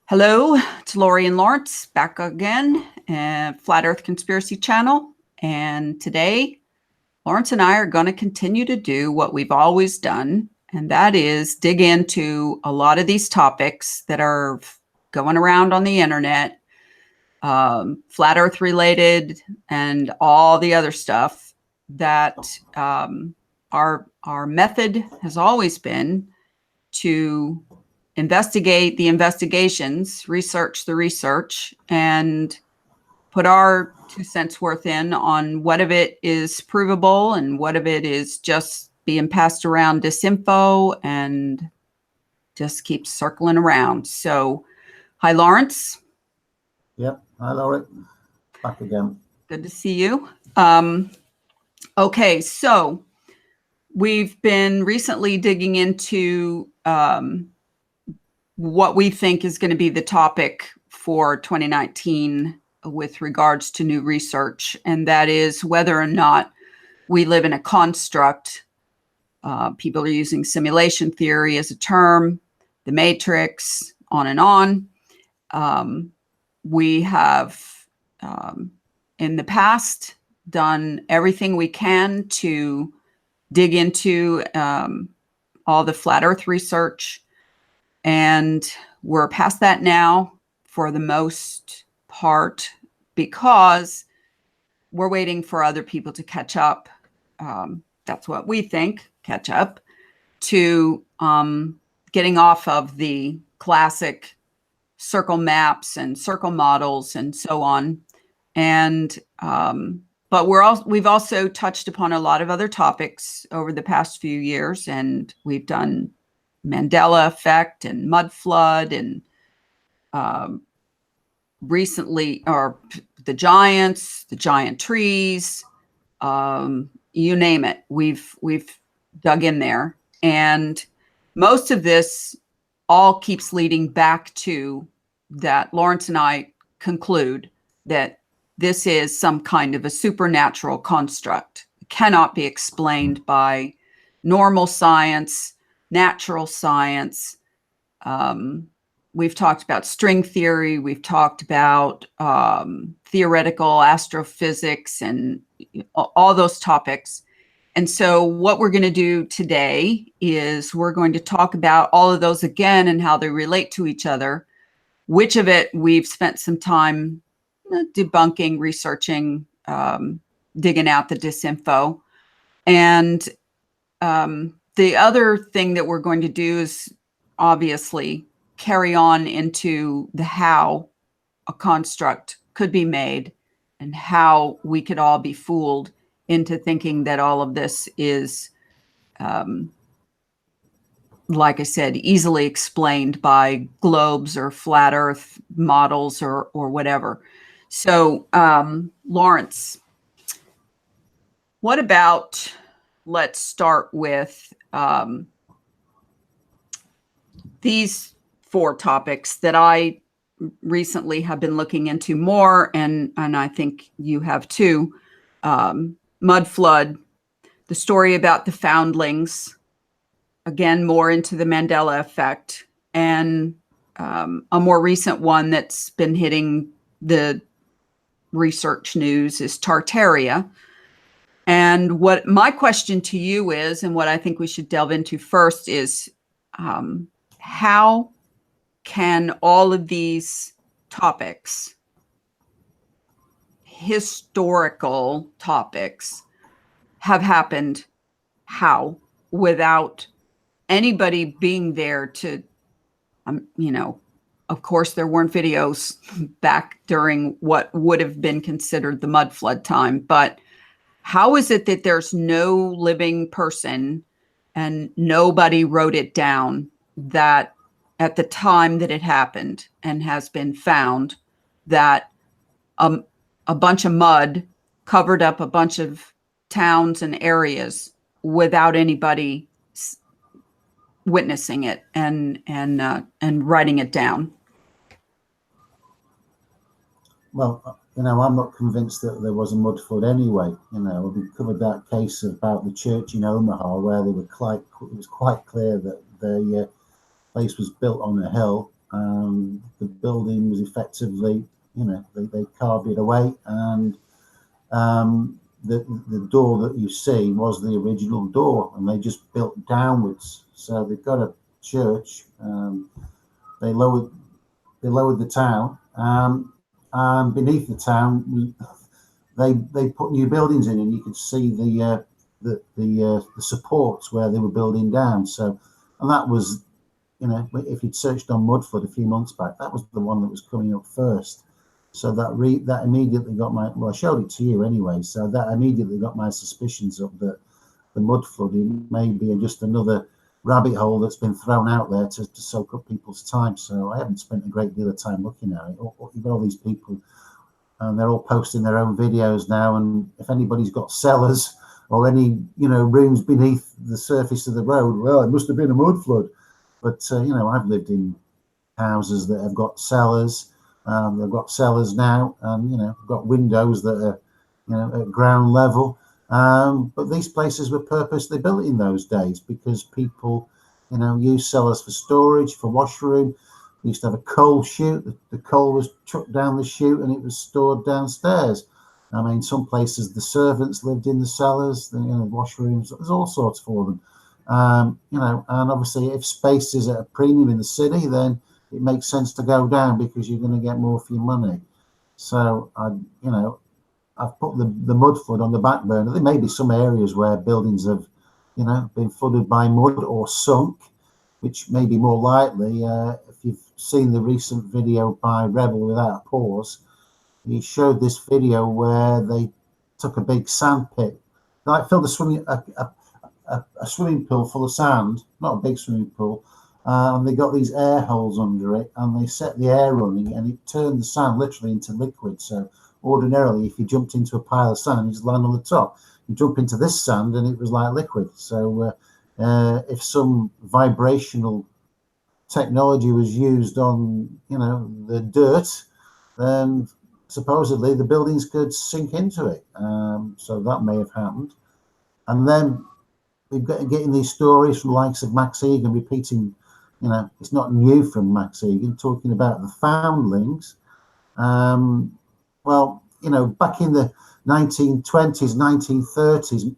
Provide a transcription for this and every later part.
Hello, it's Lori and Lawrence back again at Flat Earth Conspiracy Channel. And today, Lawrence and I are going to continue to do what we've always done, and that is dig into a lot of these topics that are going around on the internet, flat Earth related, and all the other stuff that our method has always been to investigate the investigations, research the research, and put our 2 cents worth in on what of it is provable and what of it is just being passed around disinfo and just keeps circling around. So, hi, Lawrence. Yep. Hi, Laurie. Back again. Good to see you. Okay, so we've been recently digging into what we think is going to be the topic for 2019 with regards to new research, and that is whether or not we live in a construct. People are using simulation theory as a term, the matrix, on and on. We have, in the past, done everything we can to dig into all the flat Earth research, and we're past that now for the most part because we're waiting for other people to catch up. That's what we think, catch up to getting off of the classic circle maps and circle models and so on. And but we've also touched upon a lot of other topics over the past few years, and we've done Mandela Effect and mud flood and recently, or the giant trees, you name it. We've dug in there, and most of this all keeps leading back to that Lawrence and I conclude that this is some kind of a supernatural construct. It cannot be explained by normal science, natural science. We've talked about string theory. We've talked about theoretical astrophysics and all those topics. And so what we're going to do today is we're going to talk about all of those again and how they relate to each other, which of it we've spent some time debunking, researching, digging out the disinfo. And the other thing that we're going to do is obviously carry on into the how a construct could be made and how we could all be fooled into thinking that all of this is, like I said, easily explained by globes or flat Earth models or whatever. So, Lawrence, what about, let's start with these 4 topics that I recently have been looking into more, and I think you have too. Mud flood, the story about the foundlings, again, more into the Mandela effect, and a more recent one that's been hitting the research news is Tartaria. And what my question to you is, and what I think we should delve into first is, how can all of these topics, historical topics, have happened? How? Without anybody being there to, of course, there weren't videos back during what would have been considered the mud flood time, but how is it that there's no living person and nobody wrote it down that at the time that it happened and has been found that a bunch of mud covered up a bunch of towns and areas without anybody witnessing it and writing it down? Well, I'm not convinced that there was a mud flood anyway. We covered that case about the church in Omaha where it was quite clear that the place was built on a hill The building was effectively, they carved it away, and the door that you see was the original door, and they just built downwards. So they've got a church. They lowered the town, and beneath the town, they put new buildings in, and you could see the supports where they were building down. So, and that was, if you'd searched on Mudflood a few months back, that was the one that was coming up first. So that immediately got I showed it to you anyway. So that immediately got my suspicions up that the mud flooding may be just another rabbit hole that's been thrown out there to soak up people's time. So I haven't spent a great deal of time looking at it. You've got all these people, and they're all posting their own videos now. And if anybody's got cellars or any rooms beneath the surface of the road, well, it must have been a mud flood. But I've lived in houses that have got cellars. They've got cellars now, and got windows that are at ground level. But these places were purposely built in those days because people used cellars for storage, for washroom. We used to have a coal chute. The coal was chucked down the chute and it was stored downstairs. I mean, some places the servants lived in the cellars, the washrooms. There's all sorts for them. And obviously, if space is at a premium in the city, then it makes sense to go down because you're going to get more for your money. So I've put the mud flood on the back burner. There may be some areas where buildings have, been flooded by mud or sunk, which may be more likely. If you've seen the recent video by Rebel Without a Pause, he showed this video where they took a big sand pit, like filled a swimming pool full of sand, not a big swimming pool, and they got these air holes under it, and they set the air running, and it turned the sand literally into liquid. So ordinarily, if you jumped into a pile of sand, you just land on the top. You jump into this sand, and it was like liquid. So if some vibrational technology was used on, the dirt, then supposedly the buildings could sink into it. So that may have happened. And then we've got getting these stories from the likes of Max Egan repeating, it's not new from Max Egan, talking about the foundlings. Well, back in the 1920s, 1930s,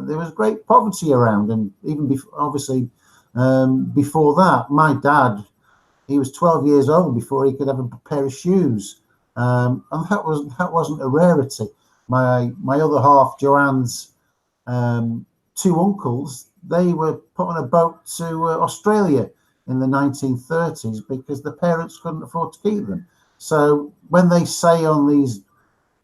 there was great poverty around. And even before that, my dad, he was 12 years old before he could have a pair of shoes. And that wasn't a rarity. My other half, Joanne's two uncles, they were put on a boat to Australia in the 1930s because the parents couldn't afford to keep them. So when they say on these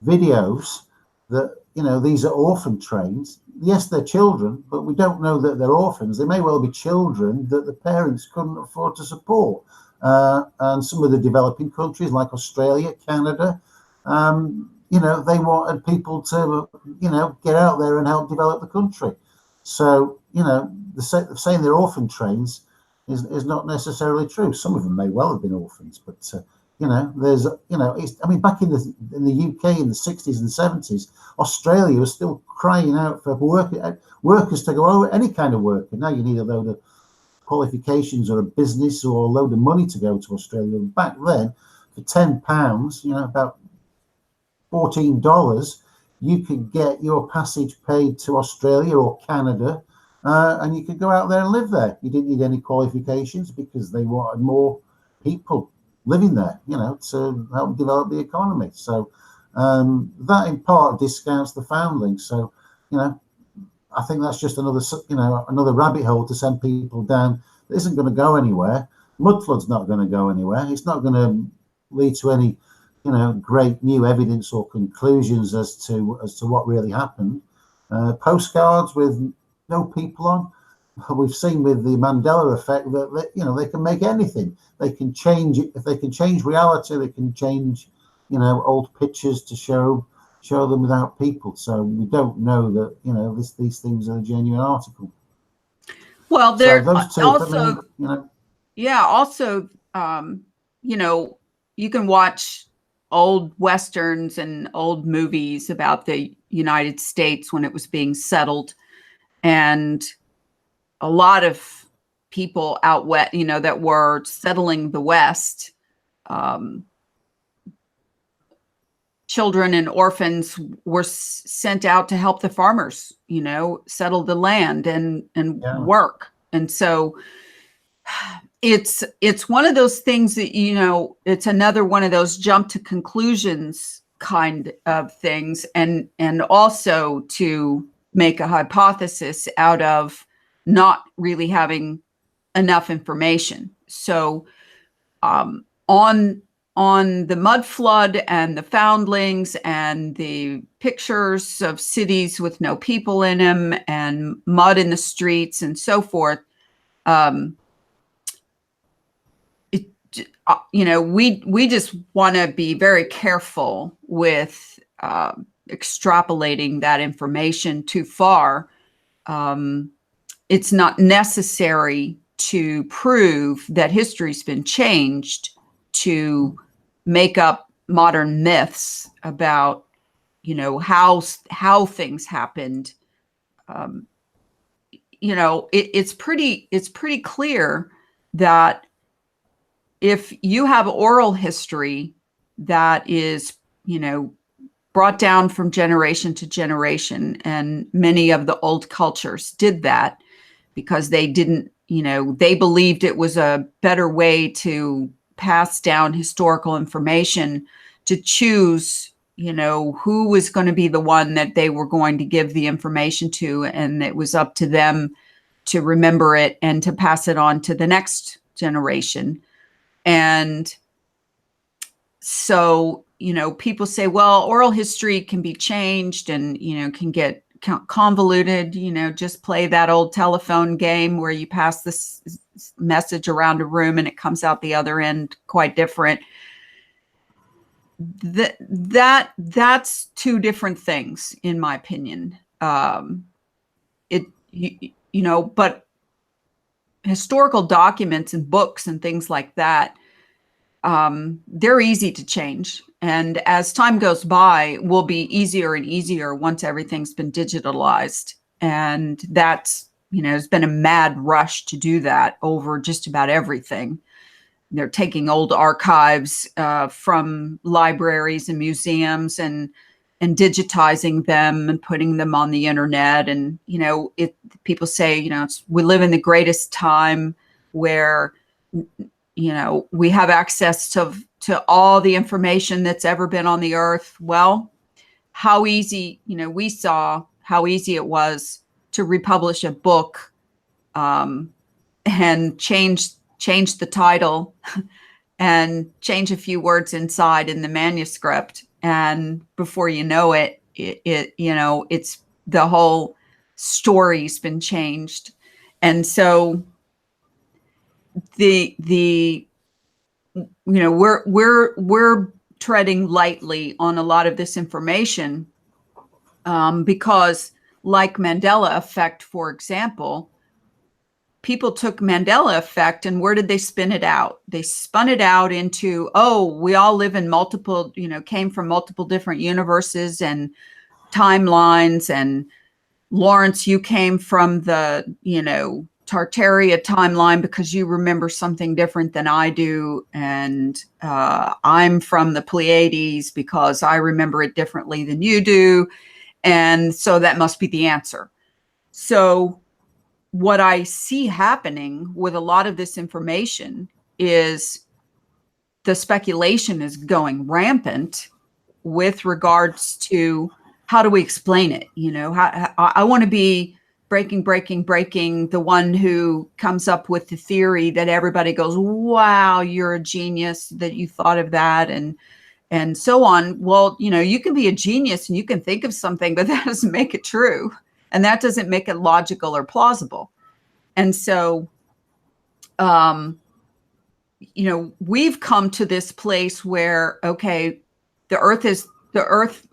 videos that these are orphan trains, yes, they're children, but we don't know that they're orphans. They may well be children that the parents couldn't afford to support. And some of the developing countries like Australia, Canada, they wanted people to get out there and help develop the country. So saying they're orphan trains is not necessarily true. Some of them may well have been orphans, but there's back in the UK in the 60s and 70s, Australia was still crying out for workers to go over, any kind of worker. Now you need a load of qualifications or a business or a load of money to go to Australia. And back then, for £10, about $14, you could get your passage paid to Australia or Canada, and you could go out there and live there. You didn't need any qualifications because they wanted more people living there, to help develop the economy. So that in part discounts the foundlings. So, I think that's just another rabbit hole to send people down that isn't going to go anywhere. Mudflood's not going to go anywhere. It's not going to lead to any great new evidence or conclusions as to what really happened. Postcards with no people on. We've seen with the Mandela Effect that they can make anything. They can change it. If they can change reality, they can change old pictures to show them without people. So we don't know that these things are a genuine article. Well, there so those two, also, yeah, also, you can watch old westerns and old movies about the United States when it was being settled, and a lot of people out west, you know, that were settling the West, um, children and orphans were sent out to help the farmers, you know, settle the land and Yeah. work. And so it's one of those things that, you know, it's another one of those jump to conclusions kind of things, and also to make a hypothesis out of not really having enough information. So on the mud flood and the foundlings and the pictures of cities with no people in them and mud in the streets and so forth, you know, we just want to be very careful with extrapolating that information too far. It's not necessary to prove that history's been changed to make up modern myths about, you know, how things happened. You know, it's pretty clear that if you have oral history that is, you know, brought down from generation to generation, and many of the old cultures did that because they didn't, you know, they believed it was a better way to pass down historical information, to choose, you know, who was going to be the one that they were going to give the information to, and it was up to them to remember it and to pass it on to the next generation. And so, you know, people say, well, oral history can be changed and, you know, can get convoluted. You know, just play that old telephone game where you pass this message around a room and it comes out the other end quite different. That's two different things, in my opinion. You know, but historical documents and books and things like that, they're easy to change. And as time goes by, will be easier and easier once everything's been digitalized. And that's, you know, there's been a mad rush to do that over just about everything. They're taking old archives from libraries and museums and digitizing them and putting them on the internet. And, you know, people say, you know, we live in the greatest time where, you know, we have access to all the information that's ever been on the earth. Well, how easy, you know, we saw how easy it was to republish a book and change the title and change a few words inside in the manuscript. And before you know it, you know, it's the whole story's been changed. And so the you know, we're treading lightly on a lot of this information because, like Mandela Effect, for example, people took Mandela Effect and where did they spin it out? They spun it out into, oh, we all live in multiple, you know, came from multiple different universes and timelines. And Lawrence, you came from the, you know, Tartaria timeline because you remember something different than I do. And I'm from the Pleiades because I remember it differently than you do. And so that must be the answer. So what I see happening with a lot of this information is the speculation is going rampant with regards to how do we explain it? You know, I want to be breaking, the one who comes up with the theory that everybody goes, wow, you're a genius that you thought of that, and so on. Well, you know, you can be a genius and you can think of something, but that doesn't make it true. And that doesn't make it logical or plausible. And so, you know, we've come to this place where, okay, the earth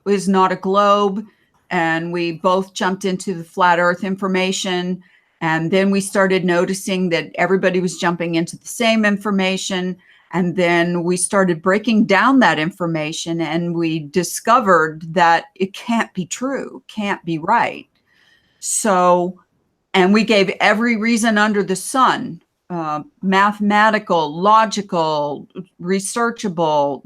is not a globe. And we both jumped into the flat earth information. And then we started noticing that everybody was jumping into the same information. And then we started breaking down that information and we discovered that it can't be true, can't be right. So, and we gave every reason under the sun mathematical, logical, researchable,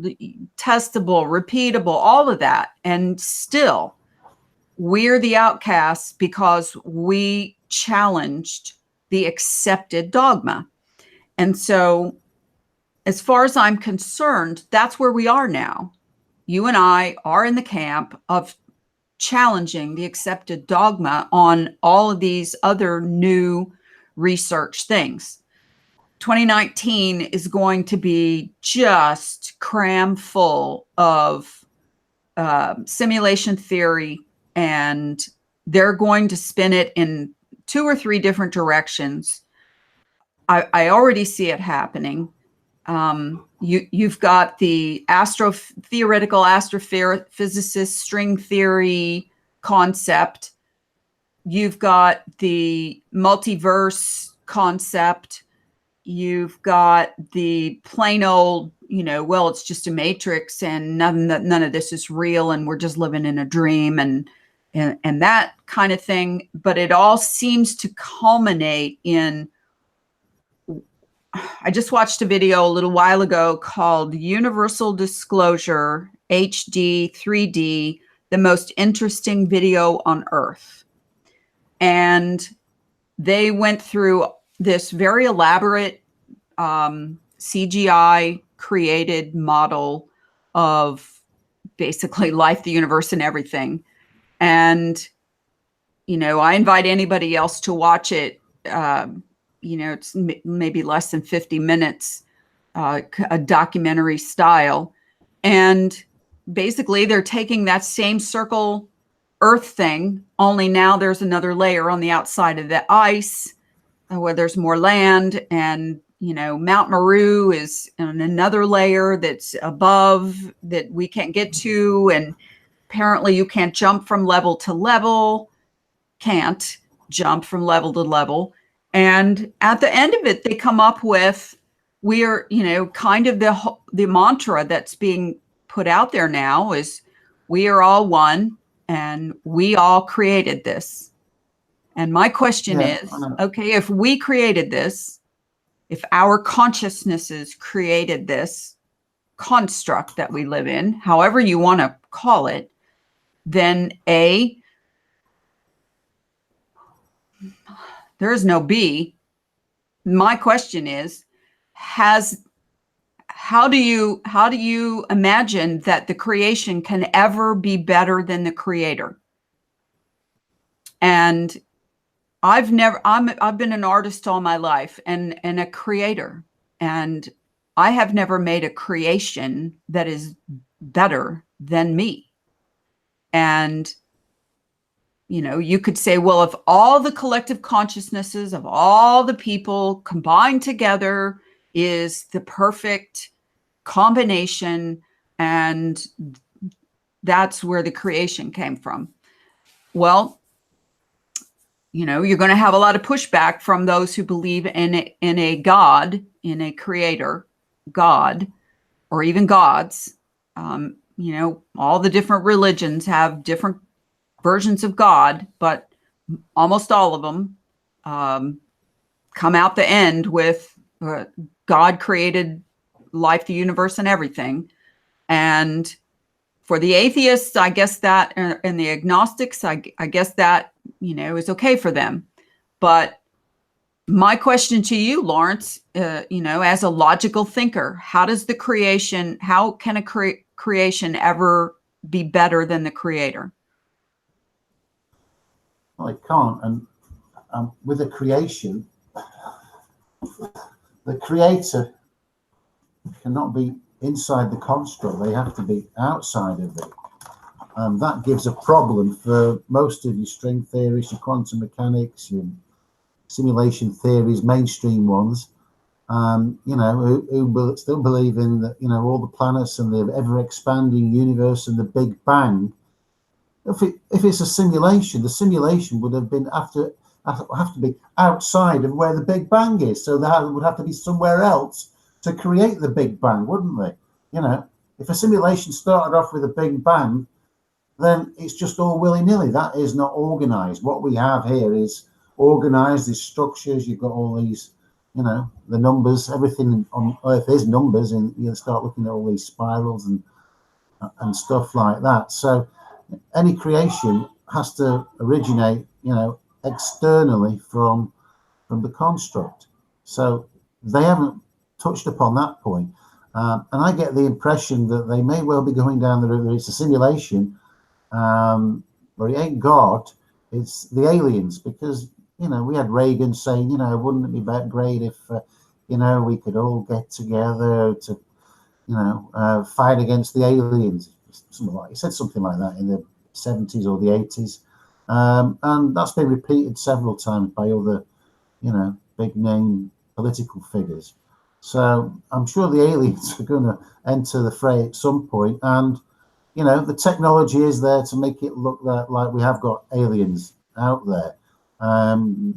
testable, repeatable, all of that. And still, we're the outcasts because we challenged the accepted dogma. And so, as far as I'm concerned, that's where we are now. You and I are in the camp of challenging the accepted dogma on all of these other new research things. 2019 is going to be just cram full of simulation theory, and they're going to spin it in 2 or 3 different directions. I already see it happening. You've got the theoretical astrophysicist string theory concept. You've got the multiverse concept. You've got the plain old, well, it's just a matrix and none of this is real and we're just living in a dream and that kind of thing. But it all seems to culminate in, I just watched a video a little while ago called Universal Disclosure HD 3D, the most interesting video on Earth. And they went through this very elaborate CGI created model of basically life, the universe, and everything. And, I invite anybody else to watch it. It's maybe less than 50 minutes, a documentary style. And basically they're taking that same circle Earth thing, only now there's another layer on the outside of the ice where there's more land, and Mount Meru is in another layer that's above that we can't get to, and apparently you can't jump from level to level. And at the end of it, they come up with, we're, kind of the mantra that's being put out there now is, we are all one and we all created this. And my question is, okay, if we created this, if our consciousnesses created this construct that we live in, however you want to call it, then A, there is no B. My question is, how do you imagine that the creation can ever be better than the creator? And I've been an artist all my life and a creator, and I have never made a creation that is better than me. And you could say, well, if all the collective consciousnesses of all the people combined together is the perfect combination, and that's where the creation came from. Well, you're going to have a lot of pushback from those who believe in a God, in a creator, God, or even gods. All the different religions have different versions of God, but almost all of them come out the end with God created life, the universe, and everything. And for the atheists, I guess that, and the agnostics, I guess that, is okay for them. But my question to you, Lawrence, as a logical thinker, how can a creation ever be better than the creator? Well, it can't. And with a creation, the creator cannot be inside the construct. They have to be outside of it. And that gives a problem for most of your string theories, your quantum mechanics, your simulation theories, mainstream ones, who still believe in the, all the planets and the ever-expanding universe and the Big Bang. If it's a simulation, the simulation would have to be outside of where the Big Bang is. So there would have to be somewhere else to create the Big Bang, wouldn't they? If a simulation started off with a Big Bang, then it's just all willy-nilly. That is not organized. What we have here is organized, these structures. You've got all these the numbers, everything on Earth is numbers, and you start looking at all these spirals and stuff like that. So any creation has to originate, externally from the construct. So they haven't touched upon that point. And I get the impression that they may well be going down the route that it's a simulation, but it ain't God, it's the aliens. Because, we had Reagan saying, wouldn't it be great if, we could all get together to, fight against the aliens. He said something like that in the 70s or the 80s. And that's been repeated several times by other, big name political figures. So I'm sure the aliens are going to enter the fray at some point. And, the technology is there to make it look like we have got aliens out there.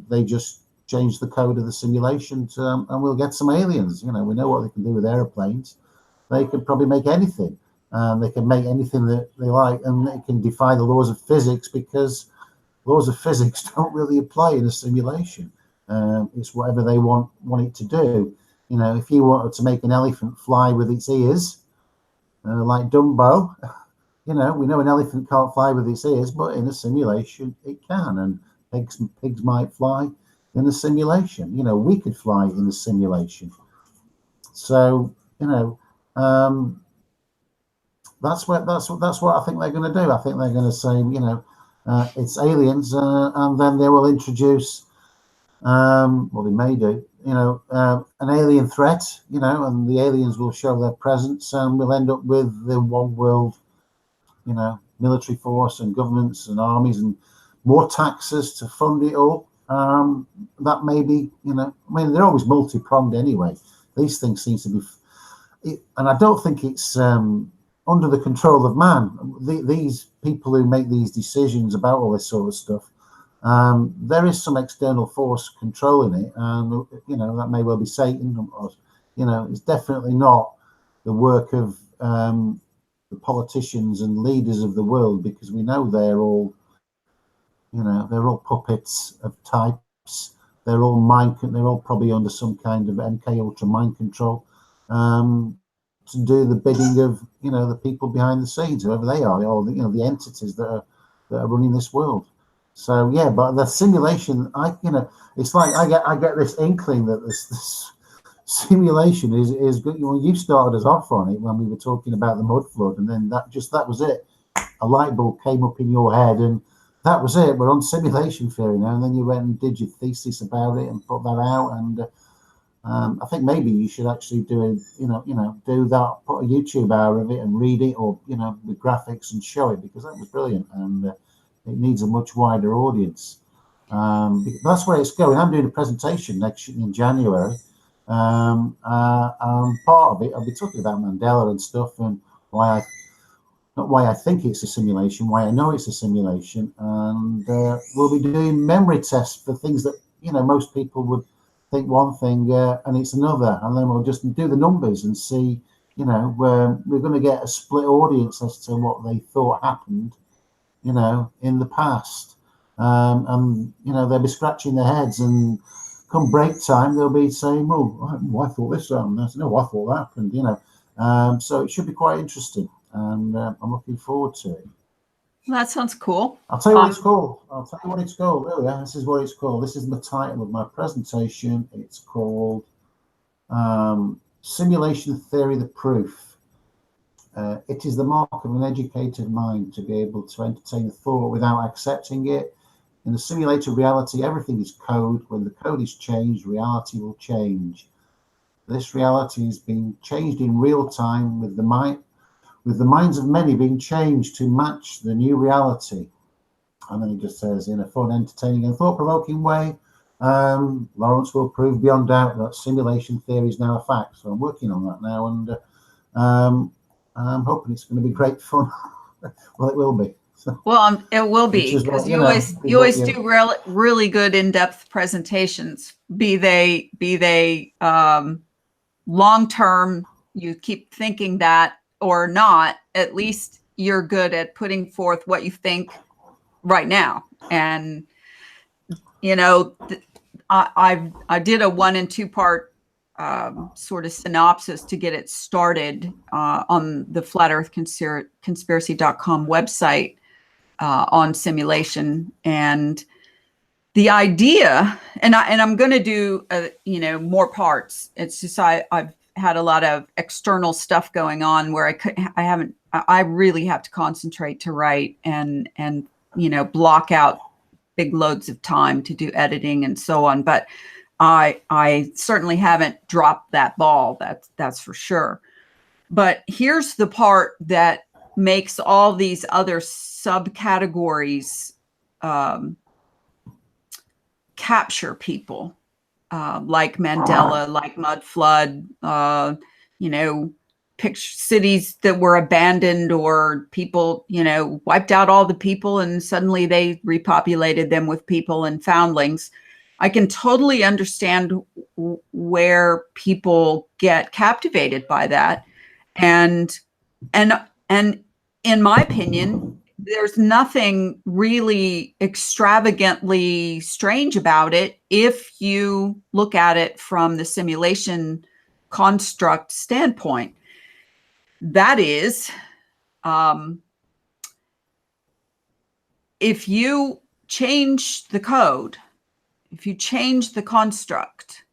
They just change the code of the simulation and we'll get some aliens. We know what they can do with airplanes. They can probably make anything. They can make anything that they like, and they can defy the laws of physics, because laws of physics don't really apply in a simulation. It's whatever they want it to do. If you wanted to make an elephant fly with its ears, like Dumbo, we know an elephant can't fly with its ears, but in a simulation it can, and pigs might fly in a simulation. We could fly in a simulation. So that's what I think they're going to do. I think they're going to say, it's aliens, and then they will introduce, well, they may do, an alien threat, and the aliens will show their presence, and we'll end up with the one world, military force and governments and armies and more taxes to fund it all. That may be, they're always multi-pronged anyway. These things seem to be, and I don't think it's under the control of man. These people who make these decisions about all this sort of stuff, there is some external force controlling it, and that may well be Satan, or it's definitely not the work of the politicians and leaders of the world, because we know they're all puppets of types. They're all probably under some kind of MK Ultra mind control, to do the bidding of the people behind the scenes, whoever they are, or the entities that are running this world. So yeah, but the simulation, it's like I get this inkling that this simulation is good. You started us off on it when we were talking about the mud flood, and then that was it. A light bulb came up in your head, and that was it. We're on simulation theory now. And then you went and did your thesis about it and put that out. And I think maybe you should actually do that, put a YouTube hour of it and read it, or with graphics, and show it, because that was brilliant, and it needs a much wider audience. That's where it's going. I'm doing a presentation in January. Part of it, I'll be talking about Mandela and stuff, and not why I think it's a simulation, why I know it's a simulation, and we'll be doing memory tests for things that most people would think one thing and it's another, and then we'll just do the numbers and see, where we're going to get a split audience as to what they thought happened, in the past, and they'll be scratching their heads, and come break time they'll be saying, well, I thought this happened. I said, no, I thought that happened. So it should be quite interesting, and I'm looking forward to it. Well, that sounds cool. I'll tell you what it's called. Really, this is what it's called. This is the title of my presentation. It's called Simulation Theory, the Proof. It is the mark of an educated mind to be able to entertain a thought without accepting it. In a simulated reality, everything is code. When the code is changed, reality will change. This reality is being changed in real time, with the minds of many being changed to match the new reality. And then he just says, in a fun, entertaining, and thought-provoking way, Lawrence will prove beyond doubt that simulation theory is now a fact. So I'm working on that now, and I'm hoping it's going to be great fun. Well, it will be. So, well, it will be, because you always do really good in-depth presentations. Be they long-term, you keep thinking that, or not, at least you're good at putting forth what you think right now. And I did a 1 and 2 part sort of synopsis to get it started on the flatearthconspiracy.com website on simulation. And the idea, and I'm going to do more parts. It's just I've had a lot of external stuff going on where I really have to concentrate to write and block out big loads of time to do editing and so on. But I certainly haven't dropped that ball. That's for sure. But here's the part that makes all these other subcategories capture people, like Mandela, like mud flood, cities that were abandoned, or people, wiped out all the people and suddenly they repopulated them with people and foundlings. I can totally understand where people get captivated by that. And in my opinion, there's nothing really extravagantly strange about it if you look at it from the simulation construct standpoint. That is, if you change the code, if you change the construct,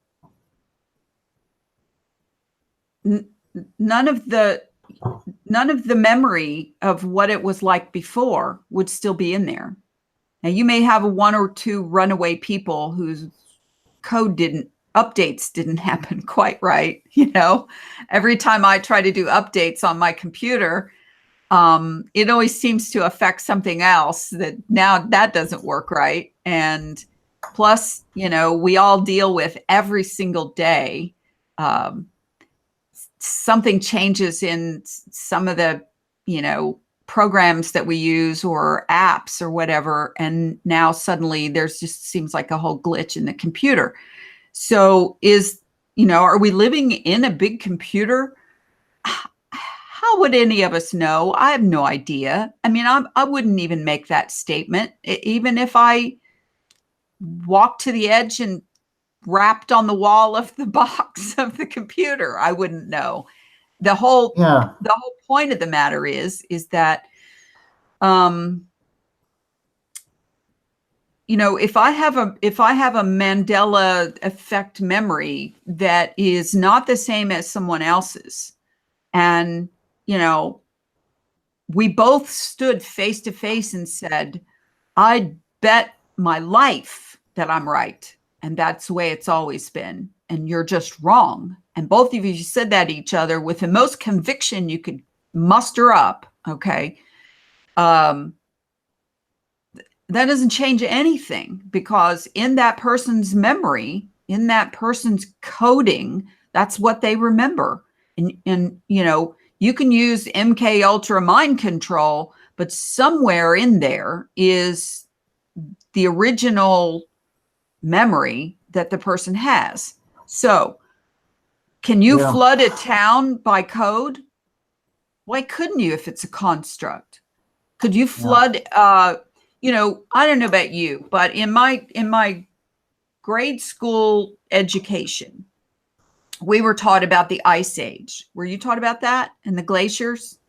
none of the memory of what it was like before would still be in there. Now, you may have 1 or 2 runaway people whose updates didn't happen quite right. Every time I try to do updates on my computer, it always seems to affect something else that doesn't work right. And plus, we all deal with every single day. Something changes in some of the, programs that we use or apps or whatever. And now suddenly there's just seems like a whole glitch in the computer. So are we living in a big computer? How would any of us know? I have no idea. I mean, I wouldn't even make that statement. Even if I walked to the edge and wrapped on the wall of the box of the computer, I wouldn't know. The whole point of the matter is that, if I have a Mandela effect memory that is not the same as someone else's, and, we both stood face to face and said, I'd bet my life that I'm right. And that's the way it's always been. And you're just wrong. And both of you said that to each other with the most conviction you could muster up. Okay. That doesn't change anything, because in that person's memory, in that person's coding, that's what they remember. And you can use MK Ultra mind control, but somewhere in there is the original memory that the person has. So can you flood a town by code? Why couldn't you if it's a construct? Could you flood, I don't know about you, but in my grade school education, we were taught about the Ice Age. Were you taught about that and the glaciers?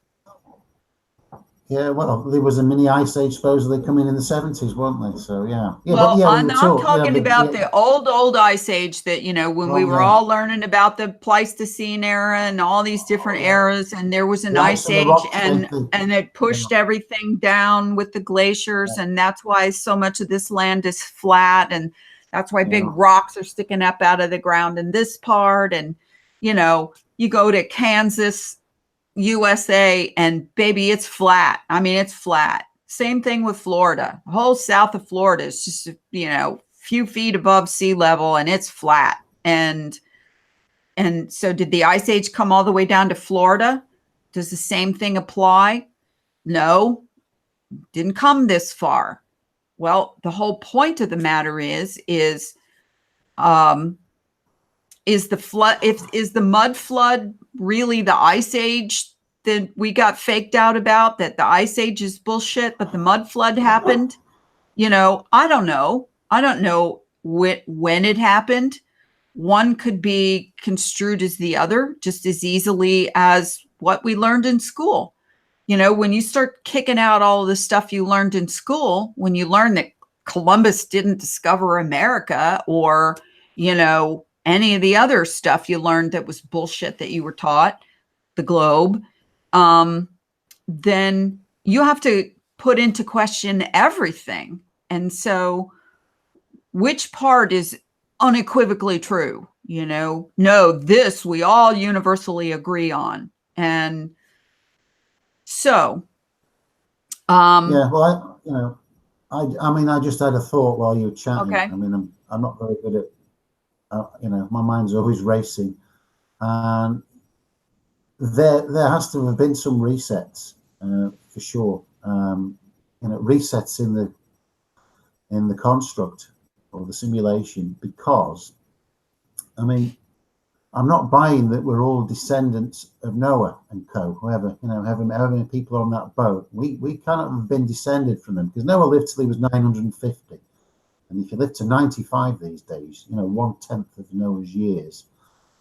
Yeah, well, there was a mini ice age supposedly coming in the 70s, weren't they? So, yeah. Well, I'm talking about the old ice age that, when we were all learning about the Pleistocene era and all these different eras, and there was an ice age, and it pushed everything down with the glaciers, and that's why so much of this land is flat, and that's why big rocks are sticking up out of the ground in this part. And, you go to Kansas, USA, and baby, it's flat. I mean, it's flat. Same thing with Florida. The whole south of Florida is just, few feet above sea level, and it's flat. And so did the Ice Age come all the way down to Florida? Does the same thing apply? No, didn't come this far. Well, the whole point of the matter is the flood, is the mud flood really the Ice Age that we got faked out about, that the Ice Age is bullshit, but the mud flood happened? I don't know. I don't know when it happened, one could be construed as the other just as easily as what we learned in school. You know, when you start kicking out all of the stuff you learned in school, when you learn that Columbus didn't discover America, or, you know, any of the other stuff you learned that was bullshit that you were taught, the globe, then you have to put into question everything. And so which part is unequivocally true? You know, no, this we all universally agree on. And so, Yeah, well, I mean, I just had a thought while you were chatting. okay. I mean, I'm not very good at, my mind's always racing, and there has to have been some resets for sure. Resets in the construct or the simulation, because I mean, I'm not buying that we're all descendants of Noah and co. Whoever, however many people on that boat, we cannot have been descended from them, because Noah lived till he was 950, and if you live to 95 these days, 1/10 of Noah's years,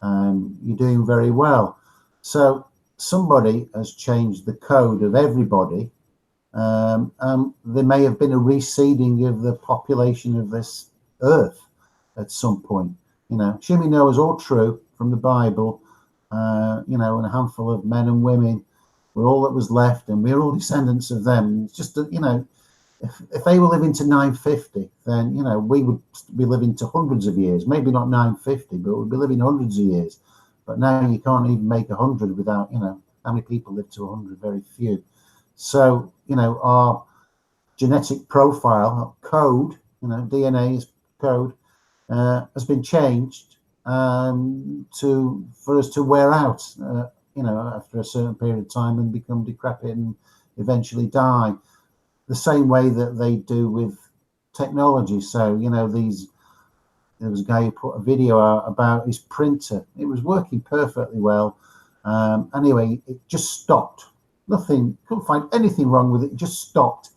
you're doing very well. So somebody has changed the code of everybody. There may have been a reseeding of the population of this earth at some point. Assuming Noah's all true from the Bible, and a handful of men and women were all that was left, and we're all descendants of them. It's just that, if they were living to 950, then, we would be living to hundreds of years. Maybe not 950, but we'd be living hundreds of years. But now you can't even make 100 without, how many people live to 100? Very few. So, our genetic profile, our code, DNA is code, has been changed for us to wear out, after a certain period of time, and become decrepit and eventually die, the same way that they do with technology. So, there was a guy who put a video out about his printer. It was working perfectly well. Anyway, it just stopped. Couldn't find anything wrong with it. It just stopped.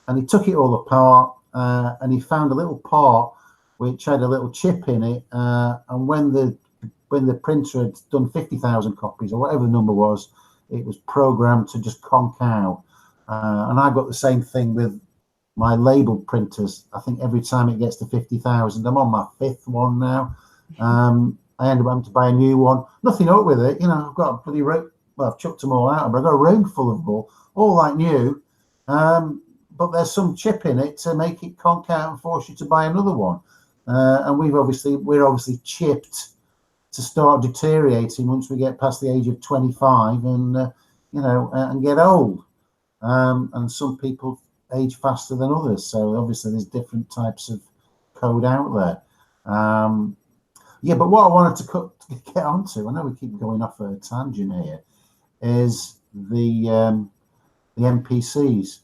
And he took it all apart, and he found a little part which had a little chip in it. And when the printer had done 50,000 copies or whatever the number was, it was programmed to just conk out. And I got the same thing with my label printers. I think every time it gets to 50,000, I'm on my 5th one now. I ended up having to buy a new one. Nothing up with it. I've got a bloody I've chucked them all out, but I've got a room full of them all like new. But there's some chip in it to make it conk out and force you to buy another one. And we're obviously chipped to start deteriorating once we get past the age of 25 and get old. And some people age faster than others. So obviously there's different types of code out there. But what I wanted to get onto, I know we keep going off a tangent here, is the NPCs.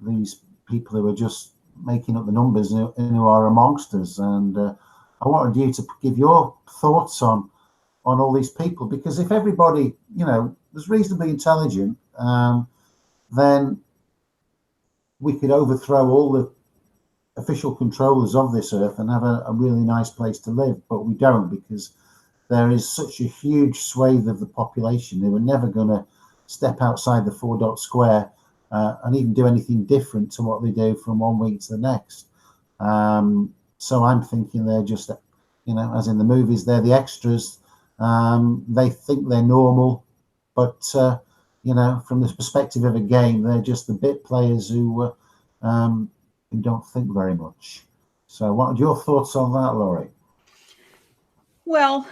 These people who are just making up the numbers and who are amongst us. And I wanted you to give your thoughts on all these people, because if everybody, was reasonably intelligent, then we could overthrow all the official controllers of this earth and have a really nice place to live. But we don't, because there is such a huge swathe of the population who are never going to step outside the 4-dot square and even do anything different to what they do from one week to the next. So I'm thinking they're just, as in the movies, they're the extras. They think they're normal, but from the perspective of a game, they're just the bit players who don't think very much. So what are your thoughts on that, Laurie? Well,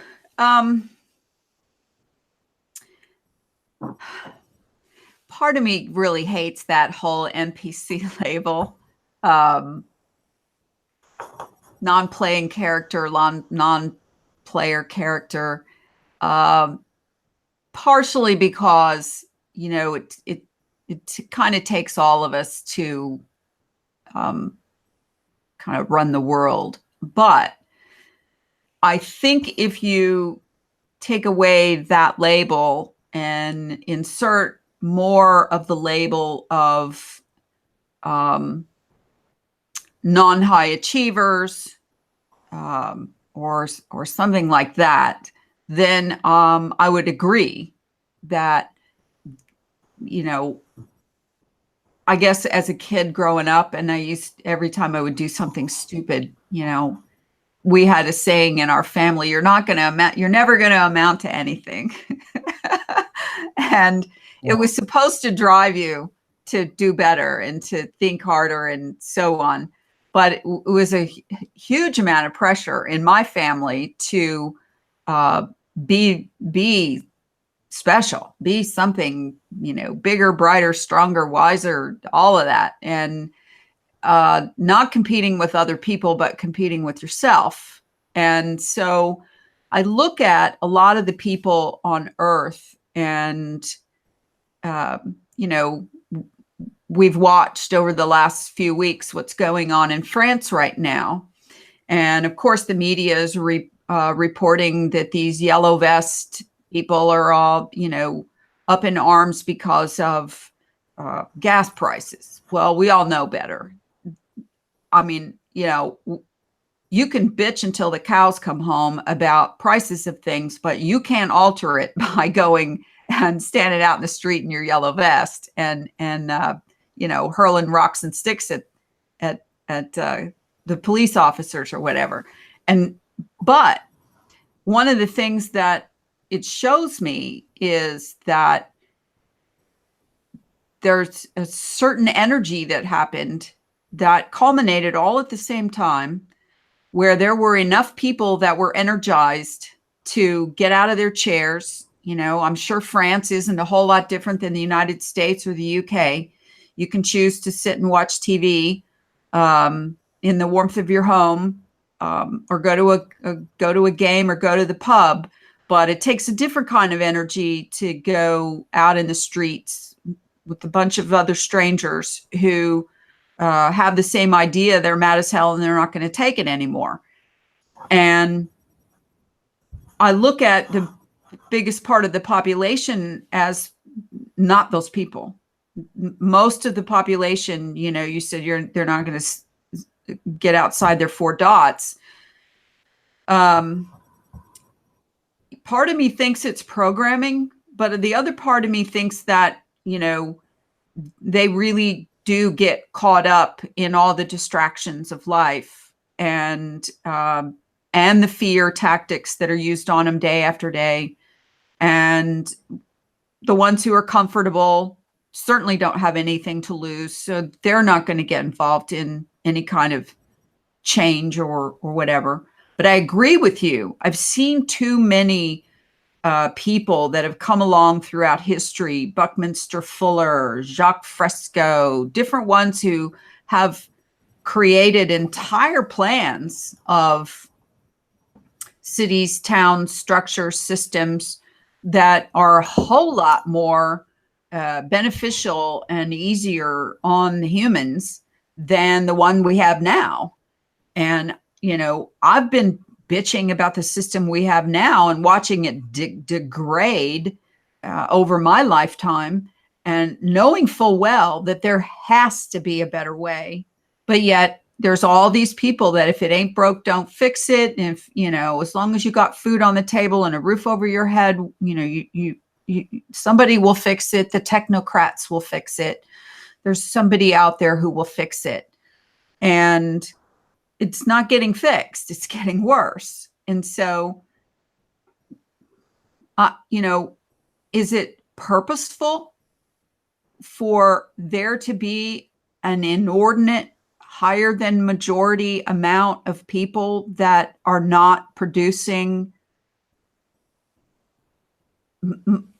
part of me really hates that whole NPC label. Non-playing character, non-player character. Partially because, it kind of takes all of us to kind of run the world. But I think if you take away that label and insert more of the label of non-high achievers, or something like that, then I would agree that, I guess as a kid growing up, and every time I would do something stupid, we had a saying in our family, you're never going to amount to anything. And it was supposed to drive you to do better and to think harder and so on. But it was a huge amount of pressure in my family to be special, be something, bigger, brighter, stronger, wiser, all of that. And not competing with other people, but competing with yourself. And so I look at a lot of the people on Earth, and, we've watched over the last few weeks what's going on in France right now. And of course, the media is reporting that these yellow vest people are all, up in arms because of gas prices. Well, we all know better. I mean, you can bitch until the cows come home about prices of things, but you can't alter it by going and standing out in the street in your yellow vest and hurling rocks and sticks at the police officers or whatever. But one of the things that it shows me is that there's a certain energy that happened that culminated all at the same time, where there were enough people that were energized to get out of their chairs. I'm sure France isn't a whole lot different than the United States or the UK. You can choose to sit and watch TV in the warmth of your home, or go to a game or go to the pub. But it takes a different kind of energy to go out in the streets with a bunch of other strangers who have the same idea. They're mad as hell and they're not going to take it anymore. And I look at the biggest part of the population as not those people. Most of the population, you said they're not going to get outside their four dots. Part of me thinks it's programming, but the other part of me thinks that, they really do get caught up in all the distractions of life and the fear tactics that are used on them day after day. And the ones who are comfortable certainly don't have anything to lose. So they're not going to get involved in any kind of change or whatever. But I agree with you. I've seen too many people that have come along throughout history, Buckminster Fuller, Jacques Fresco, different ones who have created entire plans of cities, towns, structures, systems that are a whole lot more beneficial and easier on the humans than the one we have now. And, I've been bitching about the system we have now and watching it degrade over my lifetime, and knowing full well that there has to be a better way. But yet there's all these people that if it ain't broke, don't fix it. And if, as long as you got food on the table and a roof over your head, somebody will fix it. The technocrats will fix it. There's somebody out there who will fix it. And it's not getting fixed. It's getting worse. And so, is it purposeful for there to be an inordinate, higher than majority amount of people that are not producing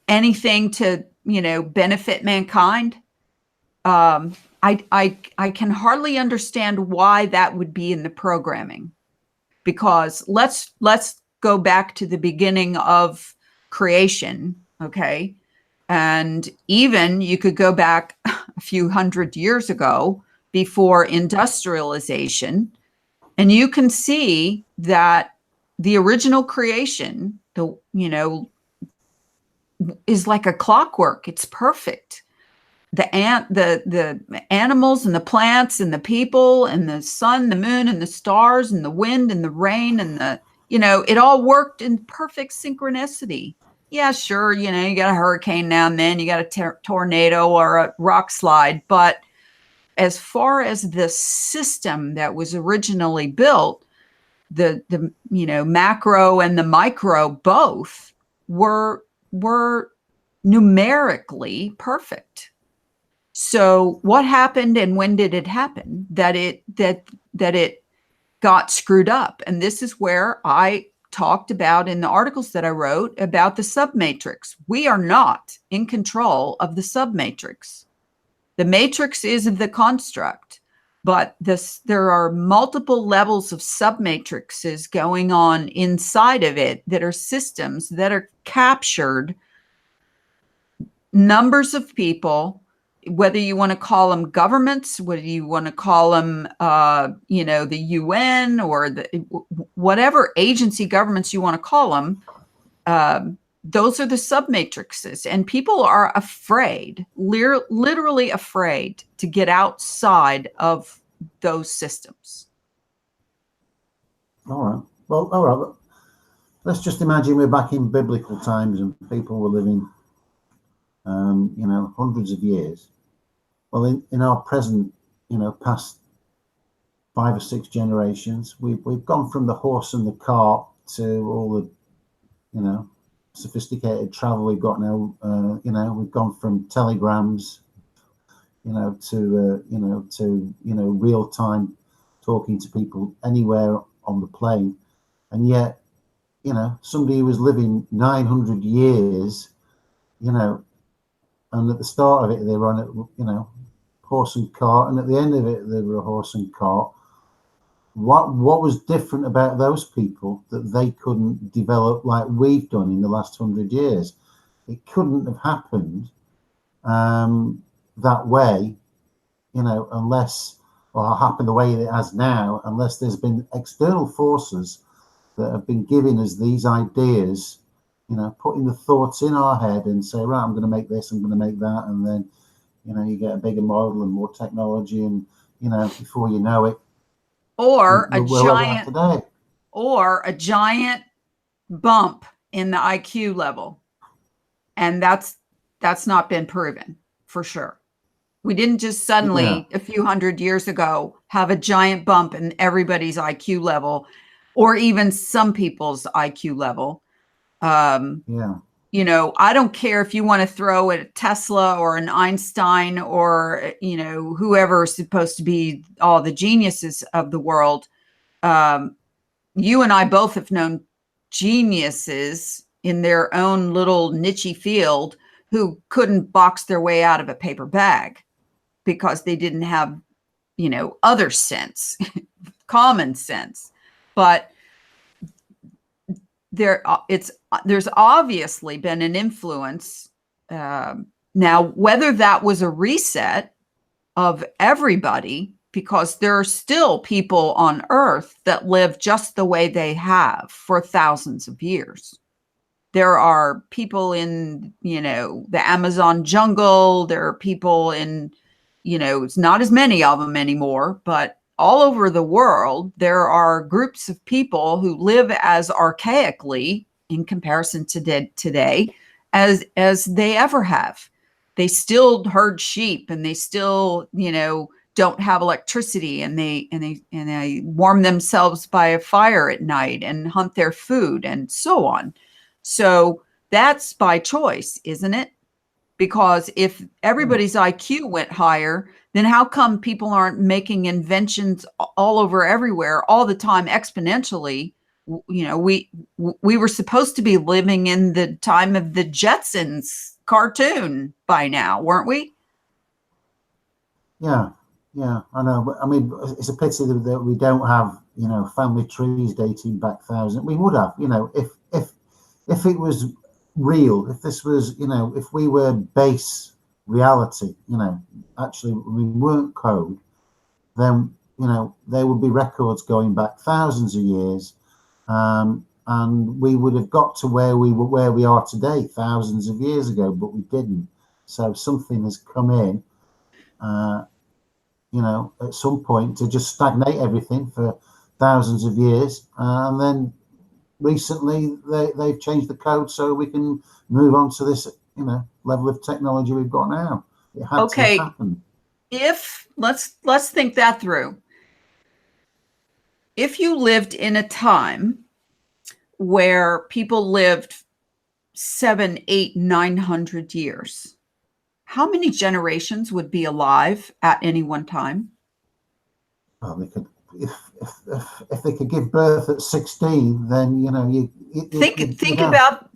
anything to, benefit mankind? I can hardly understand why that would be in the programming, because let's go back to the beginning of creation. Okay. And even you could go back a few hundred years ago before industrialization, and you can see that the original creation, is like a clockwork. It's perfect. the animals and the plants and the people and the sun, the moon and the stars and the wind and the rain and it all worked in perfect synchronicity. Yeah, sure, you got a hurricane now and then, you got a tornado or a rock slide, but as far as the system that was originally built, the macro and the micro both were numerically perfect. So what happened and when did it happen that it got screwed up? And this is where I talked about in the articles that I wrote about the submatrix. We are not in control of the submatrix. The matrix is the construct, but there are multiple levels of submatrices going on inside of it that are systems that are captured numbers of people, whether you want to call them governments, whether you want to call them, the UN or whatever agency governments you want to call them. Those are the submatrices, and people are afraid, literally afraid to get outside of those systems. All right. Well, all right. Let's just imagine we're back in biblical times and people were living, hundreds of years. Well, in our present, past 5 or 6 generations, we've gone from the horse and the cart to all the, sophisticated travel we've got now. We've gone from telegrams, to real time talking to people anywhere on the plane, and yet, somebody who was living 900 years, and at the start of it they were on a, horse and cart, and at the end of it they were a horse and cart. What was different about those people that they couldn't develop like we've done in the last 100 years? It couldn't have happened that way, unless, or happen the way it has now, unless there's been external forces that have been giving us these ideas, putting the thoughts in our head and say, right, I'm going to make this, I'm going to make that, and then, you get a bigger model and more technology, and, before you know it, or a giant bump in the IQ level. And that's not been proven for sure. We didn't just suddenly a few hundred years ago have a giant bump in everybody's IQ level, or even some people's IQ level. I don't care if you want to throw a Tesla or an Einstein or, whoever is supposed to be all the geniuses of the world. You and I both have known geniuses in their own little niche field who couldn't box their way out of a paper bag because they didn't have, other sense, common sense. But there's obviously been an influence. Now, whether that was a reset of everybody, because there are still people on Earth that live just the way they have for thousands of years. There are people in, the Amazon jungle. There are people in, it's not as many of them anymore, but all over the world, there are groups of people who live as archaically in comparison to today as they ever have. They still herd sheep, and they still, don't have electricity, and they warm themselves by a fire at night and hunt their food and so on. So that's by choice, isn't it? Because if everybody's IQ went higher, then how come people aren't making inventions all over everywhere all the time exponentially? We were supposed to be living in the time of the Jetsons cartoon by now, weren't we? Yeah, I know. But I mean, it's a pity that we don't have, family trees dating back thousands. We would have, if it was real, if this was, if we were base reality, actually we weren't code, then, there would be records going back thousands of years, and we would have got to where we are today thousands of years ago, but we didn't. So something has come in, at some point to just stagnate everything for thousands of years, and then recently they've changed the code so we can move on to this, level of technology we've got now. It had to happen. If let's think that through. If you lived in a time where people lived 700, 800, 900 years, how many generations would be alive at any one time? Well, they could, if they could give birth at 16, then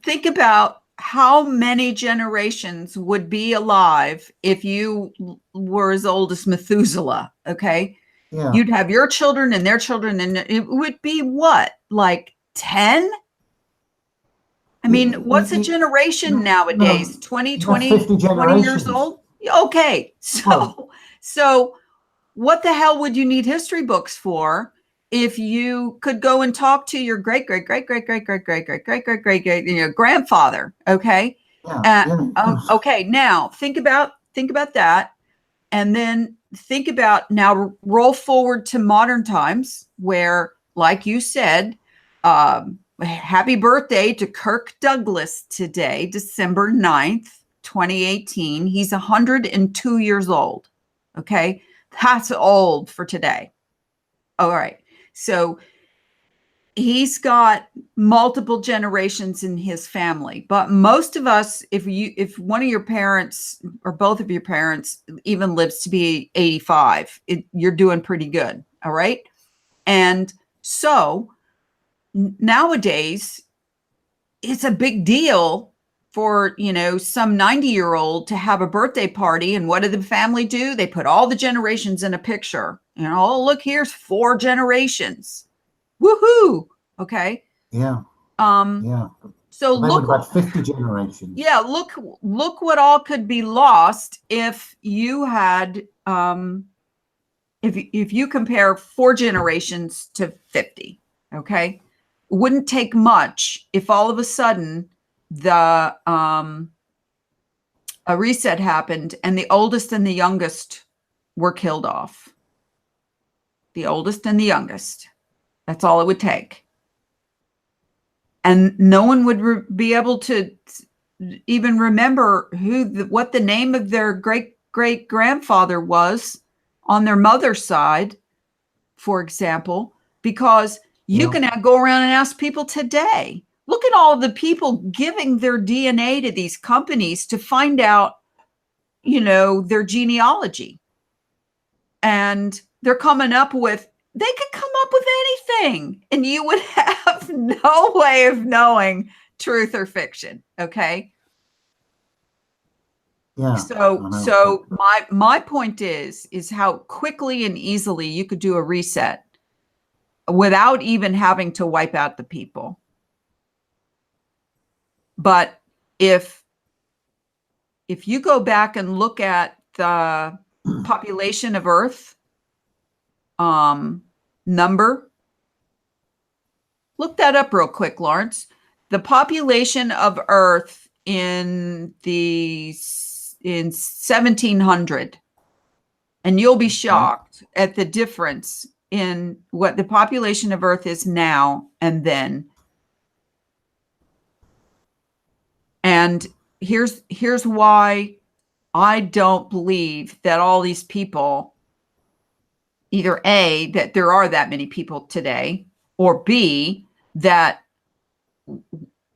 think about how many generations would be alive if you were as old as Methuselah. Okay, yeah. You'd have your children and their children, and it would be what, like 10? I mean, what's a generation nowadays? 20 years old? Okay. So what the hell would you need history books for if you could go and talk to your great grandfather? Okay. Okay. Now think about that. And then think about, now roll forward to modern times where, like you said, happy birthday to Kirk Douglas today, December 9th, 2018. He's 102 years old. Okay. That's old for today. All right. So he's got multiple generations in his family, but most of us, if one of your parents or both of your parents even lives to be 85, you're doing pretty good. All right. And so nowadays it's a big deal for, some 90-year-old to have a birthday party. And what do the family do? They put all the generations in a picture. Oh, look, here's 4 generations. Woohoo. Okay. Yeah. Yeah. So look, about 50 generations. Yeah. Look what all could be lost if you had, if you compare 4 generations to 50. Okay. It wouldn't take much if all of a sudden a reset happened and the oldest and the youngest were killed off. The oldest and the youngest. That's all it would take. And no one would be able to even remember what the name of their great grandfather was on their mother's side, for example, because you can now go around and ask people today. Look at all of the people giving their DNA to these companies to find out, their genealogy. And they're coming up with, they could come up with anything and you would have no way of knowing truth or fiction. Okay. Yeah. So my point is how quickly and easily you could do a reset without even having to wipe out the people. But if you go back and look at the population of Earth number, look that up real quick, Lawrence. The population of Earth in 1700, and you'll be shocked at the difference in what the population of Earth is now and then. And here's why I don't believe that all these people, either A, that there are that many people today, or B, that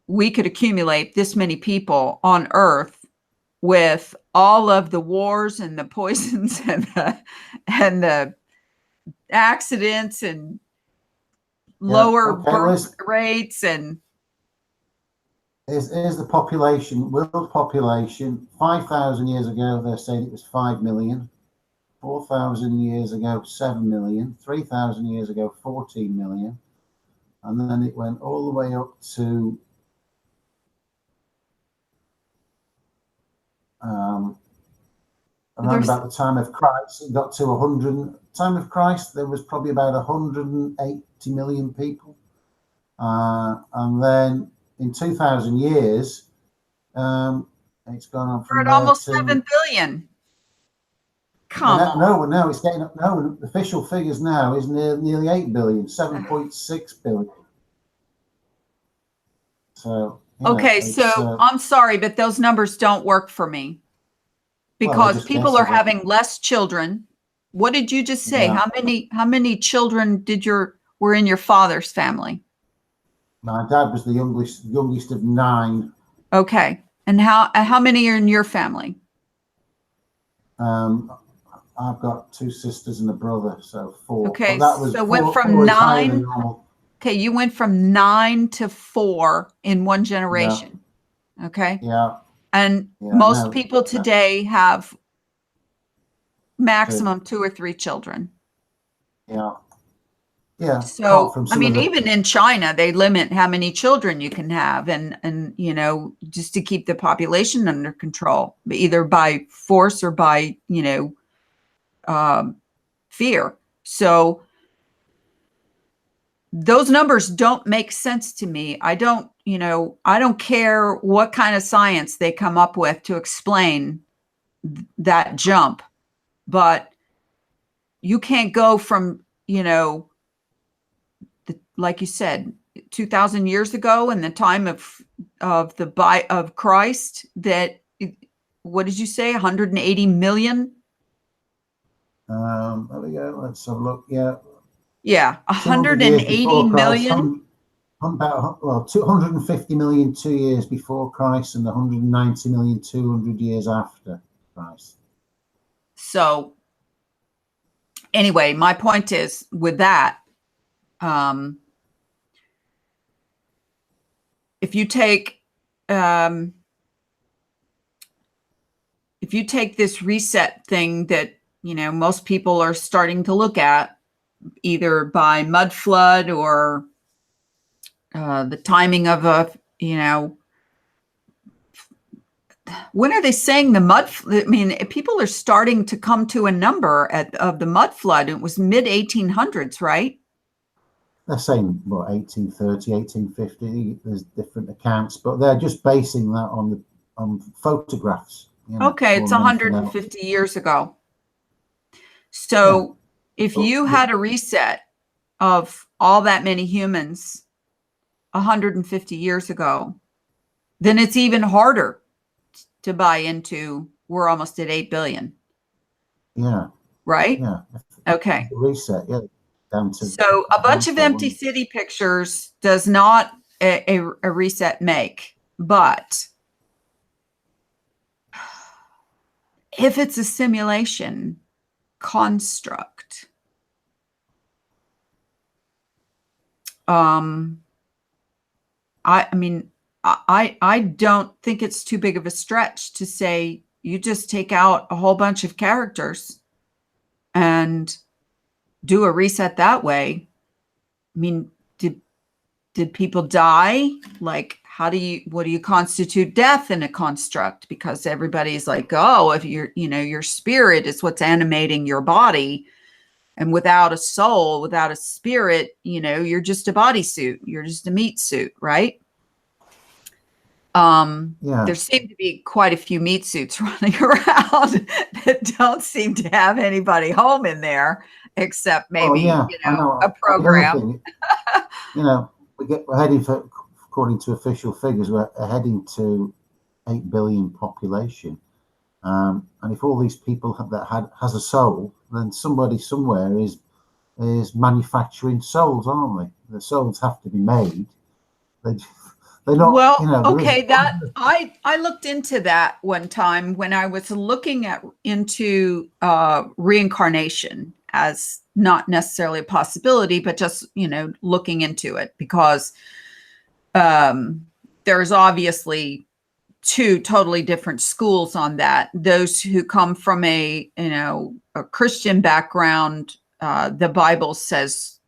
we could accumulate this many people on Earth with all of the wars and the poisons and the accidents and lower birth rates. And here's the population, world population. 5,000 years ago, they're saying it was 5 million. 4,000 years ago, 7 million. 3,000 years ago, 14 million. And then it went all the way up to around about the time of Christ. It got to 100. Time of Christ, there was probably about 180 million people. And then in 2,000 years, It's gone on We're from at there almost to 7 billion. Come on. no. It's getting up. No, the official figures now is nearly 8 billion, 7.6 billion. So Okay, it's so I'm sorry, but those numbers don't work for me well, I because just people guess are it. having less children. What did you just say? Yeah. How many children were in your father's family? My dad was the youngest of 9. Okay. And how many are in your family? I've got 2 sisters and a brother, so 4. Okay, But that was so went 4. from 4 is higher than 9. normal. Okay, you went from 9 to 4 in one Yeah, generation. Okay. yeah, And yeah. most No, people today have 2. maximum 2 or 3 children. Yeah, yeah. Apart So, from I some of mean, the even in China, they limit how many children you can have and just to keep the population under control, either by force or by, fear. So those numbers don't make sense to me. I don't care what kind of science they come up with to explain that jump, but you can't go from, like you said, 2000 years ago in the time of Christ, that what did you say, 180 million? there we go. Let's have a look. Yeah, Yeah, 200 years 180 before Christ. million. About 250 million 2 years before Christ, and 190 million 200 years after Christ. So anyway, my point is with that, um, if you take this reset thing that most people are starting to look at, either by mud flood or the timing of when are they saying the mud? I mean, people are starting to come to a number of the mud flood. It was mid 1800s, right? They're saying, what, 1830, 1850. There's different accounts, but they're just basing that on photographs. Okay, it's more than anything else. 150 years ago. So if you had a reset of all that many humans 150 years ago, then it's even harder to buy into we're almost at 8 billion. Yeah. Right? Yeah. Okay. Reset, yeah. Down to so a bunch of empty city pictures does not a reset make, but if it's a simulation construct, I mean, I don't think it's too big of a stretch to say you just take out a whole bunch of characters and do a reset that way. I mean, did people die? Like, what do you constitute death in a construct? Because everybody's like, oh, if your spirit is what's animating your body, and without a soul, without a spirit, you're just a bodysuit. You're just a meat suit, right? There seem to be quite a few meat suits running around that don't seem to have anybody home in there, except maybe a program. We're heading for, according to official figures, we're heading to 8 billion population. And if all these people has a soul, then somebody somewhere is manufacturing souls, aren't they? The souls have to be made. They're not. Well, okay, that I looked into that one time when I was looking into reincarnation as not necessarily a possibility, but just looking into it, because there's obviously 2 totally different schools on that. Those who come from a Christian background, the Bible says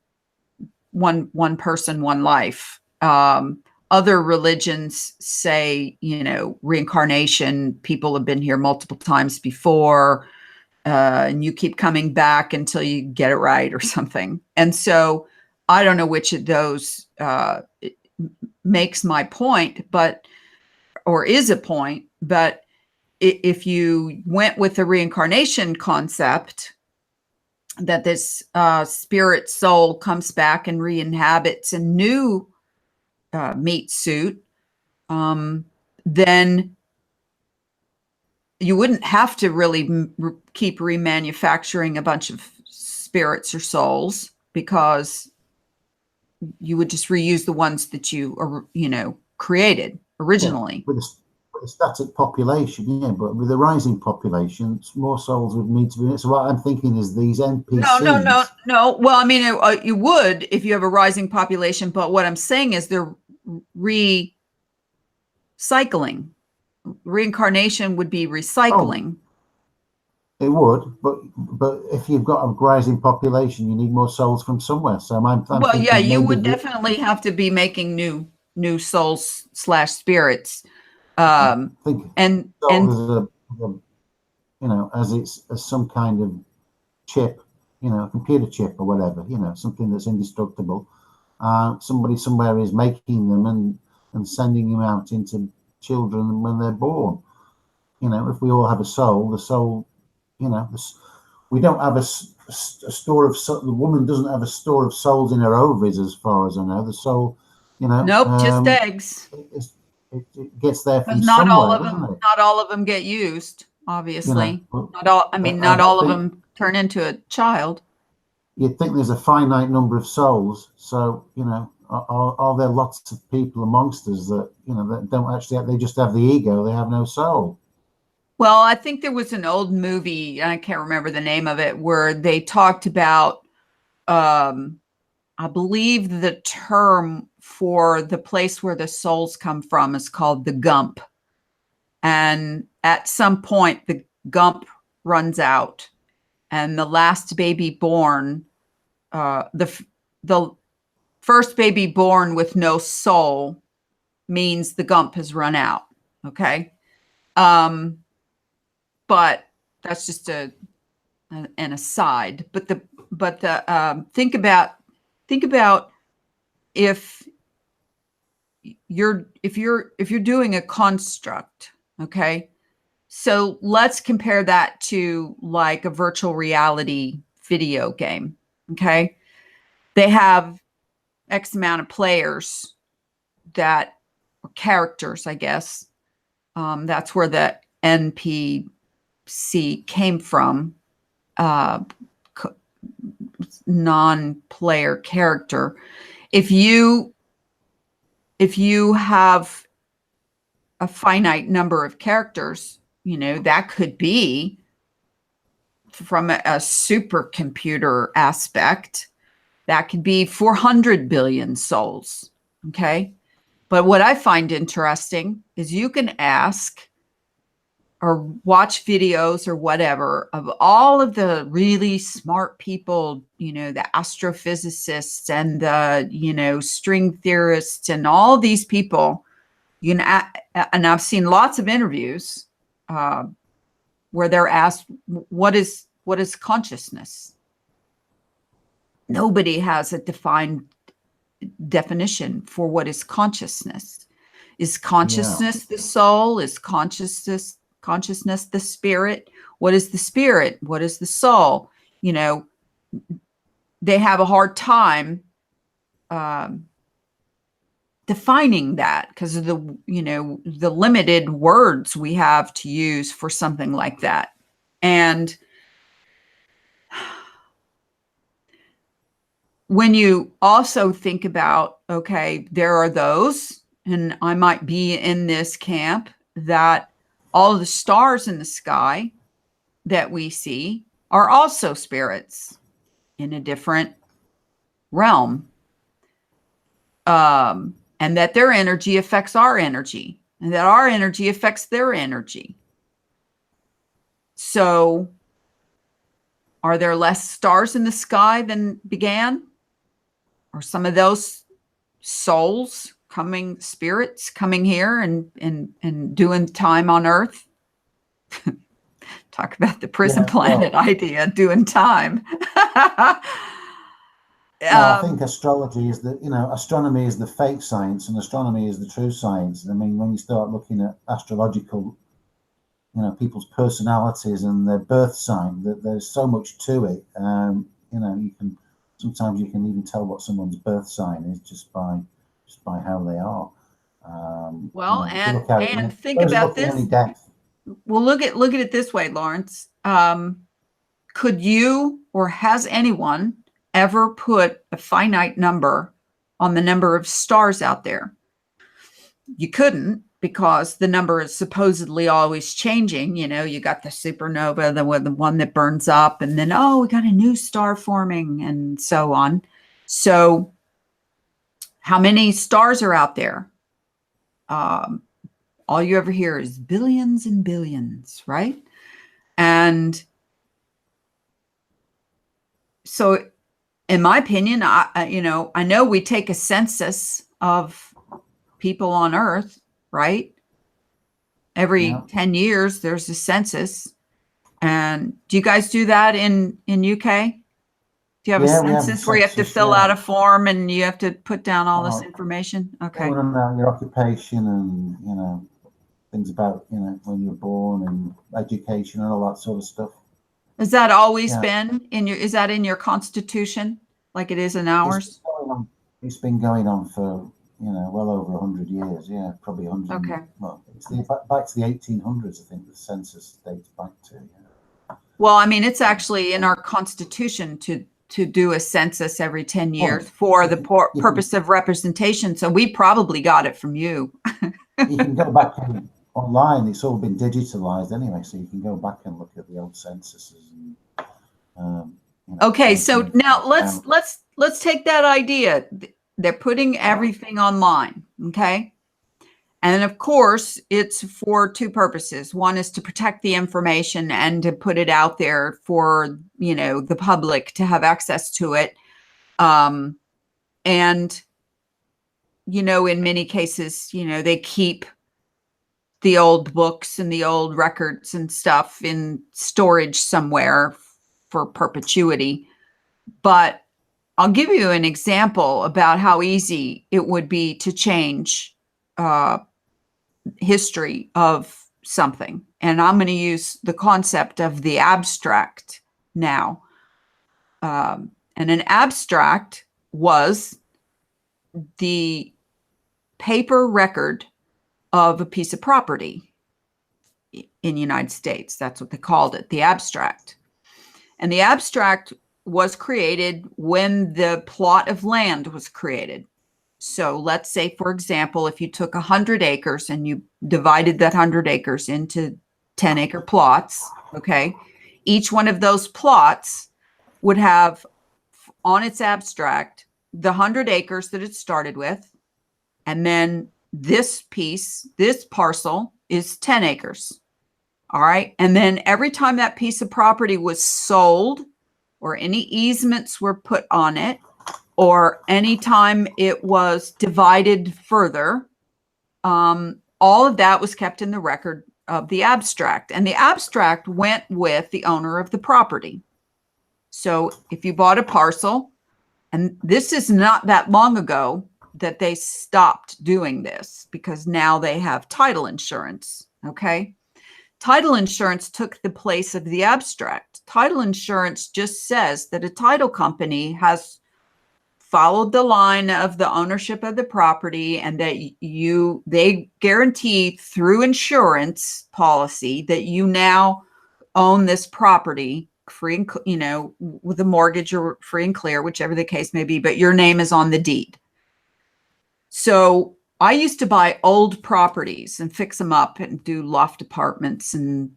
one person, one life. Other religions say, reincarnation, people have been here multiple times before, and you keep coming back until you get it right or something. And so I don't know which of those makes my point, or is a point, but if you went with the reincarnation concept, that this spirit soul comes back and re-inhabits a new meat suit, then you wouldn't have to really keep remanufacturing a bunch of spirits or souls, because you would just reuse the ones that you created originally. Yeah, with a static population, yeah, but with a rising population, more souls would need to be in it. So what I'm thinking is these NPCs. No. Well, I mean, you would if you have a rising population, but what I'm saying is they're recycling. Reincarnation would be recycling. It would, but if you've got a rising population, you need more souls from somewhere. So I'm well, yeah, you would maybe definitely have to be making new souls / spirits. think And souls as it's as some kind of chip, a computer chip or whatever, something that's indestructible. Somebody somewhere is making them and sending them out into children when they're born. If we all have a soul, the soul, we don't have a store of the woman doesn't have a store of souls in her ovaries, as far as I know. The soul, nope, just eggs. It gets there from not somewhere, all of doesn't them. it? Not all of them get used, obviously. Not all. I mean, I not all of think them turn into a child. You'd think there's a finite number of souls, so are there lots of people amongst us that that don't actually they just have the ego, they have no soul? Well, I think there was an old movie, I can't remember the name of it, where they talked about, I believe the term for the place where the souls come from is called the gump. And at some point, the gump runs out, and the last baby born, the first baby born with no soul means the gump has run out. Okay. But that's just an aside. But think about if you're doing a construct, okay? So let's compare that to like a virtual reality video game, okay? They have X amount of players that or characters, I guess. That's where the NPC came from, non-player character. If you have a finite number of characters, that could be from a supercomputer aspect, that could be 400 billion souls. Okay. But what I find interesting is you can ask or watch videos or whatever of all of the really smart people, the astrophysicists and the, string theorists and all these people, and I've seen lots of interviews where they're asked, what is consciousness? Nobody has a defined definition for what is consciousness. Is consciousness the soul? Is consciousness the spirit? What is the spirit? What is the soul? They have a hard time defining that because of the limited words we have to use for something like that. And when you also think about, okay, there are those, and I might be in this camp, that all of the stars in the sky that we see are also spirits in a different realm. And that their energy affects our energy, and that our energy affects their energy. So are there less stars in the sky than began? Are some of those souls spirits coming here and doing time on Earth? Talk about the prison planet idea, doing time. I think astrology is astronomy is the fake science and astronomy is the true science. I mean, when you start looking at astrological people's personalities and their birth sign. That there's so much to it. Sometimes you can even tell what someone's birth sign is just by how they are. Well, If you look at it, and think those are about the only this. death. Well, look at it this way, Lawrence. Could you or has anyone ever put a finite number on the number of stars out there? You couldn't, because the number is supposedly always changing. You got the supernova, the one that burns up, and then, oh, we got a new star forming, and so on. So how many stars are out there? All you ever hear is billions and billions, right? And so, in my opinion, I know we take a census of people on Earth, right? Every 10 years, there's a census. And do you guys do that in UK? Do you have a census where you have to fill out a form and you have to put down all this information? Okay. They want to know your occupation and, things about, when you're born and education and all that sort of stuff. Has that always been is that in your constitution like it is in ours? It's been going on for, well over 100 years. Yeah, probably 100. Okay. Well, it's back to the 1800s, I think the census dates back to. Yeah. Well, I mean, it's actually in our constitution to do a census every 10 years for the purpose of representation. So we probably got it from you. You can go back online. It's all been digitalized anyway, so you can go back and look at the old censuses. Okay, so now let's take that idea. They're putting everything online, okay? And of course, it's for two purposes. One is to protect the information and to put it out there for, the public to have access to it. And, in many cases, they keep the old books and the old records and stuff in storage somewhere for perpetuity. But I'll give you an example about how easy it would be to change history of something. And I'm going to use the concept of the abstract now. And an abstract was the paper record of a piece of property in the United States. That's what they called it, the abstract. And the abstract was created when the plot of land was created. So let's say, for example, if you took 100 acres and you divided that 100 acres into 10-acre plots, okay, each one of those plots would have on its abstract the 100 acres that it started with, and then this parcel is 10 acres. All right. And then every time that piece of property was sold or any easements were put on it, or anytime it was divided further, all of that was kept in the record of the abstract. And the abstract went with the owner of the property. So if you bought a parcel, and this is not that long ago that they stopped doing this because now they have title insurance, okay? Title insurance took the place of the abstract. Title insurance just says that a title company has followed the line of the ownership of the property and that they guarantee through insurance policy that you now own this property free and, with a mortgage or free and clear, whichever the case may be, but your name is on the deed. So I used to buy old properties and fix them up and do loft apartments and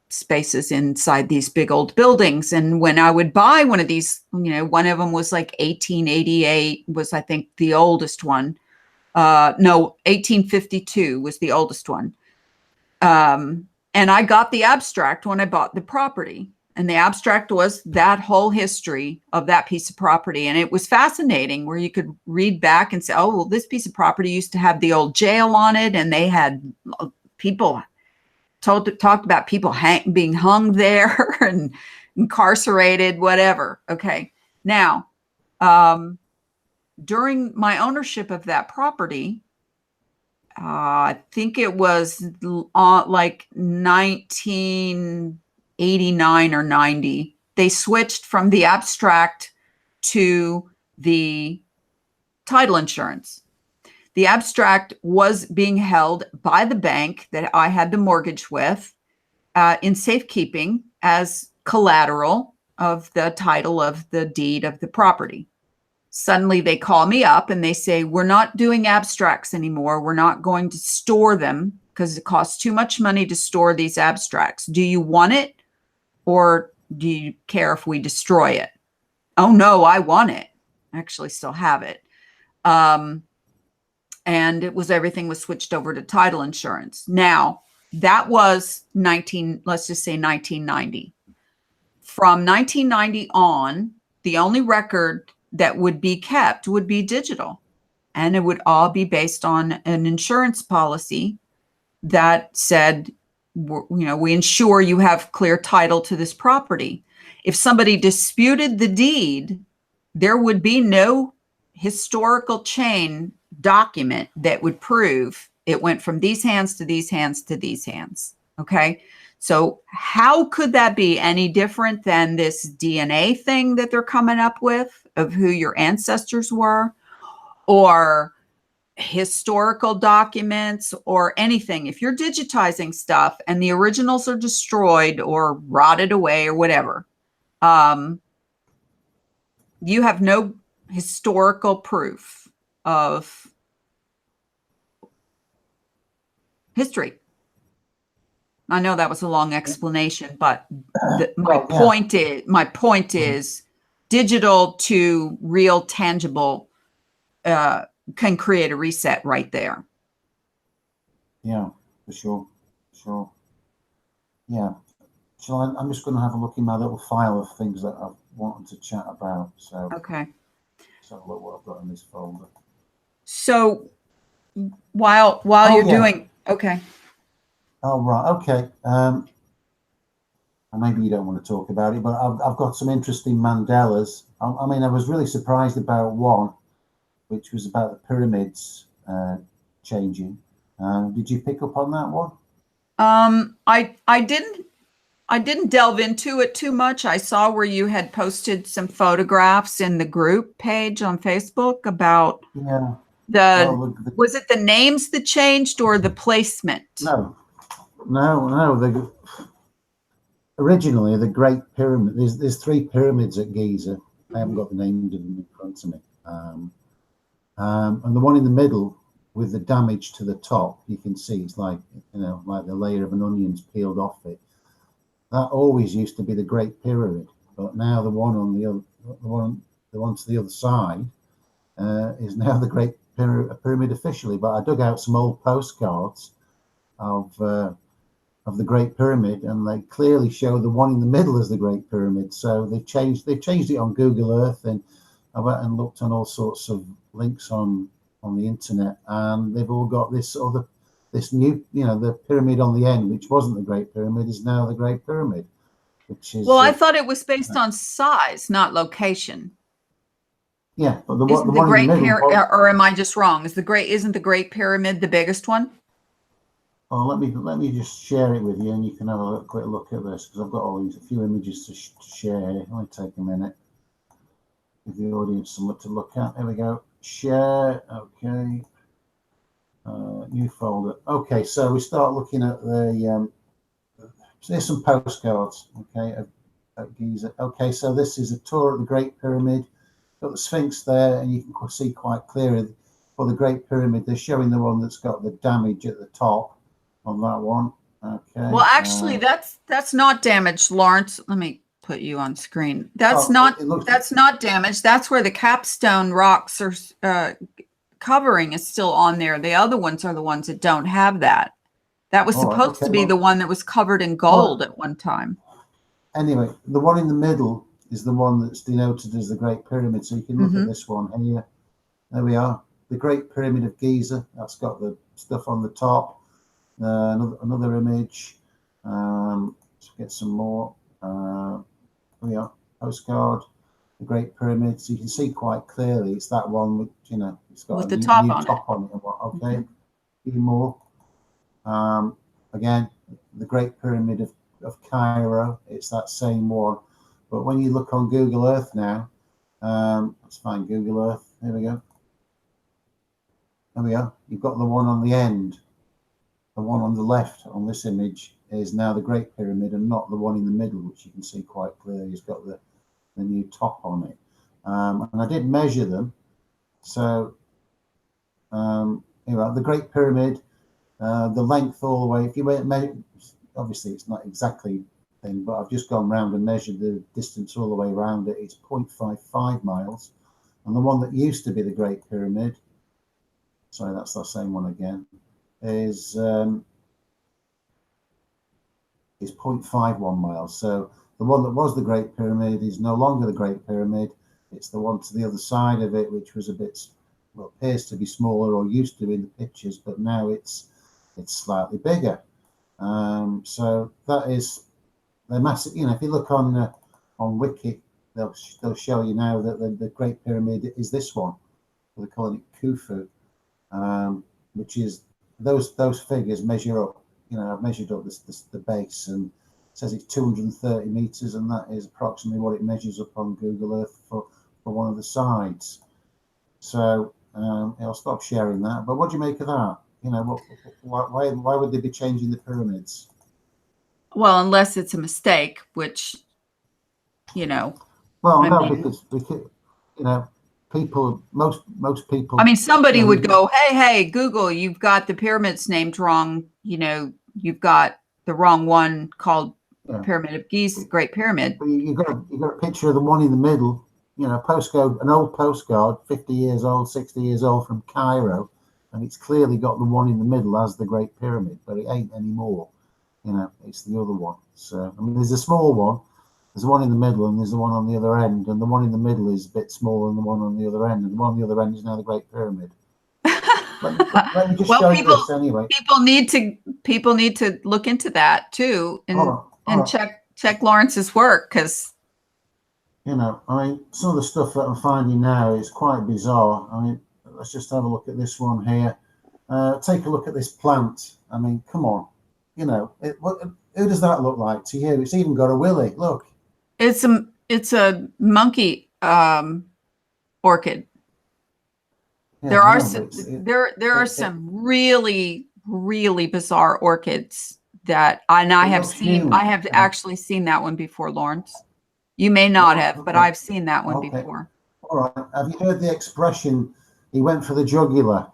spaces inside these big old buildings. And when I would buy one of these, one of them was like 1888 was, I think, the oldest one. No, 1852 was the oldest one. And I got the abstract when I bought the property. And the abstract was that whole history of that piece of property. And it was fascinating where you could read back and say, oh, well, this piece of property used to have the old jail on it. And they had people talked about people being hung there and incarcerated, whatever. Okay. Now, during my ownership of that property, I think it was like 1989 or 90. They switched from the abstract to the title insurance. The abstract was being held by the bank that I had the mortgage with in safekeeping as collateral of the title of the deed of the property. Suddenly they call me up and they say, we're not doing abstracts anymore. We're not going to store them because it costs too much money to store these abstracts. Do you want it, or do you care if we destroy it? Oh, no, I want it. I actually still have it. And everything was switched over to title insurance. Now, that was let's just say 1990. From 1990 on, the only record that would be kept would be digital, and it would all be based on an insurance policy that said, we ensure you have clear title to this property. If somebody disputed the deed, there would be no historical chain document that would prove it went from these hands to these hands to these hands. Okay. So how could that be any different than this DNA thing that they're coming up with of who your ancestors were, or historical documents, or anything? If you're digitizing stuff and the originals are destroyed or rotted away or whatever, you have no historical proof of history. I know that was a long explanation, but my point is digital to real tangible can create a reset right there. Yeah, for sure. Sure. Yeah. So I'm just going to have a look in my little file of things that I've wanted to chat about. So okay. So look what I've got in this folder. So while you're doing, okay. Oh, right. Okay. Maybe you don't want to talk about it, but I've got some interesting Mandelas. I mean, I was really surprised about one, which was about the pyramids changing. Did you pick up on that one? I didn't delve into it too much. I saw where you had posted some photographs in the group page on Facebook about was it the names that changed or the placement? No. Originally, the Great Pyramid. There's three pyramids at Giza. I haven't got the names of them in front of me. And the one in the middle with the damage to the top, you can see it's like like the layer of an onion's peeled off it. That always used to be the Great Pyramid, but now the one on the other, the one to the other side, is now the Great Pyramid officially. But I dug out some old postcards of the Great Pyramid, and they clearly show the one in the middle as the Great Pyramid. So they've changed it on Google Earth, and I went and looked on all sorts of links on the internet, and they've all got this new, the pyramid on the end, which wasn't the Great Pyramid, is now the Great Pyramid, which is. Well, I thought it was based on size, not location. Yeah, but the one in the middle, or am I just wrong? Isn't the Great Pyramid the biggest one? Oh, let me just share it with you, and you can have a quick look at this, because I've got a few images to share. It might take a minute. Give the audience something to look at. There we go. Share. Okay. New folder. Okay, so we start looking at the. So there's some postcards. Okay, at Giza. Okay, so this is a tour of the Great Pyramid. Got the Sphinx there, and you can see quite clearly for the Great Pyramid. They're showing the one that's got the damage at the top on that one. Okay. Well, actually, that's not damaged, Lawrence. Let me put you on screen. That's not damaged. That's where the capstone rocks are covering is still on there. The other ones are the ones that don't have that. That was supposed to be the one that was covered in gold at one time. Anyway, the one in the middle is the one that's denoted as the Great Pyramid. So you can look at this one here. There we are. The Great Pyramid of Giza. That's got the stuff on the top. Another image. Let's get some more. Here we are. Postcard. The Great Pyramid. So you can see quite clearly it's that one with, it's got with a the top new on top it. on it. Okay. few more. Again, the Great Pyramid of Cairo. It's that same one. But when you look on Google Earth now, let's find Google Earth. Here we go. There we go. You've got the one on the end. The one on the left on this image is now the Great Pyramid and not the one in the middle, which you can see quite clearly. It's got the new top on it. And I did measure them. So, the Great Pyramid, the length all the way, if you went, obviously it's not exactly thing, but I've just gone round and measured the distance all the way around it. It's 0.55 miles. And the one that used to be the Great Pyramid, sorry, that's the same one again, is 0.51 miles. So the one that was the Great Pyramid is no longer the Great Pyramid. It's the one to the other side of it, which was a bit, well, appears to be smaller, or used to be in the pictures, but now it's slightly bigger. So that is, they're massive. You know, if you look on Wiki, they'll show you now that the Great Pyramid is this one. They're calling it Khufu, which is those figures measure up. You know, I've measured up the base, and it says it's 230 meters, and that is approximately what it measures up on Google Earth for one of the sides. So I'll stop sharing that. But what do you make of that? You know, why would they be changing the pyramids? Well, unless it's a mistake, which, you know. Well, no, because you know, most people. I mean, somebody would go, hey, Google, you've got the pyramids named wrong. You know, you've got the wrong one called Pyramid of Giza, Great Pyramid. But you got a picture of the one in the middle. You know, postcode, an old postcard, 50 years old, 60 years old, from Cairo, and it's clearly got the one in the middle as the Great Pyramid, but it ain't anymore. You know, it's the other one. So, I mean, there's a small one, there's the one in the middle, and there's the one on the other end, and the one in the middle is a bit smaller than the one on the other end, and the one on the other end is now the Great Pyramid. Let me just show you this anyway. People need to look into that too, and check Lawrence's work, because. You know, I mean, some of the stuff that I'm finding now is quite bizarre. I mean, let's just have a look at this one here. Take a look at this plant. I mean, come on. You know, who does that look like to you? It's even got a willy. Look. It's a monkey orchid. Yeah, there are some really, really bizarre orchids that I have actually seen that one before, Lawrence. You may not have, but I've seen that one before. All right. Have you heard the expression, he went for the jugular?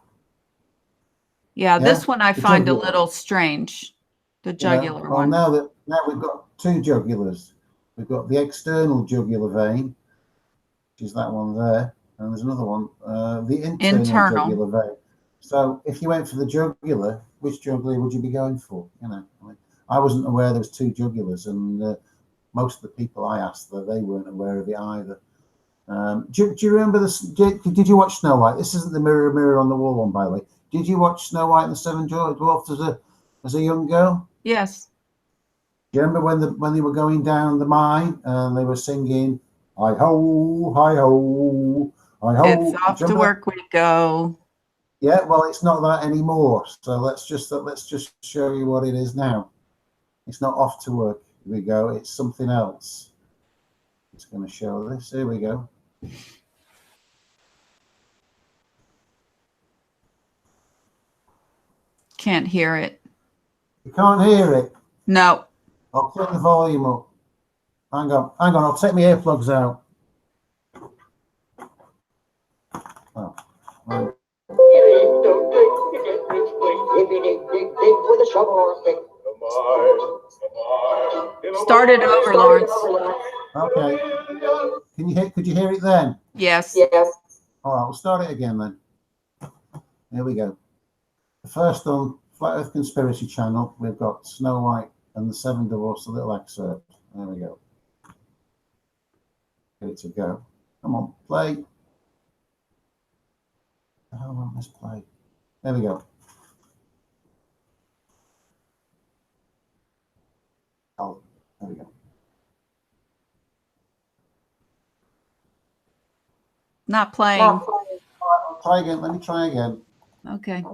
Yeah, this one I find a little strange. The jugular one. Now we've got two jugulars. We've got the external jugular vein, which is that one there, and there's another one, the internal jugular vein. So if you went for the jugular, which jugular would you be going for? You know, I wasn't aware there was two jugulars, and most of the people I asked, they weren't aware of it either. Do you remember this? Did you watch Snow White? This isn't the mirror on the wall one, by the way. Did you watch Snow White and the Seven Dwarfs as a young girl? Yes. Do you remember when they were going down the mine and they were singing, "Hi ho, hi ho, hi ho"? It's off to work we go. Yeah, well, it's not that anymore. So let's just show you what it is now. It's not off to work. Here we go. It's something else. It's going to show this. Here we go. Can't hear it. You can't hear it? No. I'll turn the volume up. Hang on. I'll take my earplugs out. Oh. Right. Start it over, Lawrence. Okay. Could you hear it then? Yes. All right, we'll start it again then. Here we go. The first on Flat Earth Conspiracy Channel, we've got Snow White and the Seven Dwarfs, a little excerpt. There we go. Get it to go. Come on, play. How long this play? There we go. Oh, there we go. Not playing. All right, I'll try again. Let me try again. Okay.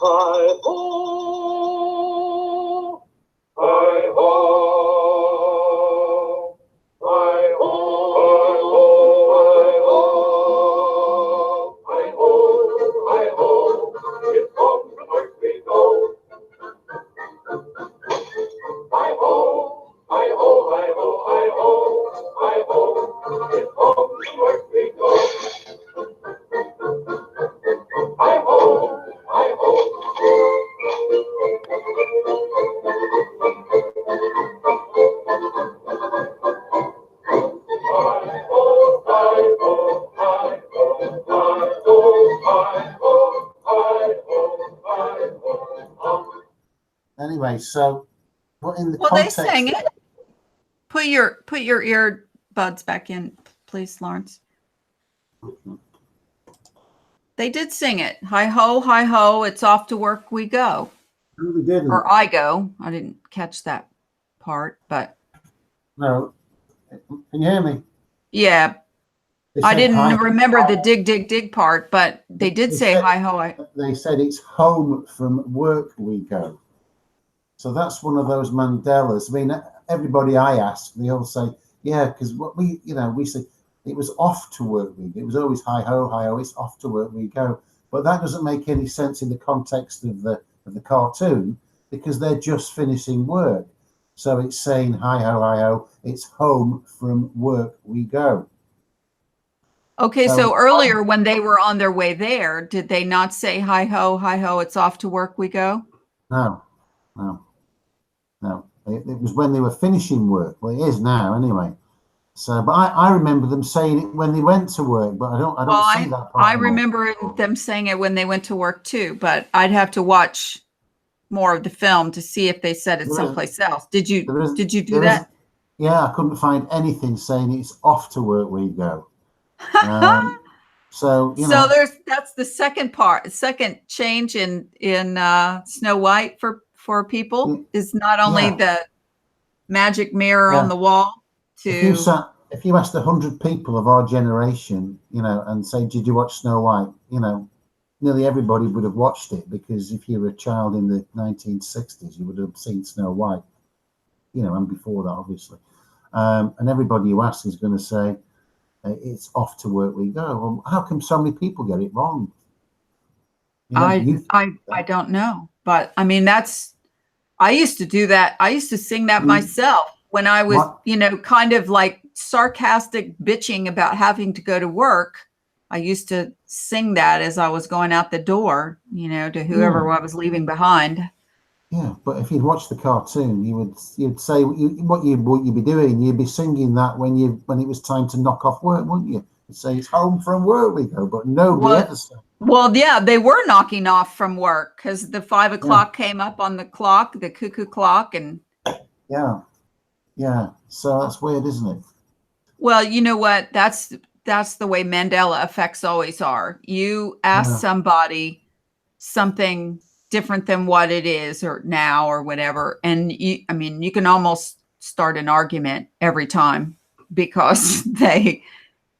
Hi ho, hi ho, hi ho, hi ho, hi ho, hi ho, it's home from work we go. Hi ho, hi ho, hi ho, hi ho, hi ho, it's home from work we go. Hi ho, hi ho. Anyway, so what in the Well, they context? sang it. Put your earbuds back in, please, Lawrence. They did sing it. Hi ho, it's off to work we go. No, we didn't. Or I go. I didn't catch that part, but No, can you hear me? yeah, They I said didn't hi. remember the dig, dig, dig part, but they did They say said- hi ho. They said it's home from work we go. So that's one of those Mandelas. I mean, everybody I ask, they all say, yeah, because what we say it was off to work we go. It was always hi ho, it's off to work we go. But that doesn't make any sense in the context of the cartoon because they're just finishing work. So it's saying hi ho, it's home from work we go. Okay, so earlier when they were on their way there, did they not say hi ho, it's off to work we go? No. It was when they were finishing work. Well, it is now anyway. So, but I remember them saying it when they went to work, but I don't see that part. I remember them saying it when they went to work too, but I'd have to watch more of the film to see if they said it someplace else. Did you do that? Yeah, I couldn't find anything saying it's off to work we go. So that's the second change in Snow White for people is not only the magic mirror on the wall if you asked 100 people of our generation, and say, did you watch Snow White? Nearly everybody would have watched it because if you were a child in the 1960s, you would have seen Snow White, and before that, obviously. And everybody you ask is going to say, it's off to work we go. Well, how come so many people get it wrong? I don't know, but I mean, I used to do that. I used to sing that myself when I was, kind of like sarcastic bitching about having to go to work. I used to sing that as I was going out the door, to whoever I was leaving behind. Yeah, but if you'd watched the cartoon, you'd say what you'd be doing. You'd be singing that when it was time to knock off work, wouldn't you? You'd say it's home from work we go, but nobody ever said. Well, yeah, they were knocking off from work because the 5 o'clock came up on the clock, the cuckoo clock, and yeah. So that's weird, isn't it? Well, you know what? That's the way Mandela effects always are. You ask somebody something different than what it is or now or whatever, and you can almost start an argument every time because they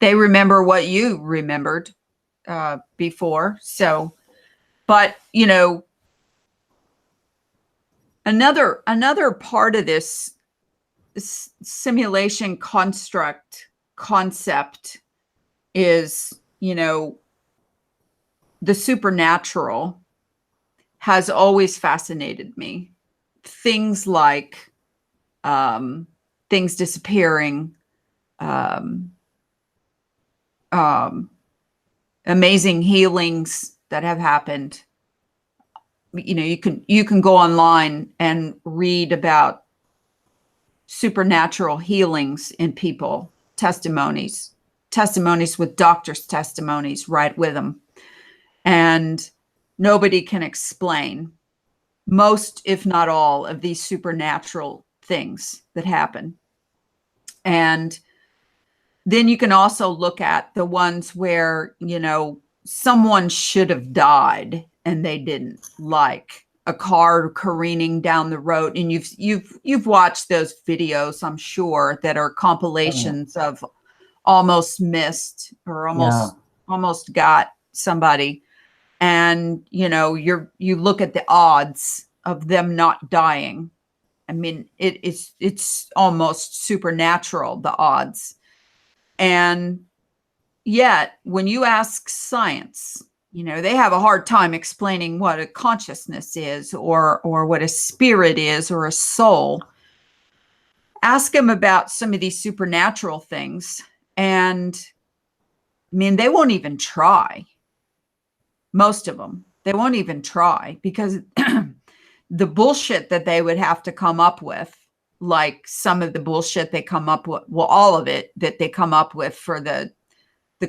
remember what you remembered before. So, but another part of this simulation concept is, the supernatural has always fascinated me. Things like things disappearing, amazing healings that have happened. You can go online and read about supernatural healings in people, testimonies with doctors' testimonies right with them. And nobody can explain most, if not all, of these supernatural things that happen. And then you can also look at the ones where, someone should have died and they didn't, like a car careening down the road. And you've watched those videos, I'm sure, that are compilations of almost missed or almost got somebody. and you look at the odds of them not dying. I mean, it's almost supernatural, the odds. And yet, when you ask science, they have a hard time explaining what a consciousness is, or what a spirit is, or a soul. Ask them about some of these supernatural things, and I mean, they won't even try. Most of them, they won't even try, because the bullshit that they would have to come up with, like some of the bullshit they come up with, well, all of it that they come up with for the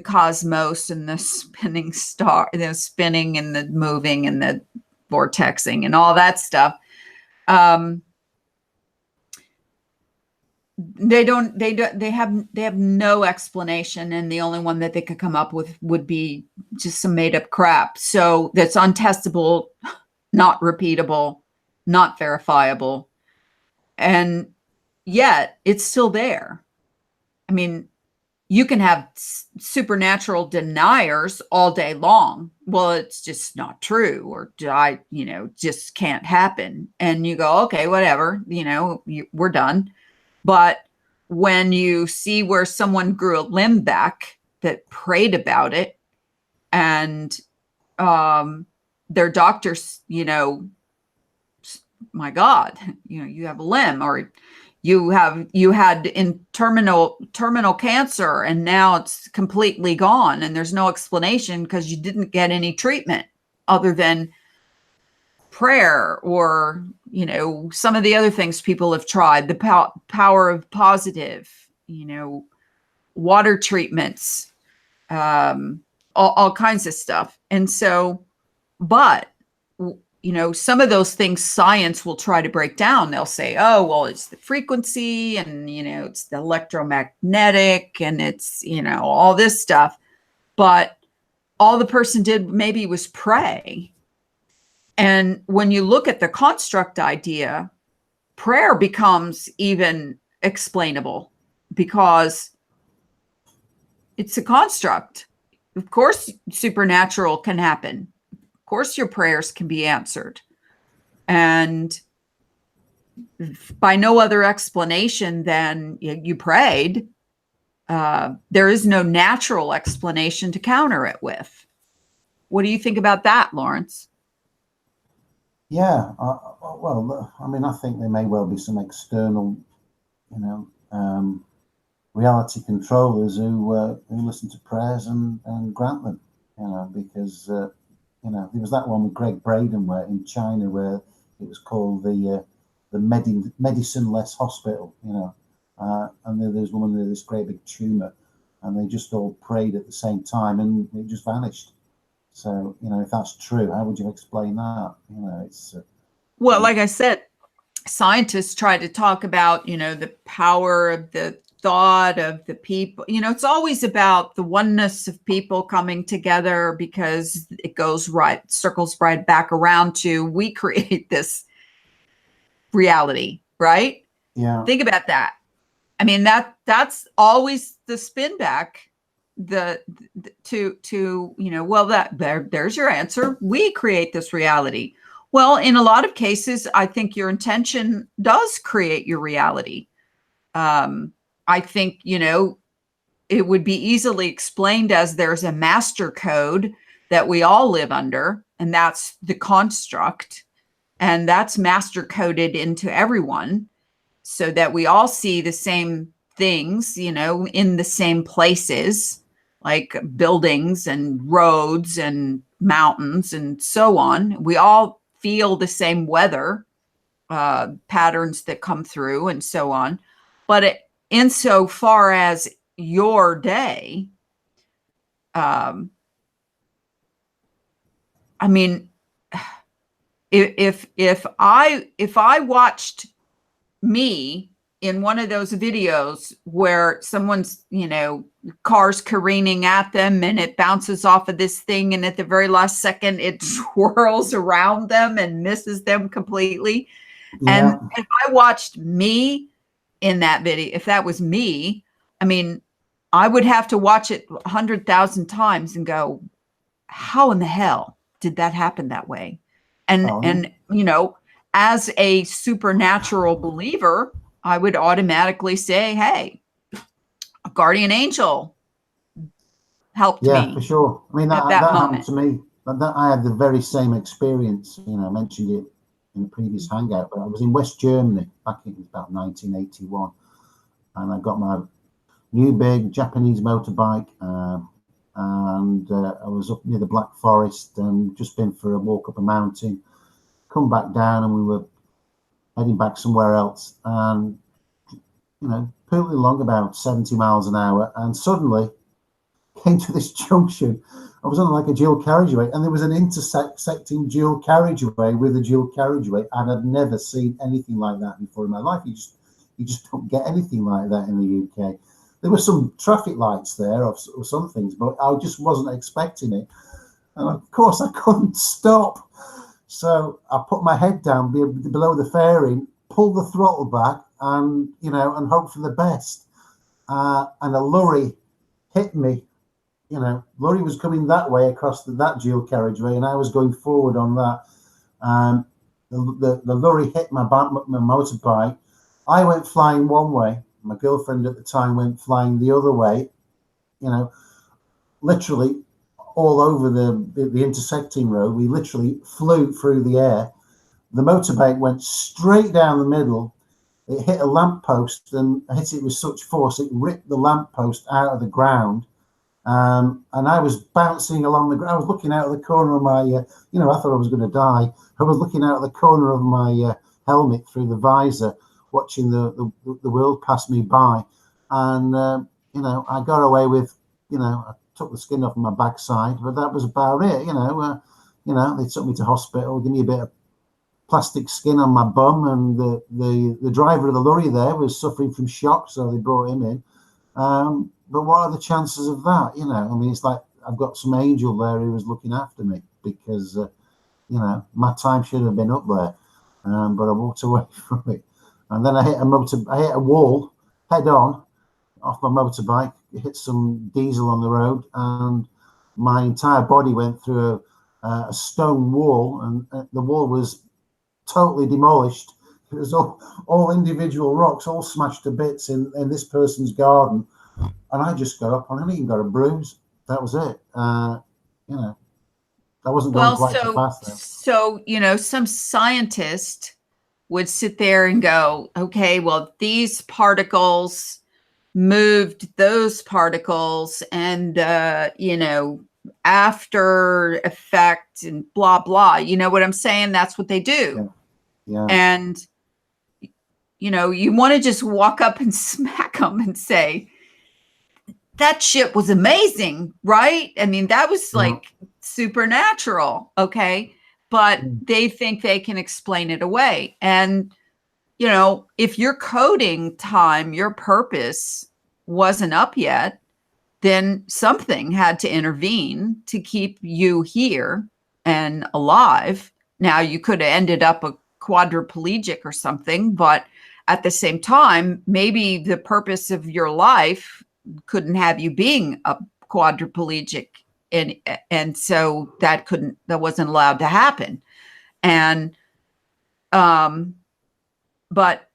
cosmos and the spinning star, the spinning and the moving and the vortexing and all that stuff. They have no explanation, and the only one that they could come up with would be just some made up crap. So that's untestable, not repeatable, not verifiable, and yet it's still there. I mean, you can have supernatural deniers all day long. Well, it's just not true, or just can't happen. And you go, okay, whatever, we're done. But when you see where someone grew a limb back that prayed about it, and their doctors, my God, you have a limb, or you had in terminal cancer, and now it's completely gone, and there's no explanation because you didn't get any treatment other than prayer, or some of the other things people have tried, the power of positive, water treatments, all kinds of stuff. And so, but some of those things science will try to break down. They'll say, oh, well, it's the frequency, and it's the electromagnetic, and it's all this stuff. But all the person did maybe was pray. And when you look at the construct idea, prayer becomes even explainable, because it's a construct. Of course, supernatural can happen. Of course, your prayers can be answered. And by no other explanation than you prayed, there is no natural explanation to counter it with. What do you think about that, Lawrence? Yeah, well, I mean, I think there may well be some external, reality controllers who listen to prayers and grant them, because there was that one with Greg Braden where in China, where it was called the medicine-less hospital, and there was one with this great big tumor, and they just all prayed at the same time, and it just vanished. So, if that's true, how would you explain that? It's well, like I said, scientists try to talk about, the power of the thought of the people. It's always about the oneness of people coming together, because it circles right back around to, we create this reality, right? Yeah. Think about that. I mean, that's always the spin back. There's your answer. We create this reality. Well, in a lot of cases, I think your intention does create your reality. I think, it would be easily explained as there's a master code that we all live under, and that's the construct, and that's master coded into everyone, so that we all see the same things, in the same places, like buildings and roads and mountains and so on. We all feel the same weather patterns that come through and so on. But insofar as your day, I mean, if I watched me in one of those videos where someone's, car's careening at them, and it bounces off of this thing, and at the very last second it swirls around them and misses them completely. Yeah. And if I watched me in that video, if that was me, I mean, I would have to watch it 100,000 times and go, how in the hell? did that happen that way? And Oh, and you know, as a supernatural believer, I would automatically say, hey, a guardian angel helped yeah, for me sure. I mean, at that that that happened moment. to me. That I had the very same experience. You know, I mentioned it in the previous hangout, but I was in West Germany back in about 1981, and I got my new big Japanese motorbike, and I was up near the Black Forest and just been for a walk up a mountain, come back down, and we were heading back somewhere else, and pulling along about 70 miles an hour, and suddenly came to this junction. I was on like a dual carriageway, and there was an intersecting dual carriageway with a dual carriageway, and I'd never seen anything like that before in my life. You just don't get anything like that in the UK. There were some traffic lights there or some things, but I just wasn't expecting it. And of course, I couldn't stop. So I put my head down below the fairing, pulled the throttle back, and and hope for the best. And a lorry hit me. Lorry was coming that way across that dual carriageway, and I was going forward on that. The lorry hit my motorbike. I went flying one way. My girlfriend at the time went flying the other way. Literally all over the intersecting road. We literally flew through the air. The motorbike went straight down the middle. It hit a lamppost and hit it with such force it ripped the lamppost out of the ground. And I was bouncing along the ground. I was looking out of the corner of my, I thought I was going to die. I was looking out of the corner of my helmet through the visor, watching the world pass me by. And, I got away with, I took the skin off my backside, but that was about it. They took me to hospital, give me a bit of plastic skin on my bum, and the driver of the lorry there was suffering from shock, so they brought him in. But what are the chances of that? I mean, it's like I've got some angel there who was looking after me because, my time should have been up there, but I walked away from it. And then I hit a wall head on off my motorbike, hit some diesel on the road, and my entire body went through a stone wall, and the wall was totally demolished. It was all individual rocks, all smashed to bits in this person's garden. And I just got up on it and got a bruise. That was it. I wasn't going Well, quite so fast then. so some scientist would sit there and go, okay, well, these particles moved those particles, and after effect and blah blah. You know what I'm saying? That's what they do. Yeah. And you want to just walk up and smack them and say, that shit was amazing, right? I mean, that was like supernatural, okay? But they think they can explain it away. And, if your coding time, your purpose wasn't up yet, then something had to intervene to keep you here and alive. Now, you could have ended up a quadriplegic or something, but at the same time, maybe the purpose of your life couldn't have you being a quadriplegic, and so that wasn't allowed to happen. And but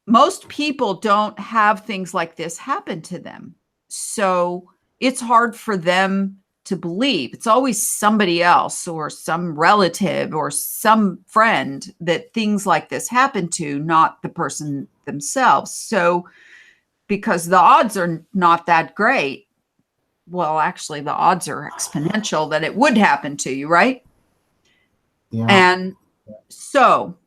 most people don't have things like this happen to them, so it's hard for them to believe. It's always somebody else or some relative or some friend that things like this happen to, not the person themselves. So because the odds are not that great, well, actually the odds are exponential that it would happen to you, right? Yeah. And so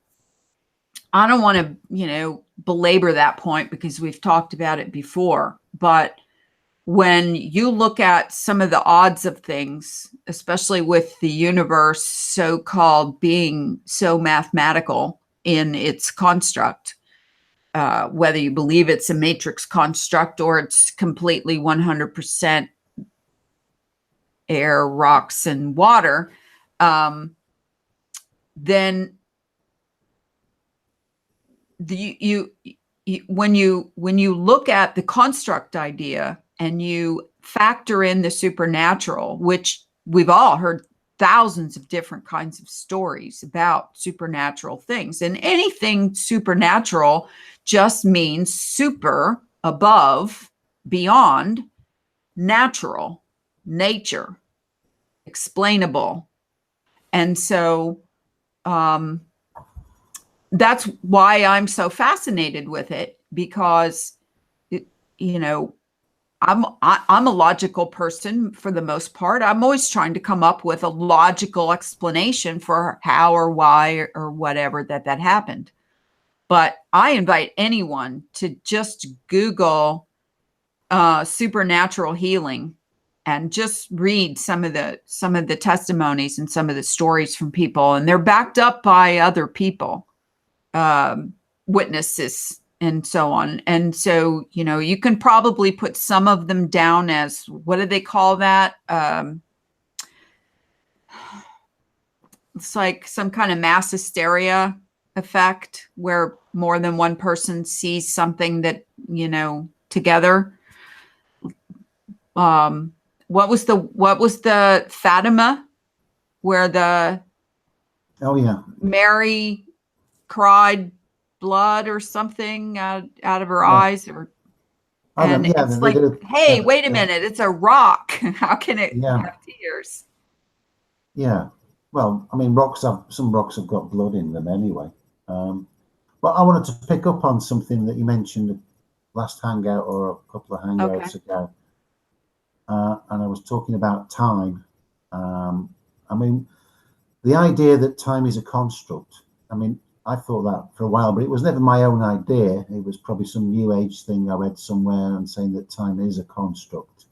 I don't want to, belabor that point because we've talked about it before, but when you look at some of the odds of things, especially with the universe so-called being so mathematical in its construct, whether you believe it's a matrix construct or it's completely 100% air, rocks, and water, then when you look at the construct idea and you factor in the supernatural, which we've all heard thousands of different kinds of stories about supernatural things. And anything supernatural just means super, above, beyond, natural, nature, explainable. And so that's why I'm so fascinated with it, because I'm a logical person for the most part. I'm always trying to come up with a logical explanation for how or why or whatever that happened. But I invite anyone to just Google supernatural healing and just read some of the testimonies and some of the stories from people, and they're backed up by other people, witnesses and so on. And so, you can probably put some of them down as, what do they call that? It's like some kind of mass hysteria effect where more than one person sees something that, together. What was the Fatima where the Mary cried blood or something out of her eyes, it's like, hey, wait a minute, it's a rock. How can it have tears? Yeah. Well, I mean, some rocks have got blood in them anyway. But I wanted to pick up on something that you mentioned last hangout or a couple of hangouts ago. And I was talking about time. I mean, the idea that time is a construct, I mean, I thought that for a while, but it was never my own idea. It was probably some new age thing I read somewhere and saying that time is a construct.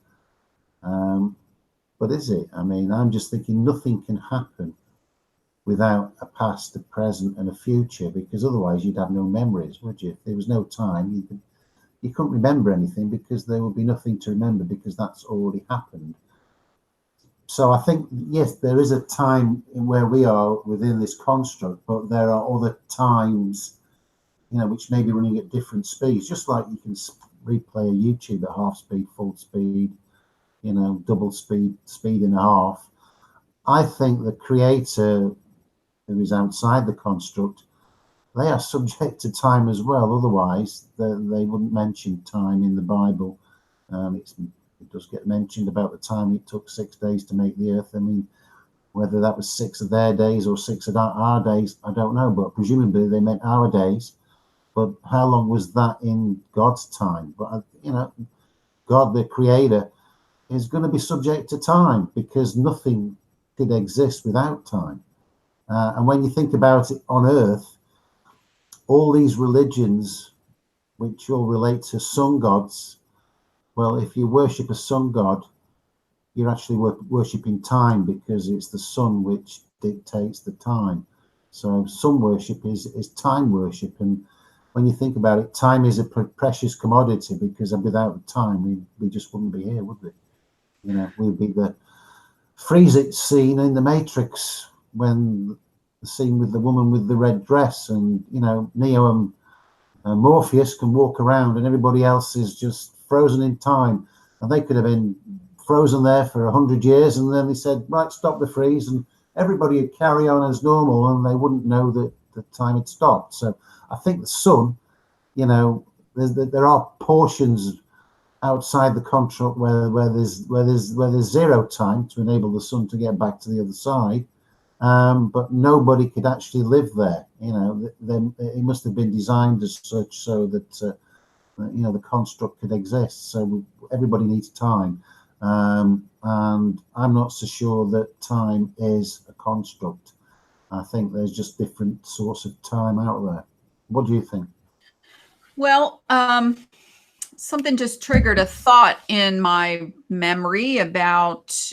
But is it? I mean, I'm just thinking nothing can happen without a past, a present, and a future, because otherwise you'd have no memories, would you? If there was no time, you couldn't remember anything, because there would be nothing to remember, because that's already happened. So I think, yes, there is a time in where we are within this construct, but there are other times, which may be running at different speeds, just like you can replay a YouTube at half speed, full speed, double speed, speed and a half. I think the creator, who is outside the construct, they are subject to time as well. Otherwise, they wouldn't mention time in the Bible. It does get mentioned about the time it took 6 days to make the earth. I mean, whether that was 6 of their days or 6 of our days, I don't know. But presumably they meant our days. But how long was that in God's time? But, God, the creator, is going to be subject to time, because nothing could exist without time. And when you think about it on earth, all these religions, which all relate to sun gods, well, if you worship a sun god, you're actually worshipping time, because it's the sun which dictates the time. So sun worship is time worship. And when you think about it, time is a precious commodity, because without time, we just wouldn't be here, would we? We'd be the freeze it scene in the Matrix, when the scene with the woman with the red dress, and Neo and Morpheus can walk around and everybody else is just frozen in time, and they could have been frozen there for 100 years, and then they said, right, stop the freeze, and everybody would carry on as normal, and they wouldn't know that the time had stopped. So I think the sun, there are portions outside the contract where there's zero time to enable the sun to get back to the other side. But nobody could actually live there. It must have been designed as such so that the construct could exist. So everybody needs time, and I'm not so sure that time is a construct. I think there's just different sorts of time out there. What do you think? Well, something just triggered a thought in my memory about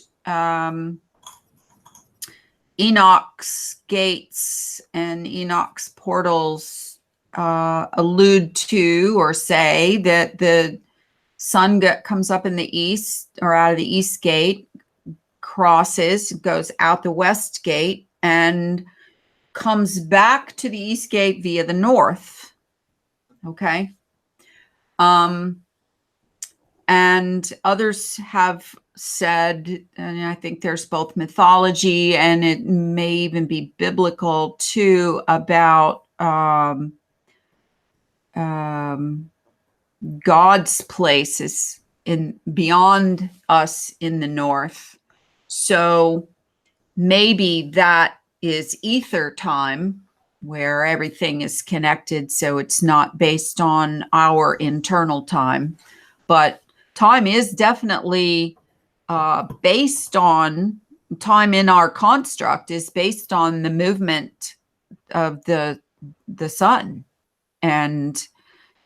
Enoch's gates and Enoch's portals allude to or say that the sun comes up in the east, or out of the east gate, crosses, goes out the west gate, and comes back to the east gate via the north. Okay. And others have said, and I think there's both mythology and it may even be biblical too, about God's place is in beyond us in the north. So maybe that is ether time, where everything is connected, so it's not based on our internal time. But time is definitely based on time in our construct is based on the movement of the sun, and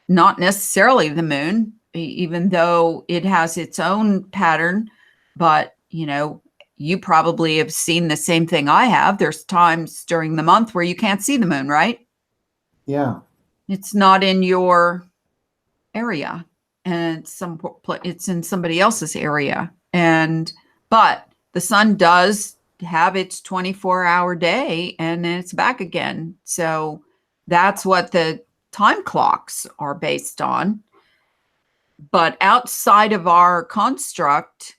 not necessarily the moon, even though it has its own pattern. But you probably have seen the same thing I have. There's times during the month where you can't see the moon, right? Yeah. It's not in your area, and it's in somebody else's area. But the sun does have its 24-hour day, and then it's back again. So that's what the time clocks are based on. But outside of our construct,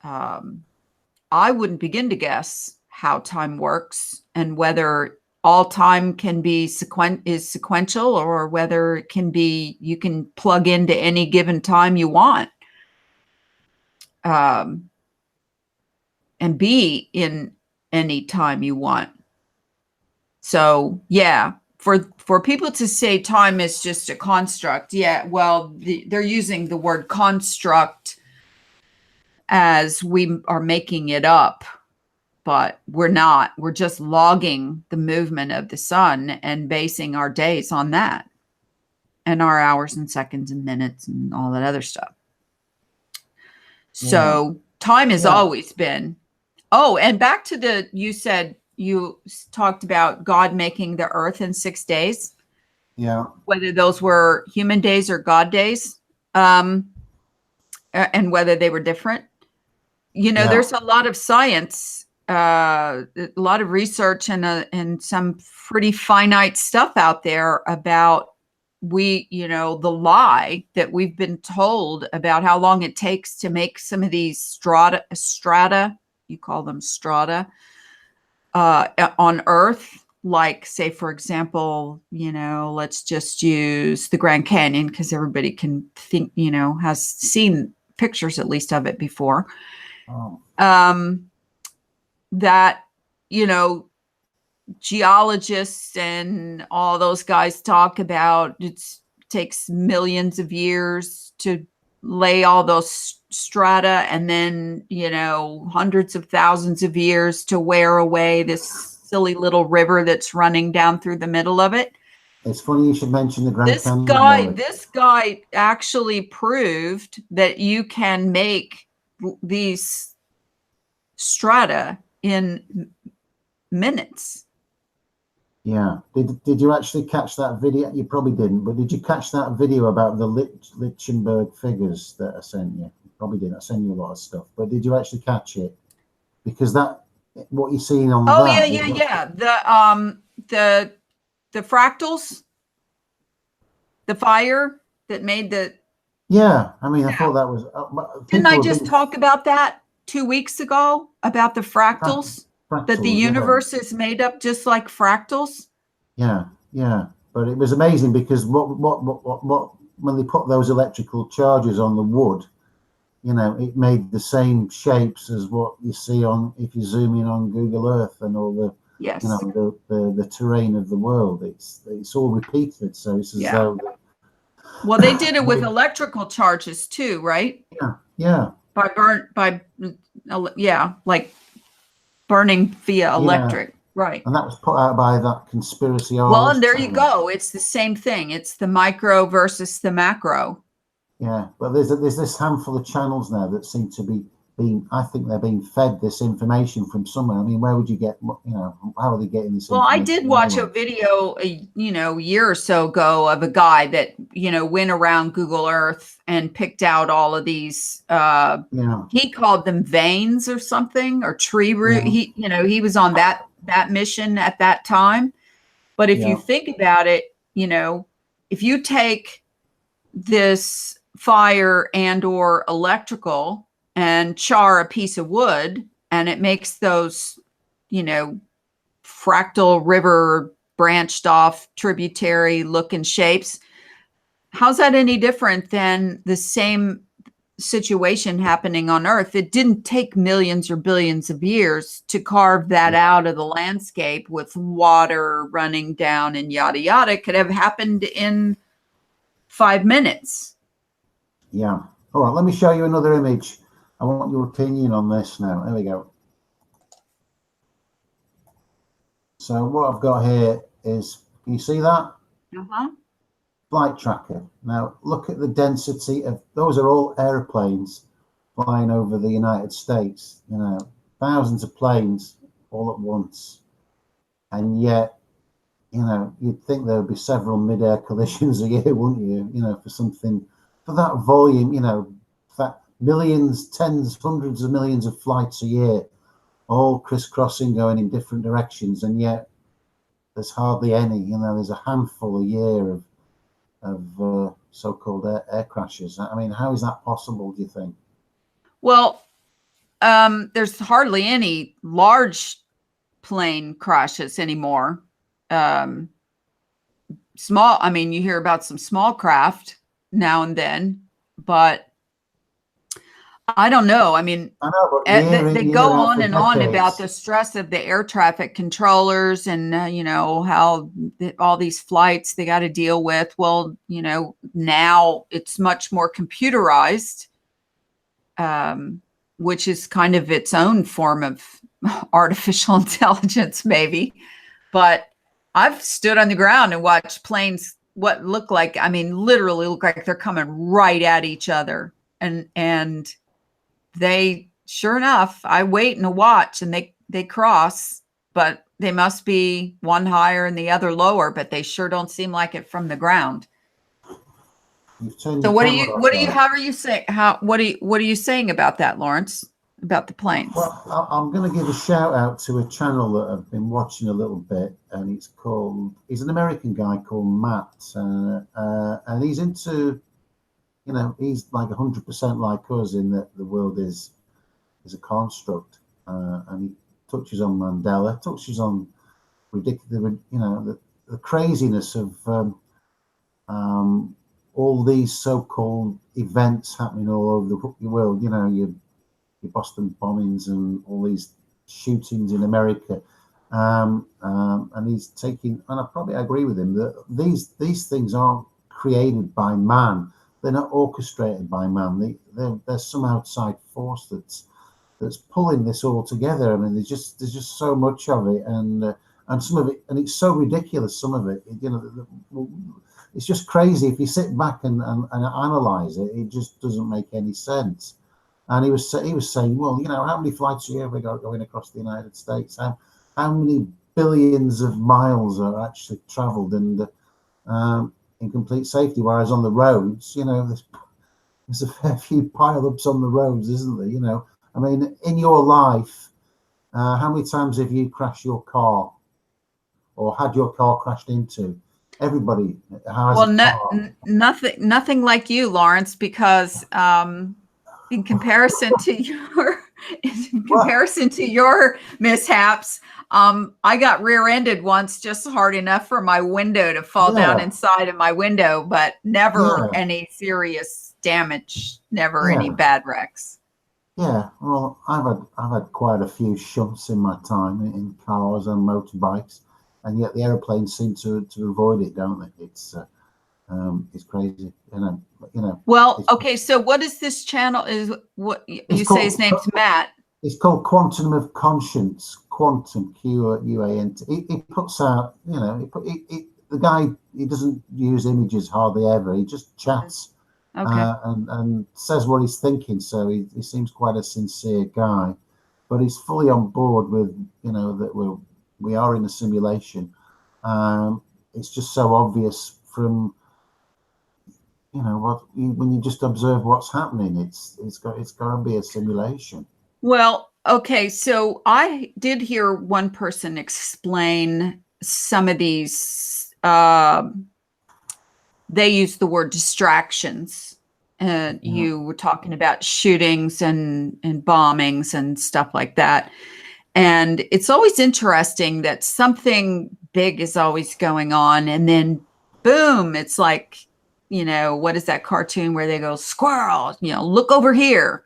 I wouldn't begin to guess how time works and whether all time can be sequential, or whether it can be, you can plug into any given time you want, and be in any time you want. So yeah, for people to say time is just a construct, yeah, well, they're using the word construct as we are making it up. But we're not. We're just logging the movement of the sun and basing our days on that, and our hours and seconds and minutes and all that other stuff. So time has always been. Oh, and back to you said you talked about God making the earth in 6 days. Yeah. Whether those were human days or God days, and whether they were different. There's a lot of science, a lot of research, and some pretty finite stuff out there about the lie that we've been told about how long it takes to make some of these strata, you call them strata, on Earth. Like, say, for example, let's just use the Grand Canyon, because everybody can think, has seen pictures at least of it before. Oh. That, geologists and all those guys talk about, it takes millions of years to lay all those strata, and then, hundreds of thousands of years to wear away this silly little river that's running down through the middle of it. It's funny you should mention the Grand Canyon. This guy actually proved that you can make these strata in minutes. Yeah. Did you actually catch that video? You probably didn't, but did you catch that video about the Lichtenberg figures that I sent you? You probably didn't. I sent you a lot of stuff, but did you actually catch it? Because what you're seeing on yeah. The fractals, the fire that made the. Yeah, I mean, I thought that was. Didn't I just talk about that 2 weeks ago, about the fractals? That the universe is made up just like fractals. Yeah, but it was amazing, because what when they put those electrical charges on the wood, it made the same shapes as what you see if you zoom in on Google Earth and all the the terrain of the world. It's all repeated, so it's as though. Well, they did it with electrical charges too, right? Yeah. Like burning via electric, right? And that was put out by that conspiracy. Well, and there you go. It's the same thing. It's the micro versus the macro. Yeah, but there's this handful of channels now that seem to be I think they're being fed this information from somewhere. I mean, where would you get, how are they getting this information? Well, I did watch a video, a year or so ago, of a guy that, went around Google Earth and picked out all of these, he called them veins or something, or tree root. Yeah. He was on that mission at that time. But if you think about it, if you take this fire and or electrical and char a piece of wood, and it makes those, fractal river branched off tributary looking shapes. How's that any different than the same situation happening on Earth? It didn't take millions or billions of years to carve that out of the landscape with water running down and yada yada. It could have happened in 5 minutes. Yeah. All right, let me show you another image. I want your opinion on this now. There we go. So what I've got here is, can you see that? Uh-huh. Flight tracker. Now look at the density of, those are all airplanes flying over the United States, thousands of planes all at once. And yet, you'd think there would be several mid-air collisions a year, wouldn't you? For something, for that volume, millions, tens, hundreds of millions of flights a year, all crisscrossing, going in different directions, and yet there's hardly any. There's a handful a year of so-called air crashes. I mean, how is that possible, do you think? Well, there's hardly any large plane crashes anymore. Small, I mean, you hear about some small craft now and then, but I don't know. I mean, I know, but they go on and on about the stress of the air traffic controllers and, how all these flights they got to deal with. Well, now it's much more computerized, which is kind of its own form of artificial intelligence, maybe. But I've stood on the ground and watched planes what look like, I mean, literally look like they're coming right at each other. And they, sure enough, I wait and watch and they cross, but they must be one higher and the other lower, but they sure don't seem like it from the ground. So what are you saying about that, Lawrence, about the planes? Well, I'm going to give a shout out to a channel that I've been watching a little bit, and he's an American guy called Matt, and he's into, he's like 100% like us in that the world is a construct, and he touches on Mandela, touches on ridiculous, the craziness of all these so-called events happening all over the world. Your Boston bombings and all these shootings in America, and he's taking, and I probably agree with him, that these things aren't created by man. They're not orchestrated by man. There's some outside force that's pulling this all together. I mean, there's just so much of it, and some of it, and it's so ridiculous. Some of it, it's just crazy. If you sit back and analyze it, it just doesn't make any sense. And he was saying, well, how many flights a year have we got going across the United States? How many billions of miles are actually travelled and in complete safety? Whereas on the roads, there's a fair few pile-ups on the roads, isn't there? I mean, in your life, how many times have you crashed your car or had your car crashed into? Everybody has a car. Nothing like you, Lawrence, because in comparison to your mishaps, I got rear-ended once, just hard enough for my window to fall down inside of my window, but never any serious damage, never any bad wrecks. Yeah, well, I've had quite a few shunts in my time in cars and motorbikes, and yet the airplanes seem to avoid it, don't they? It's crazy, Well, okay, so what is this channel? Is what you say his name's Matt? It's called Quantum of Conscience. Quantum, QUANT. He puts out, the guy, he doesn't use images hardly ever. He just chats. Okay. And says what he's thinking. So he seems quite a sincere guy, but he's fully on board with, that we are in a simulation. It's just so obvious from, when you just observe what's happening. It's got to be a simulation. Well, okay, so I did hear one person explain some of these. They use the word distractions, And you were talking about shootings and bombings and stuff like that. And it's always interesting that something big is always going on, and then boom, it's like, what is that cartoon where they go, squirrel, look over here.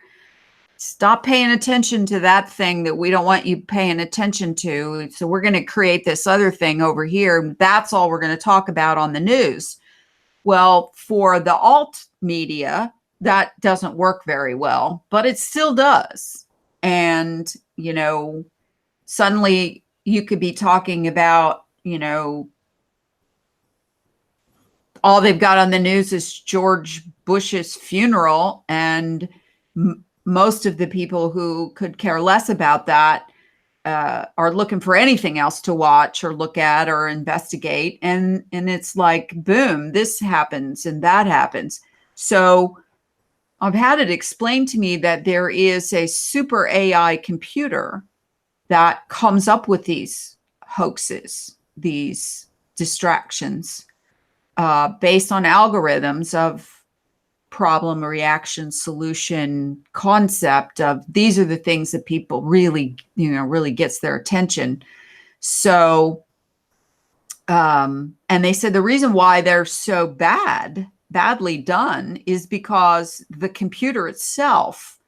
Stop paying attention to that thing that we don't want you paying attention to. So we're going to create this other thing over here. That's all we're going to talk about on the news. Well, for the alt media, that doesn't work very well, but it still does. And, suddenly you could be talking about, all they've got on the news is George Bush's funeral, and most of the people who could care less about that are looking for anything else to watch or look at or investigate. And it's like, boom, this happens and that happens. So I've had it explained to me that there is a super AI computer that comes up with these hoaxes, these distractions, based on algorithms of problem, reaction, solution, concept of these are the things that people really, really gets their attention. So, and they said the reason why they're so badly done is because the computer itself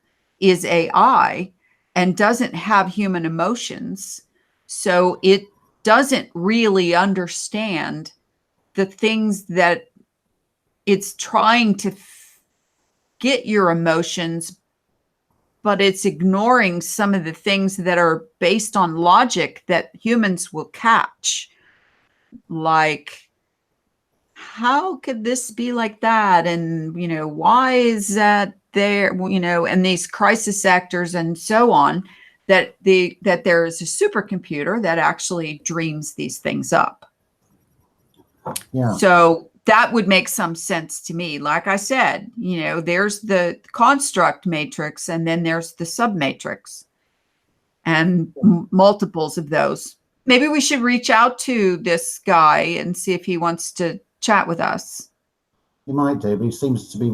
is AI and doesn't have human emotions. So it doesn't really understand the things that it's trying to get your emotions, but it's ignoring some of the things that are based on logic that humans will catch. Like, how could this be like that? And, why is that there? And these crisis actors and so on, that there is a supercomputer that actually dreams these things up. Yeah. So that would make some sense to me. Like I said, there's the construct matrix, and then there's the submatrix, and multiples of those. Maybe we should reach out to this guy and see if he wants to chat with us. He might do, but he seems to be,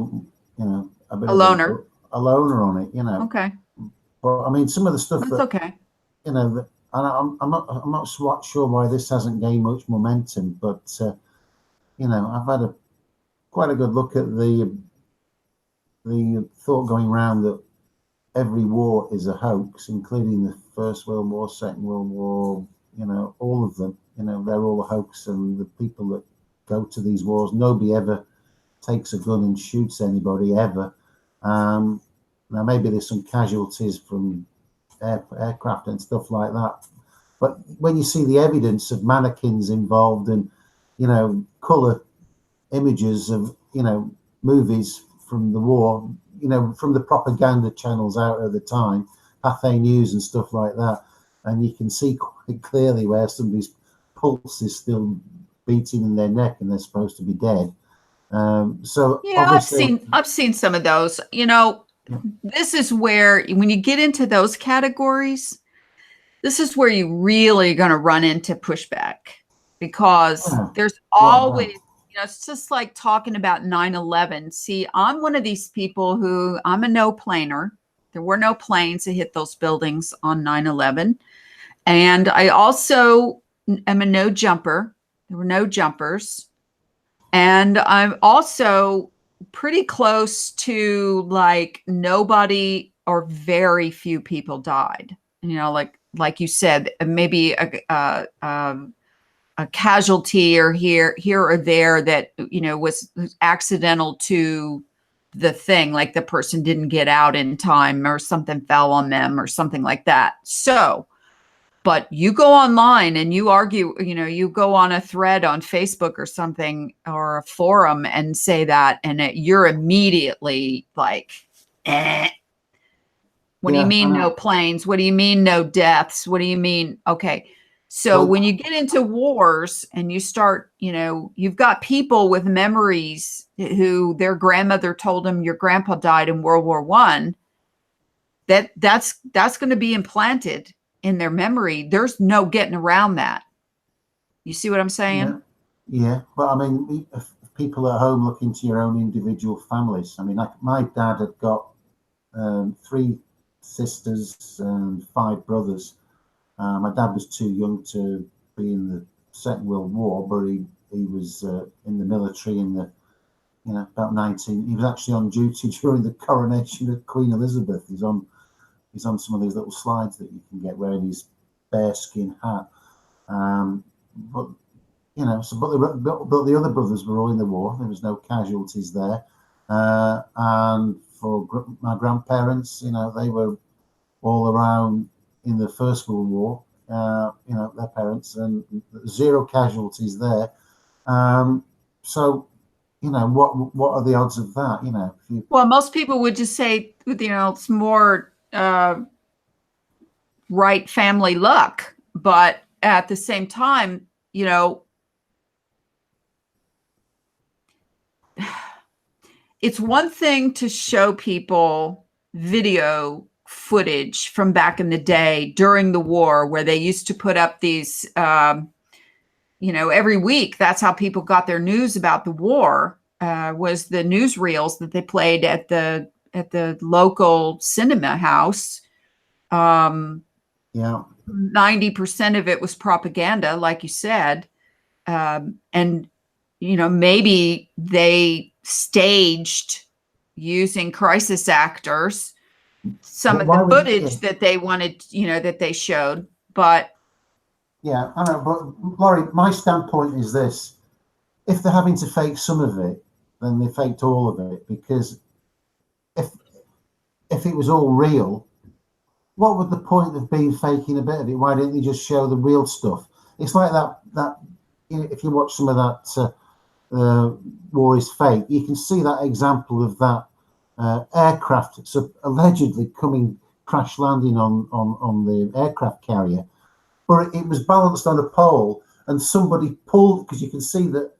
a bit A loner. a loner on it, Okay. But I mean, some of the stuff That's that, okay. and I'm not sure why this hasn't gained much momentum, but I've had quite a good look at the thought going around that every war is a hoax, including the First World War, Second World War, all of them, they're all a hoax, and the people that go to these wars, nobody ever takes a gun and shoots anybody ever. Now maybe there's some casualties from aircraft and stuff like that, but when you see the evidence of mannequins involved and color images of movies from the war, from the propaganda channels out at the time, Pathé News and stuff like that, and you can see quite clearly where somebody's pulse is still beating in their neck and they're supposed to be dead. So yeah, I've seen some of those. This is where, when you get into those categories, this is where you really going to run into pushback, because there's always, it's just like talking about 9/11. See, I'm one of these people who, I'm a no planer. There were no planes that hit those buildings on 9/11. And I also am a no jumper. There were no jumpers. And I'm also pretty close to, like, nobody or very few people died. Like you said, maybe a casualty or here or there that was accidental to the thing, like the person didn't get out in time or something fell on them or something like that. So, but you go online and you argue, you go on a thread on Facebook or something, or a forum, and say that, and you're immediately like, eh. What do you mean no planes? What do you mean no deaths? What do you mean? Okay. So when you get into wars and you start, you've got people with memories who their grandmother told them your grandpa died in World War I, that's going to be implanted in their memory. There's no getting around that. You see what I'm saying? Yeah. But I mean, people at home look into your own individual families. I mean, my dad had got 3 sisters and 5 brothers. My dad was too young to be in the Second World War, but he was in the military in the, about 19. He was actually on duty during the coronation of Queen Elizabeth. He's on some of these little slides that you can get wearing his bearskin hat. But the other brothers were all in the war. There was no casualties there. And for my grandparents, they were all around in the First World War. Their parents, and 0 casualties there. So, what are the odds of that? Well, most people would just say, it's more right family luck, but at the same time, it's one thing to show people video footage from back in the day during the war, where they used to put up these, every week. That's how people got their news about the war, was the newsreels that they played at the local cinema house. 90% of it was propaganda, like you said. And, maybe they staged, using crisis actors, some of the footage that they wanted, that they showed. But yeah, I know. But Laurie, my standpoint is this: if they're having to fake some of it, then they faked all of it. Because if it was all real, what would the point of being faking a bit of it? Why didn't they just show the real stuff? It's like that if you watch some of that War is Fake, you can see that example of that aircraft allegedly crash landing on the aircraft carrier, but it was balanced on a pole, and somebody pulled, because you can see the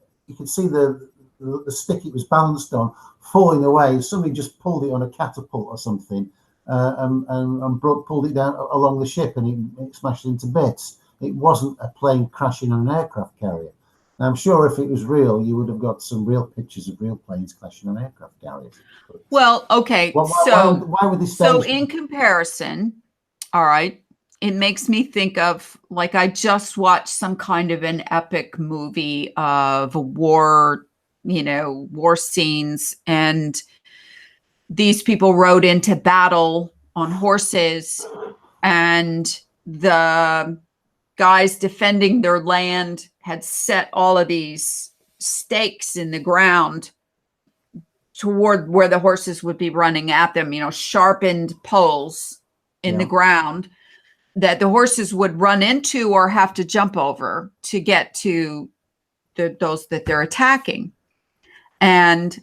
stick it was balanced on falling away. Somebody just pulled it on a catapult or something, and pulled it down along the ship, and it smashed into bits. It wasn't a plane crashing on an aircraft carrier. Now, I'm sure if it was real, you would have got some real pictures of real planes crashing on aircraft carriers. But, well, okay. why would they stage? So in comparison, all right, it makes me think of, like, I just watched some kind of an epic movie of a war, war scenes, and these people rode into battle on horses, and the guys defending their land had set all of these stakes in the ground toward where the horses would be running at them, sharpened poles in the ground that the horses would run into or have to jump over to get to those that they're attacking. And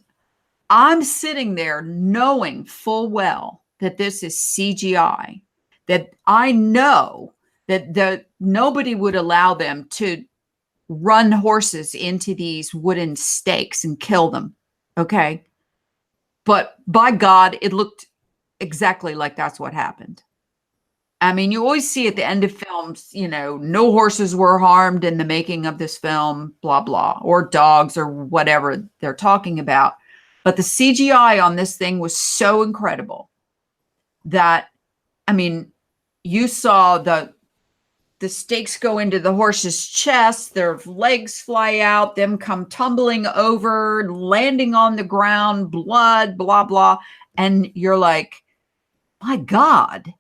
I'm sitting there knowing full well that this is CGI, that I know that nobody would allow them to run horses into these wooden stakes and kill them. Okay. But by God, it looked exactly like that's what happened. I mean, you always see at the end of films, no horses were harmed in the making of this film, blah, blah, or dogs or whatever they're talking about. But the CGI on this thing was so incredible that, I mean, you saw the stakes go into the horse's chest, their legs fly out, them come tumbling over, landing on the ground, blood, blah, blah. And you're like, my God,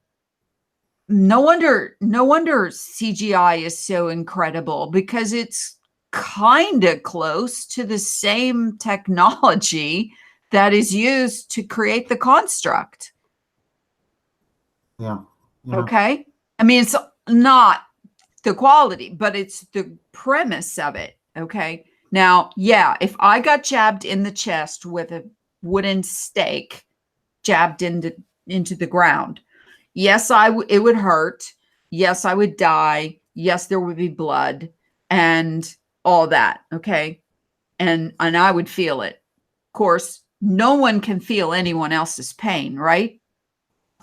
no wonder CGI is so incredible, because it's kind of close to the same technology that is used to create the construct. Yeah. Okay. I mean, it's not the quality, but it's the premise of it. Okay. Now, yeah, if I got jabbed in the chest with a wooden stake jabbed into the ground, yes, it would hurt. Yes, I would die. Yes, there would be blood and all that. Okay. And I would feel it. Of course, no one can feel anyone else's pain, right?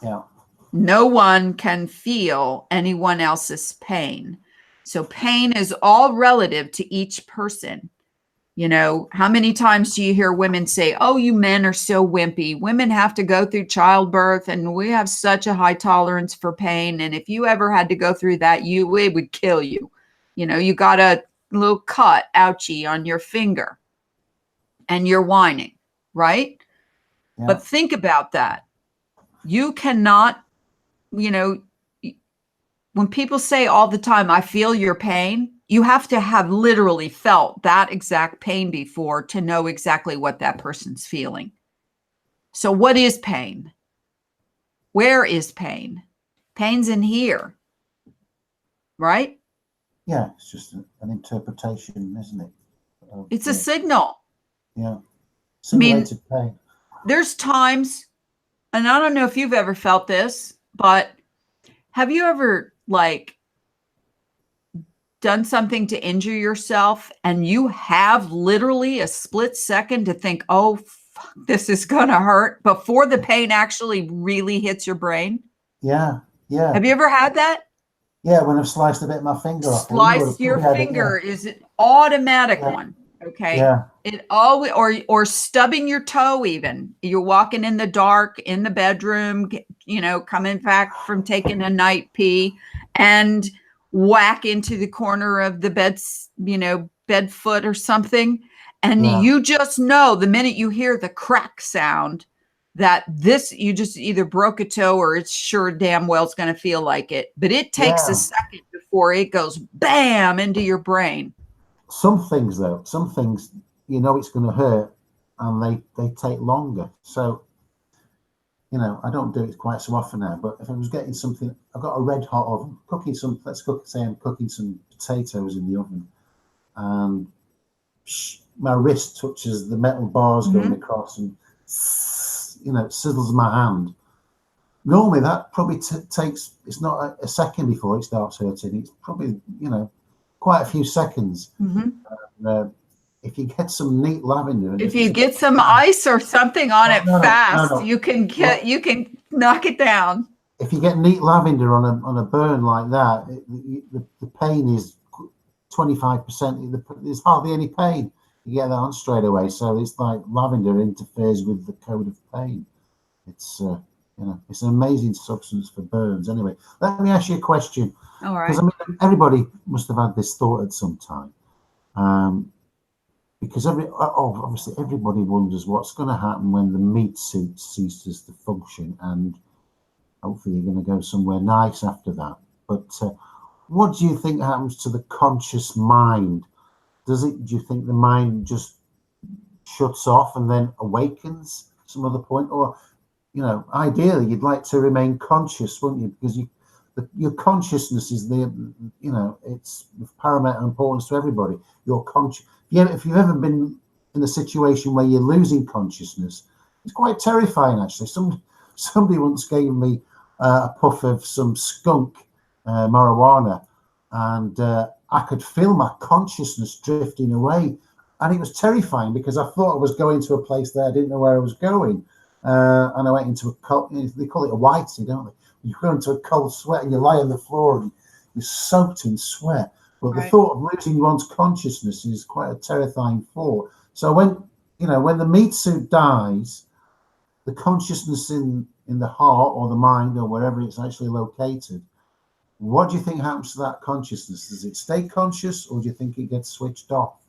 Yeah. No one can feel anyone else's pain. So pain is all relative to each person. You know, how many times do you hear women say, oh, you men are so wimpy. Women have to go through childbirth and we have such a high tolerance for pain. And if you ever had to go through that, it would kill you. You know, you got a little cut, ouchie, on your finger and you're whining, right? Yeah. But think about that. You cannot, you know, when people say all the time, I feel your pain, you have to have literally felt that exact pain before to know exactly what that person's feeling. So what is pain? Where is pain? Pain's in here, right? Yeah, it's just an interpretation, isn't it? It's a signal. Yeah. I mean, Simulated pain. there's times, and I don't know if you've ever felt this, but have you ever like done something to injure yourself and you have literally a split second to think, oh, fuck, this is going to hurt before the pain actually really hits your brain? Yeah, yeah. Have you ever had that? Yeah, when I've sliced a bit of my finger off. Slice your finger is an automatic one. Okay. Yeah. It always, or stubbing your toe even. You're walking in the dark in the bedroom, you know, coming back from taking a night pee and whack into the corner of the bed, you know, bed foot or something. And you just know the minute you hear the crack sound that you just either broke a toe or it's sure damn well it's going to feel like it. But it takes a second before it goes bam into your brain. Some things, you know it's going to hurt and they take longer. So, you know, I don't do it quite so often now, but if I was getting something, I've got a red hot oven, I'm cooking some potatoes in the oven, and my wrist touches the metal bars going across and, you know, it sizzles my hand. Normally that probably takes, it's not a second before it starts hurting. It's probably, you know, quite a few seconds. If you get some neat lavender, if you get some ice or something on it fast, you can knock it down. If you get neat lavender on a burn like that, the pain is 25%. There's hardly any pain. You get that on straight away. So it's like lavender interferes with the code of pain. It's you know, it's an amazing substance for burns. Anyway, let me ask you a question. All right. Because I mean, everybody must have had this thought at some time. Because obviously everybody wonders what's going to happen when the meat suit ceases to function, and hopefully you're going to go somewhere nice after that. But what do you think happens to the conscious mind? Do you think the mind just shuts off and then awakens at some other point? Or, you know, ideally you'd like to remain conscious, wouldn't you? Because your consciousness is it's of paramount importance to everybody. You're conscious. If you've ever been in a situation where you're losing consciousness, it's quite terrifying, actually. Somebody once gave me a puff of some skunk marijuana, and I could feel my consciousness drifting away, and it was terrifying because I thought I was going to a place that I didn't know where I was going, and I went into a cold, they call it a whitey, don't they? You go into a cold sweat and you lie on the floor and you're soaked in sweat. But the thought of losing one's consciousness is quite a terrifying thought. So when the meat suit dies, the consciousness in the heart or the mind or wherever it's actually located, what do you think happens to that consciousness? Does it stay conscious, or do you think it gets switched off?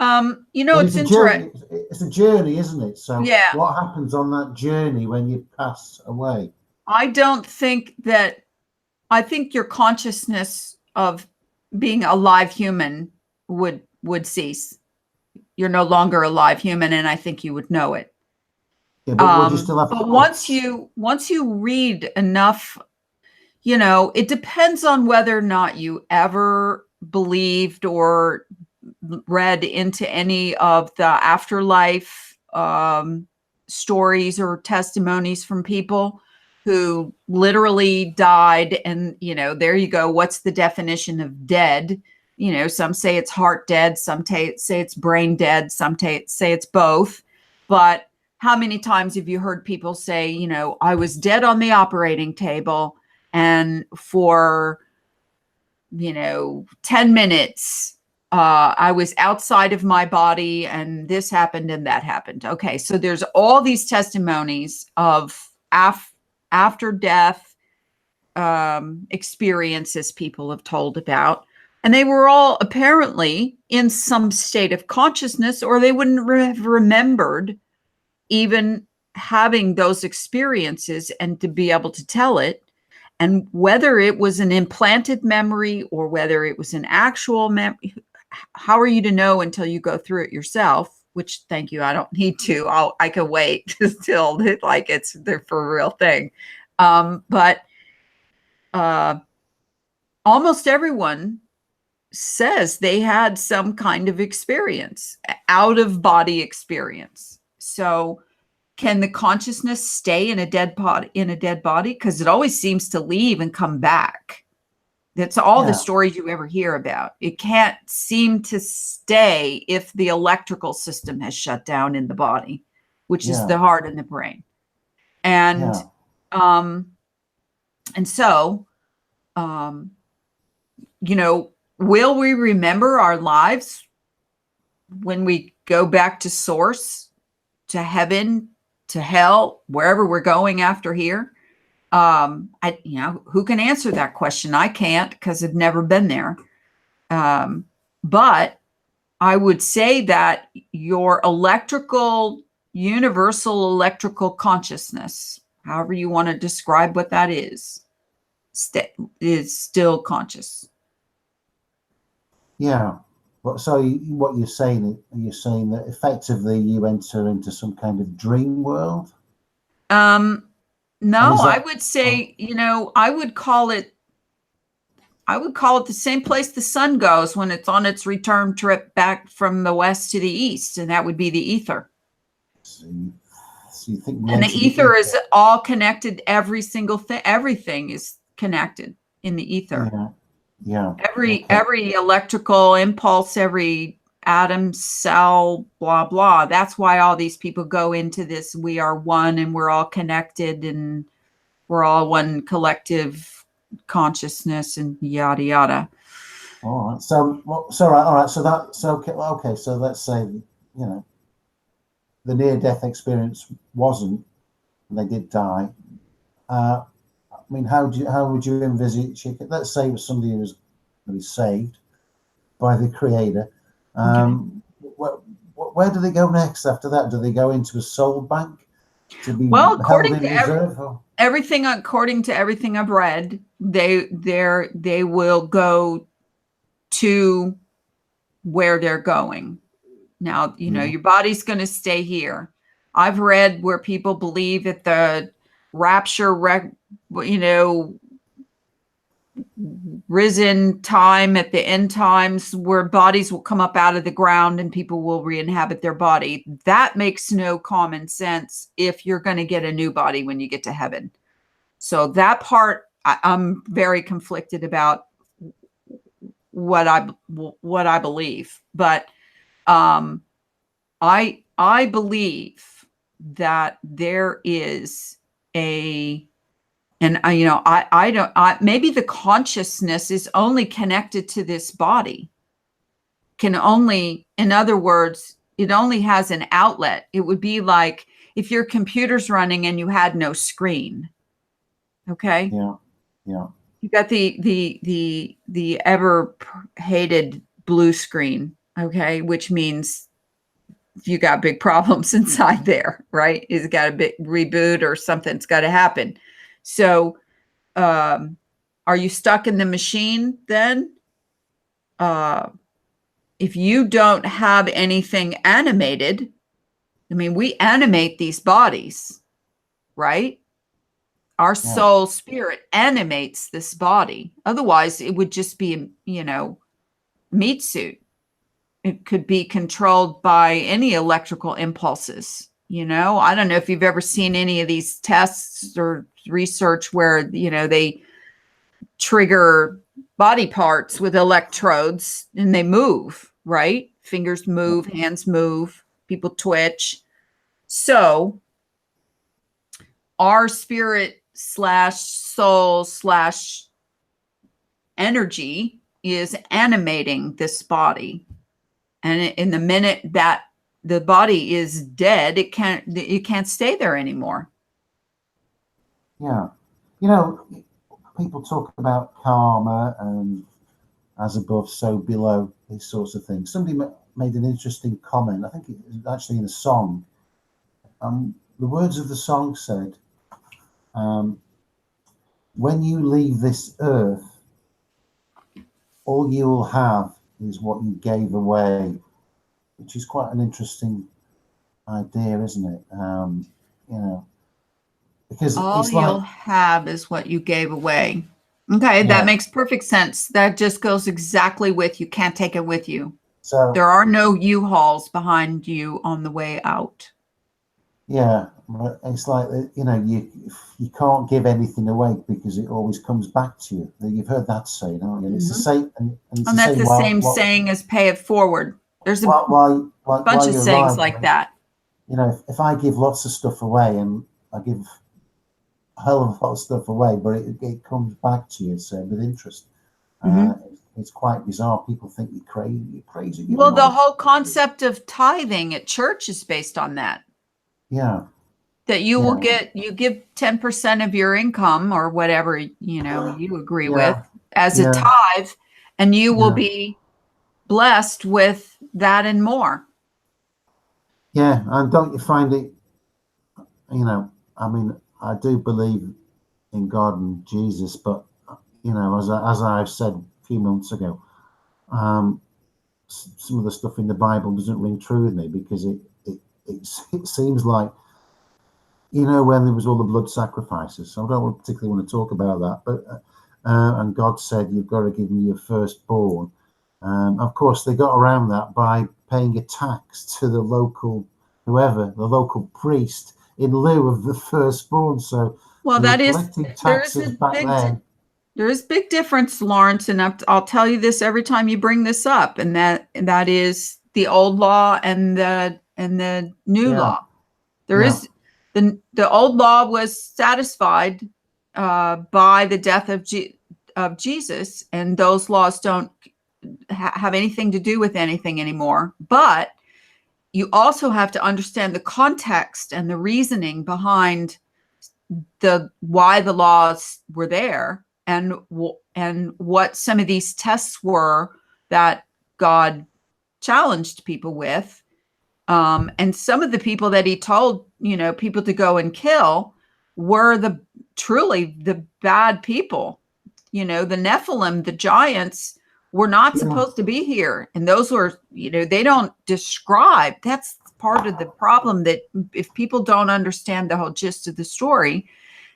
You know, it's interesting. It's a journey, isn't it? So yeah. What happens on that journey when you pass away? I think your consciousness of being a live human would cease. You're no longer a live human, and I think you would know it. Yeah, but would you still have but once you read enough, you know, it depends on whether or not you ever believed or read into any of the afterlife stories or testimonies from people who literally died. And, you know, there you go. What's the definition of dead? You know, some say it's heart dead, some say it's brain dead, some say it's both. But how many times have you heard people say, you know, I was dead on the operating table, and for, you know, 10 minutes, I was outside of my body and this happened and that happened. Okay, so there's all these testimonies of after death experiences people have told about. And they were all apparently in some state of consciousness, or they wouldn't have remembered even having those experiences and to be able to tell it. And whether it was an implanted memory or whether it was an actual memory, how are you to know until you go through it yourself? Which, thank you, I don't need to. I can wait till like it's the for real thing. But almost everyone says they had some kind of experience, out of body experience. So can the consciousness stay in a dead body? Because it always seems to leave and come back. That's all the stories you ever hear about. It can't seem to stay if the electrical system has shut down in the body, which is the heart and the brain. And so you know, will we remember our lives when we go back to source, to heaven, to hell, wherever we're going after here? Who can answer that question? I can't, because I've never been there. But I would say that your universal electrical consciousness, however you want to describe what that is still conscious. Yeah. So what you're saying, are you saying that effectively you enter into some kind of dream world? No, I would say, I would call it the same place the sun goes when it's on its return trip back from the west to the east, and that would be the ether. So you think and the ether is all connected. Every single thing, everything is connected in the ether. Yeah. Every electrical impulse, every atom, cell, blah, blah. That's why all these people go into this. We are one and we're all connected and we're all one collective consciousness and yada, yada. All right. So, all right. So okay. So let's say, the near-death experience wasn't, and they did die. I mean, how would you envisage it? Let's say it was somebody who was saved by the Creator. Where do they go next after that? Do they go into a soul bank to be held in reserve? According to everything I've read, they will go to where they're going. Now, your body's going to stay here. I've read where people believe that the rapture, risen time at the end times, where bodies will come up out of the ground and people will re-inhabit their body. That makes no common sense if you're going to get a new body when you get to heaven. So that part, I'm very conflicted about what I believe, but I believe that there is maybe the consciousness is only connected to this body. In other words, it only has an outlet. It would be like if your computer's running and you had no screen. Okay. Yeah. You got the ever hated blue screen. Okay, which means you got big problems inside there, right? It's got a big reboot or something's got to happen. So, are you stuck in the machine then? If you don't have anything animated, I mean, we animate these bodies, right? Our soul spirit animates this body. Otherwise, it would just be, meat suit. It could be controlled by any electrical impulses. I don't know if you've ever seen any of these tests or research where, they trigger body parts with electrodes and they move, right? Fingers move, hands move, people twitch. So our spirit / soul / energy is animating this body. And in the minute that the body is dead, it can't stay there anymore. Yeah. You know, people talk about karma and as above, so below, these sorts of things. Somebody made an interesting comment. I think it was actually in a song. The words of the song said, when you leave this earth, all you will have is what you gave away, which is quite an interesting idea, isn't it? You know, because All it's like, you'll have is what you gave away. Okay, that yeah. makes perfect sense. That just goes exactly with you can't take it with you. So There are no U-Hauls behind you on the way out. yeah, but it's like, you know, you can't give anything away because it always comes back to you. You've heard that saying, haven't you? It's the same, and it's And the that's same. the same saying as pay it forward. There's a bunch of you're sayings alive, like that. you know, if I give lots of stuff away and I give a hell of a lot of stuff away, but it comes back to you, so with interest. It's quite bizarre. People think you're crazy. You're crazy. Well, the whole concept of tithing at church is based on that. Yeah. That you Yeah. will you give 10% of your income or whatever, you know, you agree with as a tithe, and you will be blessed with that and more. Yeah. And don't you find it, you know, I mean, I do believe in God and Jesus, but, you know, as I've said a few months ago, some of the stuff in the Bible doesn't ring true with me because it seems like, you know, when there was all the blood sacrifices. So I don't particularly want to talk about that, but and God said you've got to give me your firstborn. Of course, they got around that by paying a tax to the local local priest in lieu of the firstborn. So well, that is taxes back then. There is big difference, Lawrence, and I'll tell you this every time you bring this up, and that is the old law and the new law. There is the old law was satisfied by the death of Jesus, and those laws don't have anything to do with anything anymore. But you also have to understand the context and the reasoning behind why the laws were there and what some of these tests were that God challenged people with. And some of the people that he told, you know, people to go and kill were truly the bad people. You know, the Nephilim, the giants, were not supposed to be here. And those were, you know, they don't describe. That's part of the problem, that if people don't understand the whole gist of the story,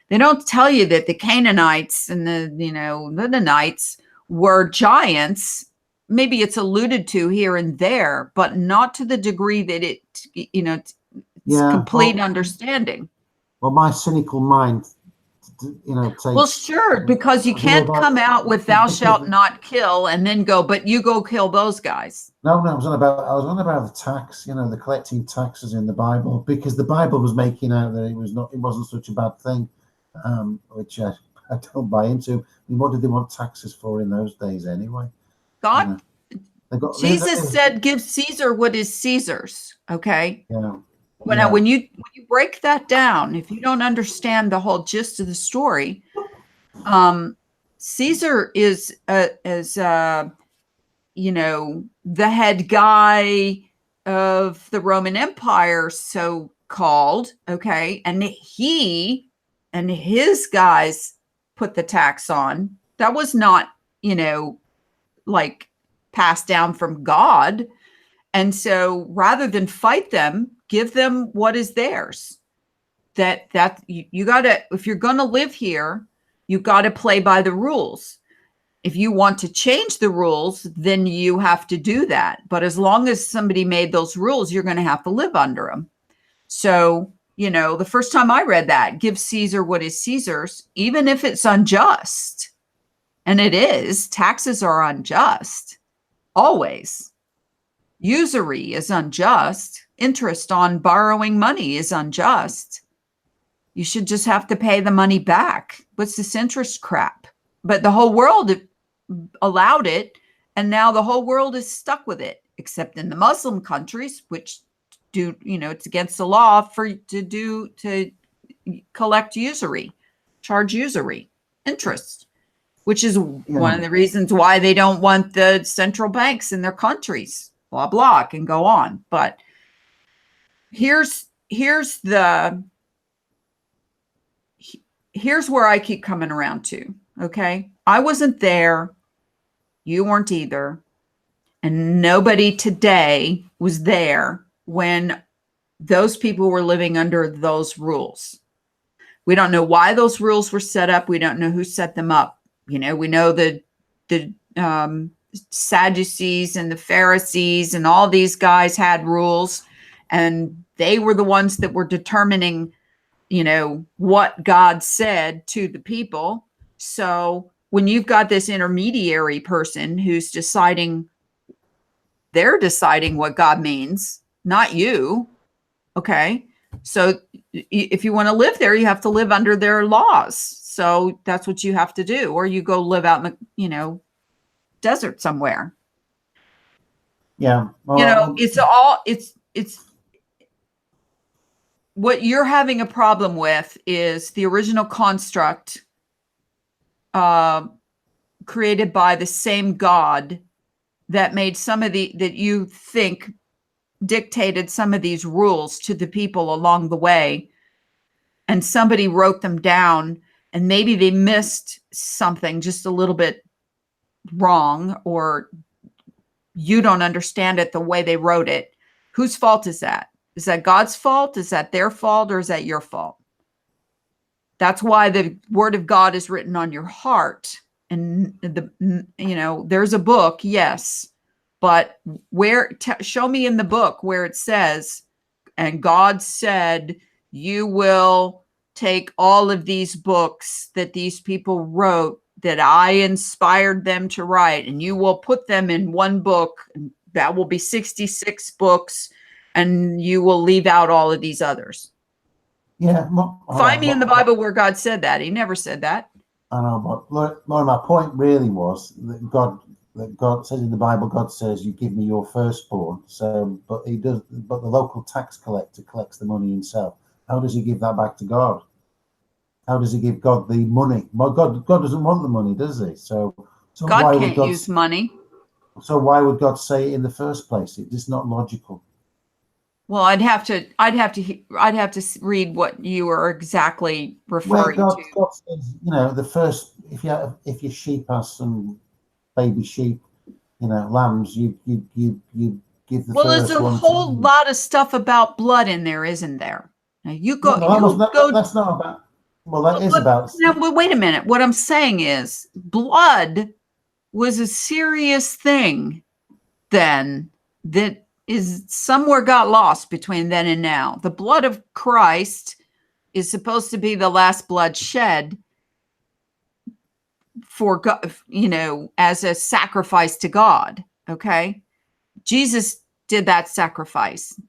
they don't tell you that the Canaanites and the Mennonites were giants. Maybe it's alluded to here and there, but not to the degree that it's complete understanding. Well, my cynical mind, you know, takes. Well, sure, because you can't come out with "thou shalt not kill" and then go, but you go kill those guys. No, I was on about the tax. You know, the collecting taxes in the Bible, because the Bible was making out that it wasn't such a bad thing, which I don't buy into. I mean, what did they want taxes for in those days anyway? God, Jesus said, "Give Caesar what is Caesar's." Okay. Yeah. When you break that down, if you don't understand the whole gist of the story, Caesar is you know, the head guy of the Roman Empire, so called. Okay, and he and his guys put the tax on. That was not, you know, like passed down from God. And so rather than fight them, give them what is theirs. That you got to, if you're going to live here, you got to play by the rules. If you want to change the rules, then you have to do that. But as long as somebody made those rules, you're going to have to live under them. So, you know, the first time I read that, give Caesar what is Caesar's, even if it's unjust, and it is, taxes are unjust, always. Usury is unjust. Interest on borrowing money is unjust. You should just have to pay the money back. What's this interest crap? But the whole world allowed it, and now the whole world is stuck with it, except in the Muslim countries, which do, it's against the law to collect usury, charge usury interest, which is one of the reasons why they don't want the central banks in their countries, blah, blah, can go on. But here's where I keep coming around to. Okay. I wasn't there. You weren't either. And nobody today was there when those people were living under those rules. We don't know why those rules were set up. We don't know who set them up. We know the Sadducees and the Pharisees and all these guys had rules, and they were the ones that were determining, what God said to the people. So when you've got this intermediary person who's they're deciding what God means, not you. Okay. So if you want to live there, you have to live under their laws. So that's what you have to do. Or you go live out in the, desert somewhere. Yeah. It's what you're having a problem with is the original construct created by the same God that made that you think dictated some of these rules to the people along the way, and somebody wrote them down, and maybe they missed something just a little bit wrong, or you don't understand it the way they wrote it. Whose fault is that? Is that God's fault? Is that their fault? Or is that your fault? That's why the word of God is written on your heart. And there's a book, yes, but show me in the book where it says, and God said, you will take all of these books that these people wrote, that I inspired them to write, and you will put them in one book. That will be 66 books, and you will leave out all of these others. Yeah. Find me in the Bible where God said that. He never said that. I know, but my point really was that God says in the Bible, God says, you give me your firstborn. So, but the local tax collector collects the money himself. How does he give that back to God? How does he give God the money? Well, God doesn't want the money, does he? So God why can't use money. So why would God say it in the first place? It's just not logical. Well, I'd have to read what you were exactly referring to. God says, the first, if your sheep has some baby sheep, lambs, you give the well, first there's a one. whole lot of stuff about blood in there, isn't there? Now you go. That's not about. Well, that is about. Now, wait a minute. What I'm saying is, blood was a serious thing then that is somewhere got lost between then and now. The blood of Christ is supposed to be the last blood shed for God, as a sacrifice to God. Okay. Jesus did that sacrifice.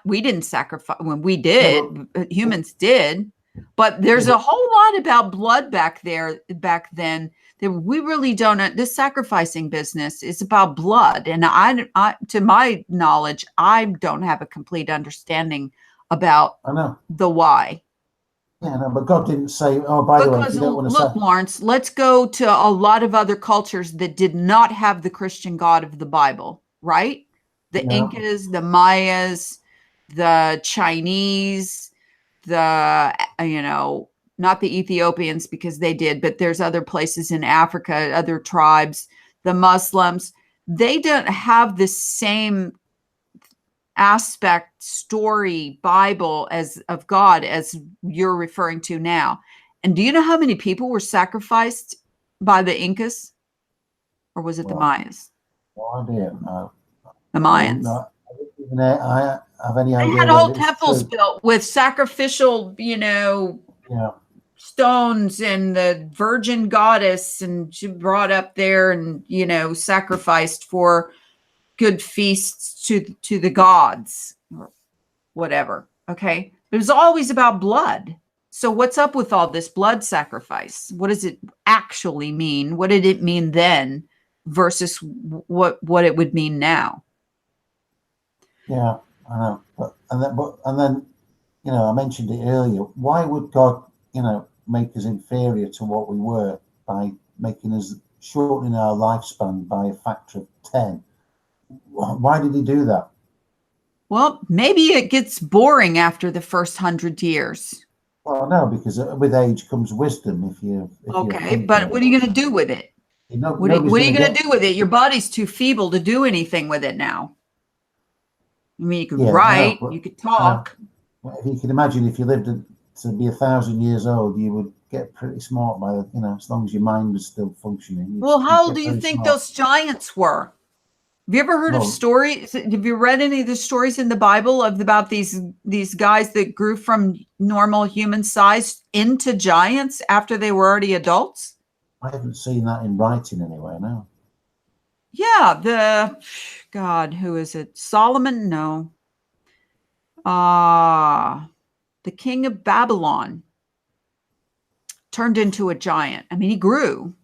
We didn't sacrifice when we did, humans did, but there's a whole lot about blood back then that we really don't. This sacrificing business is about blood. And I to my knowledge, I don't have a complete understanding about the why. Yeah, no, but God didn't say, oh, by the way, if you don't want to look, Lawrence, let's go to a lot of other cultures that did not have the Christian God of the Bible, right? The Incas, the Mayas, the Chinese, not the Ethiopians because they did, but there's other places in Africa, other tribes, the Muslims, they don't have the same aspect, story, Bible of God as you're referring to now. And do you know how many people were sacrificed by the Incas? Or was it the Mayas? No idea. No. The Mayans. I have any idea. They had whole temples built with sacrificial, stones, and the Virgin Goddess, and she brought up there and, sacrificed for good feasts to the gods or whatever. Okay. It was always about blood. So what's up with all this blood sacrifice? What does it actually mean? What did it mean then versus what it would mean now? Yeah, I know. But then, I mentioned it earlier. Why would God, make us inferior to what we were by making us shortening our lifespan by a factor of 10? Why did he do that? Well, maybe it gets boring after the first 100 years. Well, no, because with age comes wisdom. If you're Okay, thinking, but what are you going to do with it? nobody's What are going you to going get. to do with it? Your body's too feeble to do anything with it now. I mean, you could Yeah, no, write, but you could talk. if you can imagine, if you lived to be 1,000 years old, you would get pretty smart by the, as long as your mind was still functioning. Well, You'd how old get do you very think smart. those giants were? Have you ever heard of Well, stories? Have you read any of the stories in the Bible about these guys that grew from normal human size into giants after they were already adults? I haven't seen that in writing anywhere. No. Yeah, God, who is it? Solomon? No. The king of Babylon turned into a giant. I mean, he grew.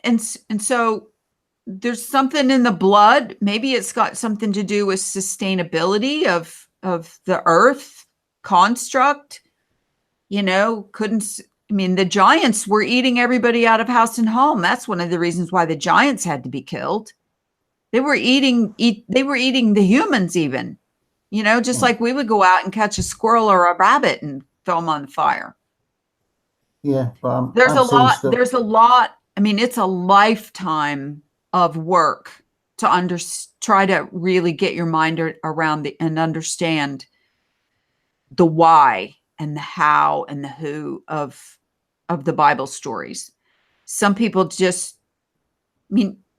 And so there's something in the blood. Maybe it's got something to do with sustainability of the earth construct. The giants were eating everybody out of house and home. That's one of the reasons why the giants had to be killed. They were eating the humans even, just like we would go out and catch a squirrel or a rabbit and throw them on the fire. Yeah, but There's I'm seeing stuff. there's a lot. I mean, it's a lifetime of work to try to really get your mind around and understand the why and the how and the who of the Bible stories. Some people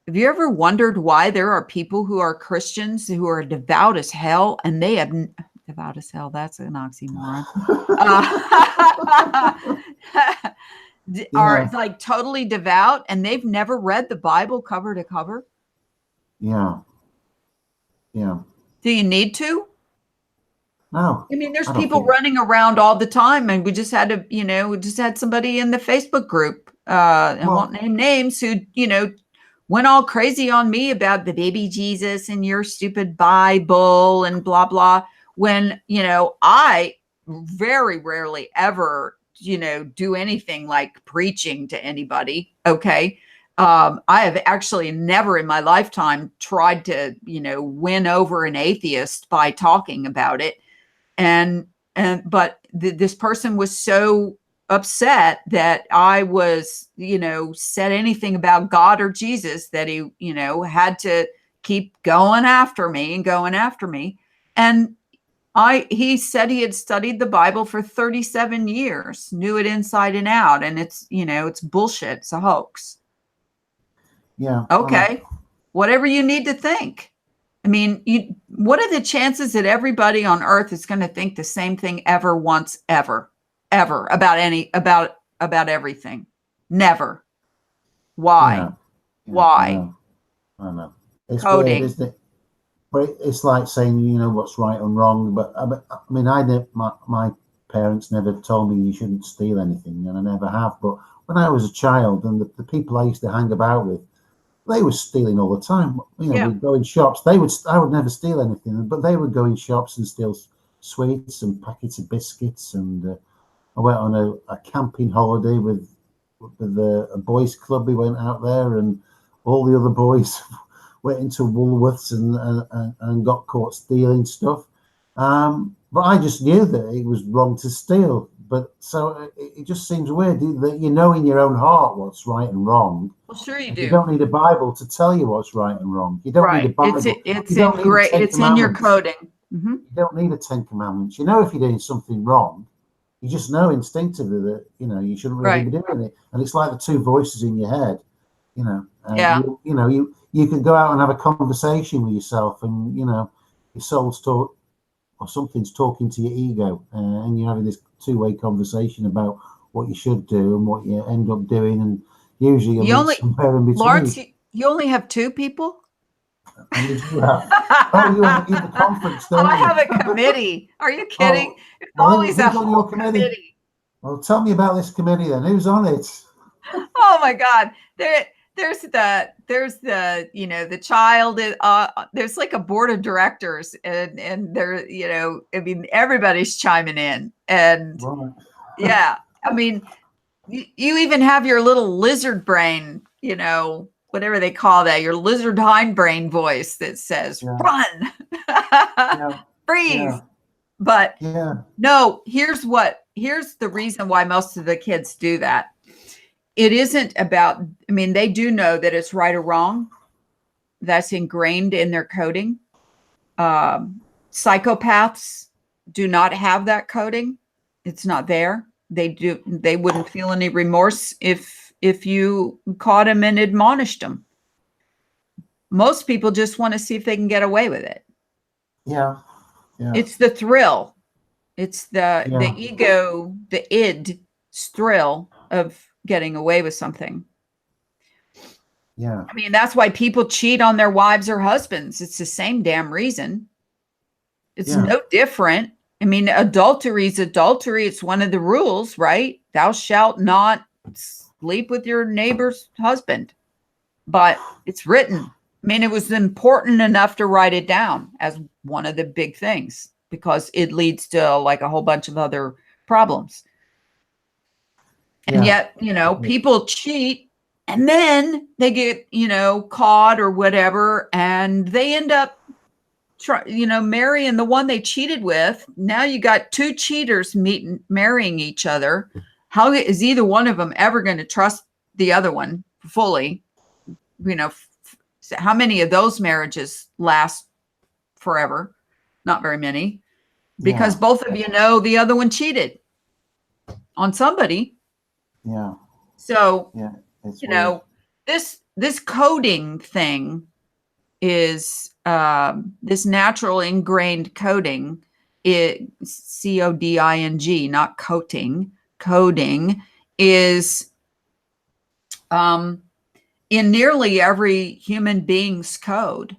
have you ever wondered why there are people who are Christians who are devout as hell and they have devout as hell? That's an oxymoron. Are like totally devout and they've never read the Bible cover to cover? Yeah. Do you need to? No. I mean, there's people running around all the time, and we just had somebody in the Facebook group, and won't name names, who, went all crazy on me about the baby Jesus and your stupid Bible and blah, blah. When, I very rarely ever, do anything like preaching to anybody. Okay. I have actually never in my lifetime tried to, win over an atheist by talking about it. But this person was so upset that I was, said anything about God or Jesus that he, had to keep going after me. And he said he had studied the Bible for 37 years, knew it inside and out. And it's bullshit. It's a hoax. Yeah. Okay. Whatever you need to think. I mean, what are the chances that everybody on earth is going to think the same thing ever, once, ever about everything? Never. Why? Yeah. Why? I know. It's Coding. weird, isn't it? But it's like saying, what's right and wrong. But I mean, my parents never told me you shouldn't steal anything, and I never have. But when I was a child, and the people I used to hang about with, they were stealing all the time. We'd go in shops. I would never steal anything, but they would go in shops and steal sweets and packets of biscuits. And I went on a camping holiday with a boys' club. We went out there, and all the other boys went into Woolworths and got caught stealing stuff. But I just knew that it was wrong to steal. But so it just seems weird that you know in your own heart what's right and wrong. Well, sure you do. You don't need a Bible to tell you what's right and wrong. You don't need a Bible. It's in your coding. Mm-hmm. You don't need a 10 Commandments. If you're doing something wrong, you just know instinctively that you shouldn't really be doing it. And it's like the two voices in your head. You can go out and have a conversation with yourself, and your soul's talk or something's talking to your ego, and you're having this two-way conversation about what you should do and what you end up doing, and usually somewhere in between. Lawrence, you only have two people? And did you have? Oh, you have a conference, don't I you? have a committee. Are you kidding? Oh, It's well, always a who's on whole your committee? committee. Well, tell me about this committee then. Who's on it? Oh my God. There's the, you know, the child, there's like a board of directors and there, you know, I mean, everybody's chiming in and Right. yeah, I mean, you even have your little lizard brain, you know, whatever they call that, your lizard hindbrain voice that says, Yeah. run, Yeah. freeze. Yeah. But Yeah. no, here's the reason why most of the kids do that. It isn't about, I mean, they do know that it's right or wrong. That's ingrained in their coding. Psychopaths do not have that coding. It's not there. They wouldn't feel any remorse if you caught them and admonished them. Most people just want to see if they can get away with it. Yeah. Yeah. It's the thrill. It's the Yeah. ego, the id's thrill of getting away with something. Yeah. I mean, that's why people cheat on their wives or husbands. It's the same damn reason. It's Yeah. no different. I mean, adultery is adultery. It's one of the rules, right? Thou shalt not sleep with your neighbor's husband. But it's written. I mean, it was important enough to write it down as one of the big things because it leads to like a whole bunch of other problems. And Yeah. yet, you know, people cheat and then they get, you know, caught or whatever, and they end up, marrying the one they cheated with. Now you got two cheaters marrying each other. How is either one of them ever going to trust the other one fully? You know, how many of those marriages last forever? Not very many, because both of you know the other one cheated on somebody. Yeah. So, Yeah. It's you weird. know, this coding thing is this natural ingrained coding, coding, not coating. Coding is in nearly every human being's code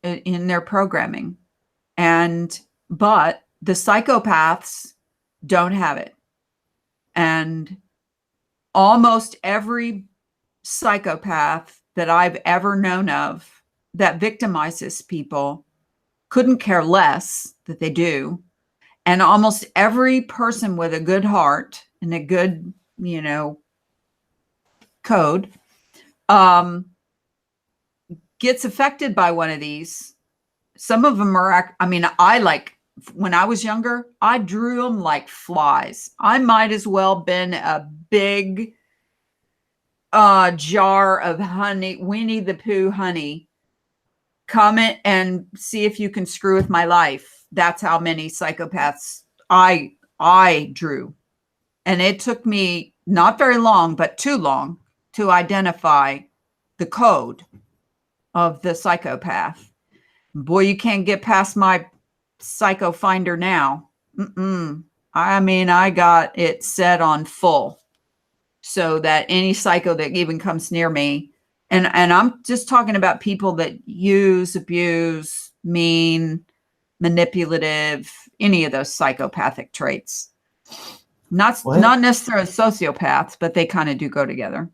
in their programming, but the psychopaths don't have it, and almost every psychopath that I've ever known of that victimizes people couldn't care less that they do. And almost every person with a good heart and a good, you know, code gets affected by one of these. Some of them are, I mean, when I was younger, I drew them like flies. I might as well been a big jar of honey, Winnie the Pooh honey. Come and see if you can screw with my life. That's how many psychopaths I drew. And it took me not very long, but too long to identify the code of the psychopath. Boy, you can't get past my psycho finder now. I mean, I got it set on full so that any psycho that even comes near me, and I'm just talking about people that use, abuse, mean, manipulative, any of those psychopathic traits. Not necessarily sociopaths, but they kind of do go together.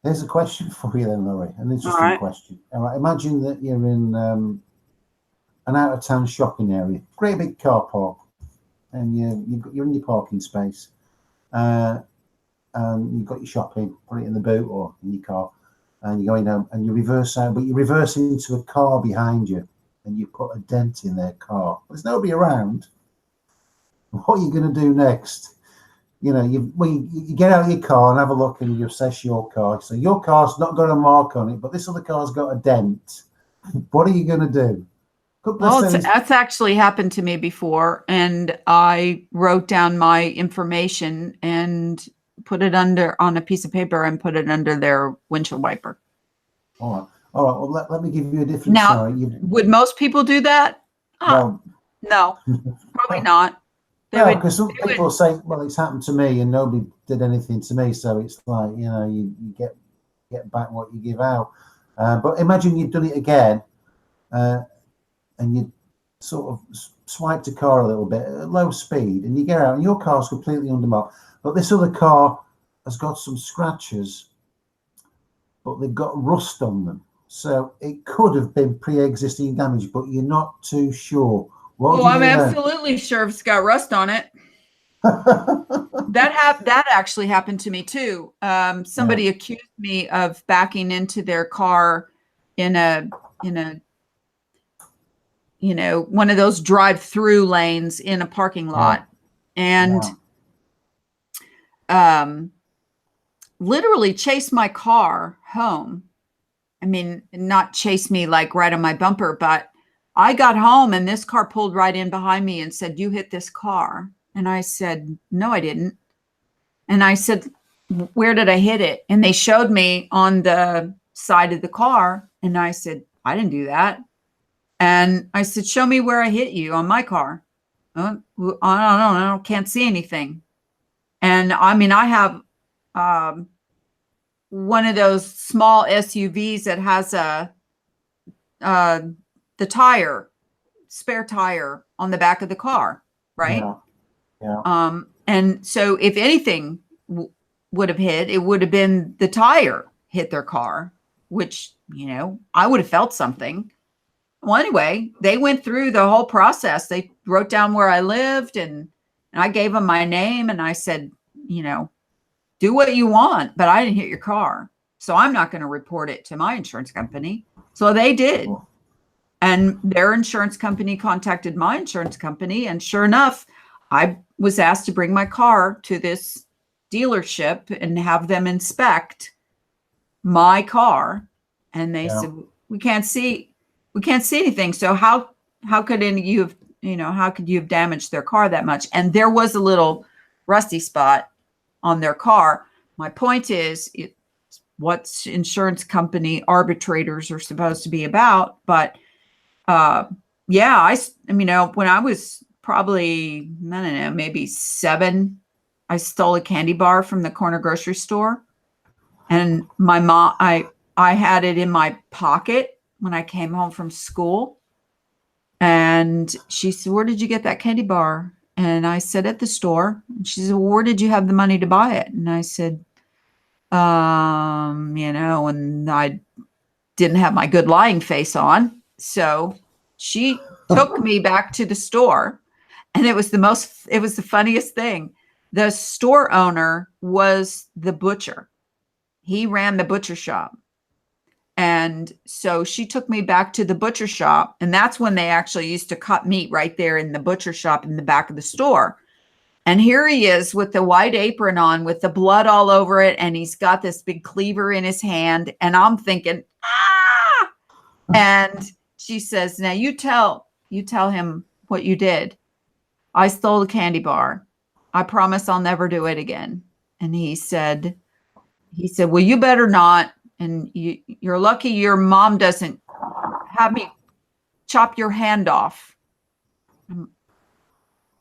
There's a question for you then, Laurie, an interesting question. All right, imagine that you're in an out-of-town shopping area, great big car park, and you're in your parking space, and you've got your shopping, put it in the boot or in your car, and you're going home, and you reverse out, but you reverse into a car behind you, and you put a dent in their car. There's nobody around. What are you going to do next? You know, you get out of your car and have a look, and you assess your car. So your car's not got a mark on it, but this other car's got a dent. What are you going to do? Well, that's actually happened to me before, and I wrote down my information and put it on a piece of paper and put it under their windshield wiper. All right. Well, let me give you a different now, scenario. Would most people do that? Well, no, probably not. No, because some people say, well, it's happened to me and nobody did anything to me. So it's like, you know, you get back what you give out. But imagine you'd done it again, and you sort of swiped a car a little bit at low speed, and you get out, and your car's completely undermarked. But this other car has got some scratches, but they've got rust on them. So it could have been pre-existing damage, but you're not too sure. What Well, do you I'm do then? absolutely sure it's got rust on it. That actually happened to me too. Somebody accused me of backing into their car in a one of those drive-through lanes in a parking lot, and literally chased my car home. I mean, not chase me like right on my bumper, but I got home and this car pulled right in behind me and said, "You hit this car." And I said, "No, I didn't." And I said, "Where did I hit it?" And they showed me on the side of the car. And I said, "I didn't do that." And I said, "Show me where I hit you on my car." I don't know. I can't see anything. And I mean, I have one of those small SUVs that has the spare tire on the back of the car, right? And so if anything would have hit, it would have been the tire hit their car, which, I would have felt something. Well, anyway, they went through the whole process. They wrote down where I lived, and I gave them my name, and I said, do what you want, but I didn't hit your car. So I'm not going to report it to my insurance company. So they did. And their insurance company contacted my insurance company. And sure enough, I was asked to bring my car to this dealership and have them inspect my car. And they said, we can't see anything. So how could you have damaged their car that much? And there was a little rusty spot on their car. My point is, what insurance company arbitrators are supposed to be about. But when I was probably, I don't know, maybe 7, I stole a candy bar from the corner grocery store, and my mom, I had it in my pocket when I came home from school, and she said, "Where did you get that candy bar?" And I said, "At the store." And she said, "Well, where did you have the money to buy it?" And I said, and I didn't have my good lying face on. So she took me back to the store, and it was the funniest thing. The store owner was the butcher. He ran the butcher shop. And so she took me back to the butcher shop, and that's when they actually used to cut meat right there in the butcher shop in the back of the store. And here he is with the white apron on with the blood all over it, and he's got this big cleaver in his hand, and I'm thinking, ah! And she says, "Now you tell him what you did." "I stole the candy bar. I promise I'll never do it again." And he said, "Well, you better not. And you're lucky your mom doesn't have me chop your hand off,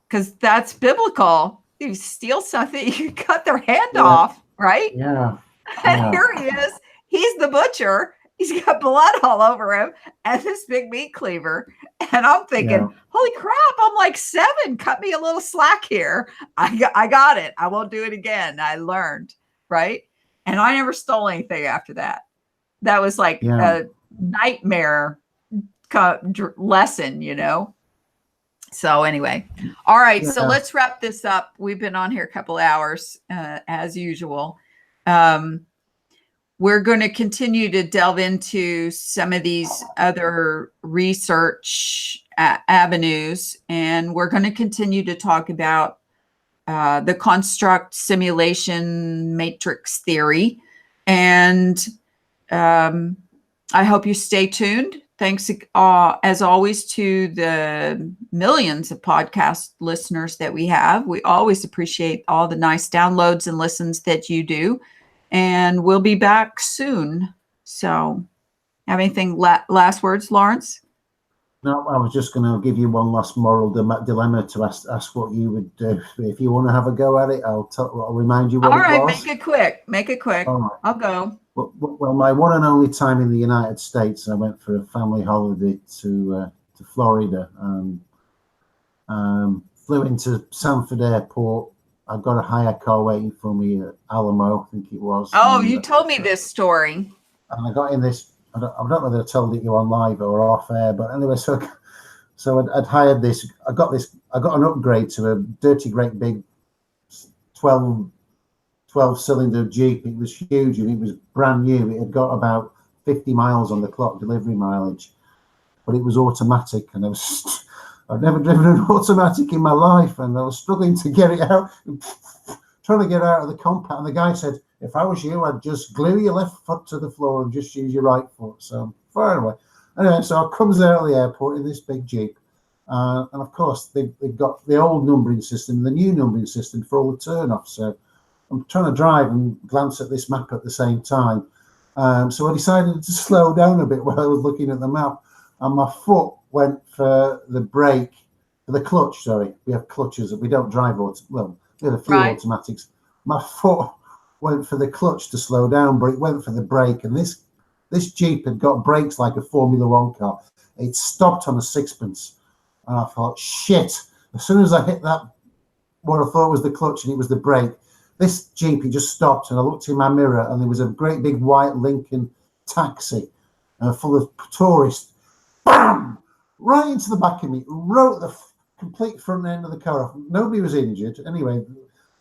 because that's biblical. You steal something, you cut their hand off, right?" Yeah. And here he is. He's the butcher. He's got blood all over him and this big meat cleaver. And I'm thinking, holy crap, I'm like 7. Cut me a little slack here. I got it. I won't do it again. I learned, right? And I never stole anything after that. That was like a nightmare lesson, So anyway, all right. So let's wrap this up. We've been on here a couple hours, as usual. We're going to continue to delve into some of these other research avenues, and we're going to continue to talk about the construct simulation matrix theory. And I hope you stay tuned. Thanks, as always, to the millions of podcast listeners that we have. We always appreciate all the nice downloads and listens that you do. And we'll be back soon. So, have anything last words, Lawrence? No, I was just going to give you one last moral dilemma to ask what you would do. If you want to have a go at it, I'll remind you what it was. All right, make it quick. All right. I'll go. Well, my one and only time in the United States, I went for a family holiday to Florida and flew into Sanford Airport. I got a hire car waiting for me at Alamo, I think it was. Oh, you told me this story. And I got in this. I don't know whether I told it you on live or off air, but anyway, so I'd hired this. I got an upgrade to a dirty, great big 12-cylinder Jeep. It was huge and it was brand new. It had got about 50 miles on the clock delivery mileage, but it was automatic, and I'd never driven an automatic in my life, and I was struggling to get it out, trying to get out of the compound. And the guy said, if I was you, I'd just glue your left foot to the floor and just use your right foot. So far away. Anyway, so I comes out of the airport in this big Jeep. And of course, they've got the old numbering system and the new numbering system for all the turnoffs. So I'm trying to drive and glance at this map at the same time. So I decided to slow down a bit while I was looking at the map. And my foot went for the brake, for the clutch, sorry. We have clutches. We don't drive, well, we have a few automatics. My foot went for the clutch to slow down, but it went for the brake. And this Jeep had got brakes like a Formula One car. It stopped on a sixpence. And I thought, shit. As soon as I hit that, what I thought was the clutch and it was the brake, this Jeep, it just stopped. And I looked in my mirror and there was a great big white Lincoln taxi full of tourists. Bam! Right into the back of me. Wrote the complete front end of the car off. Nobody was injured. Anyway,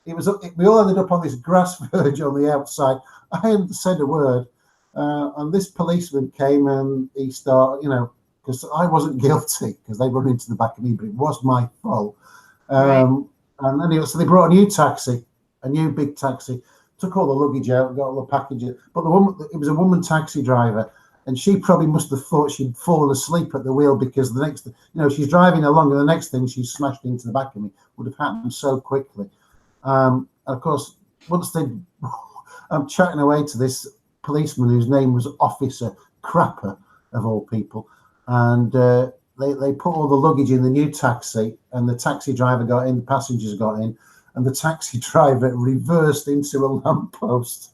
we all ended up on this grass verge on the outside. I hadn't said a word. And this policeman came and he started, because I wasn't guilty because they run into the back of me, but it was my fault. And anyway, so they brought a new taxi, a new big taxi, took all the luggage out, got all the packages. But it was a woman taxi driver, and she probably must have thought she'd fallen asleep at the wheel because the next, she's driving along, and the next thing she smashed into the back of me would have happened so quickly. And of course, I'm chatting away to this policeman whose name was Officer Crapper, of all people. And they put all the luggage in the new taxi, and the taxi driver got in, passengers got in, and the taxi driver reversed into a lamppost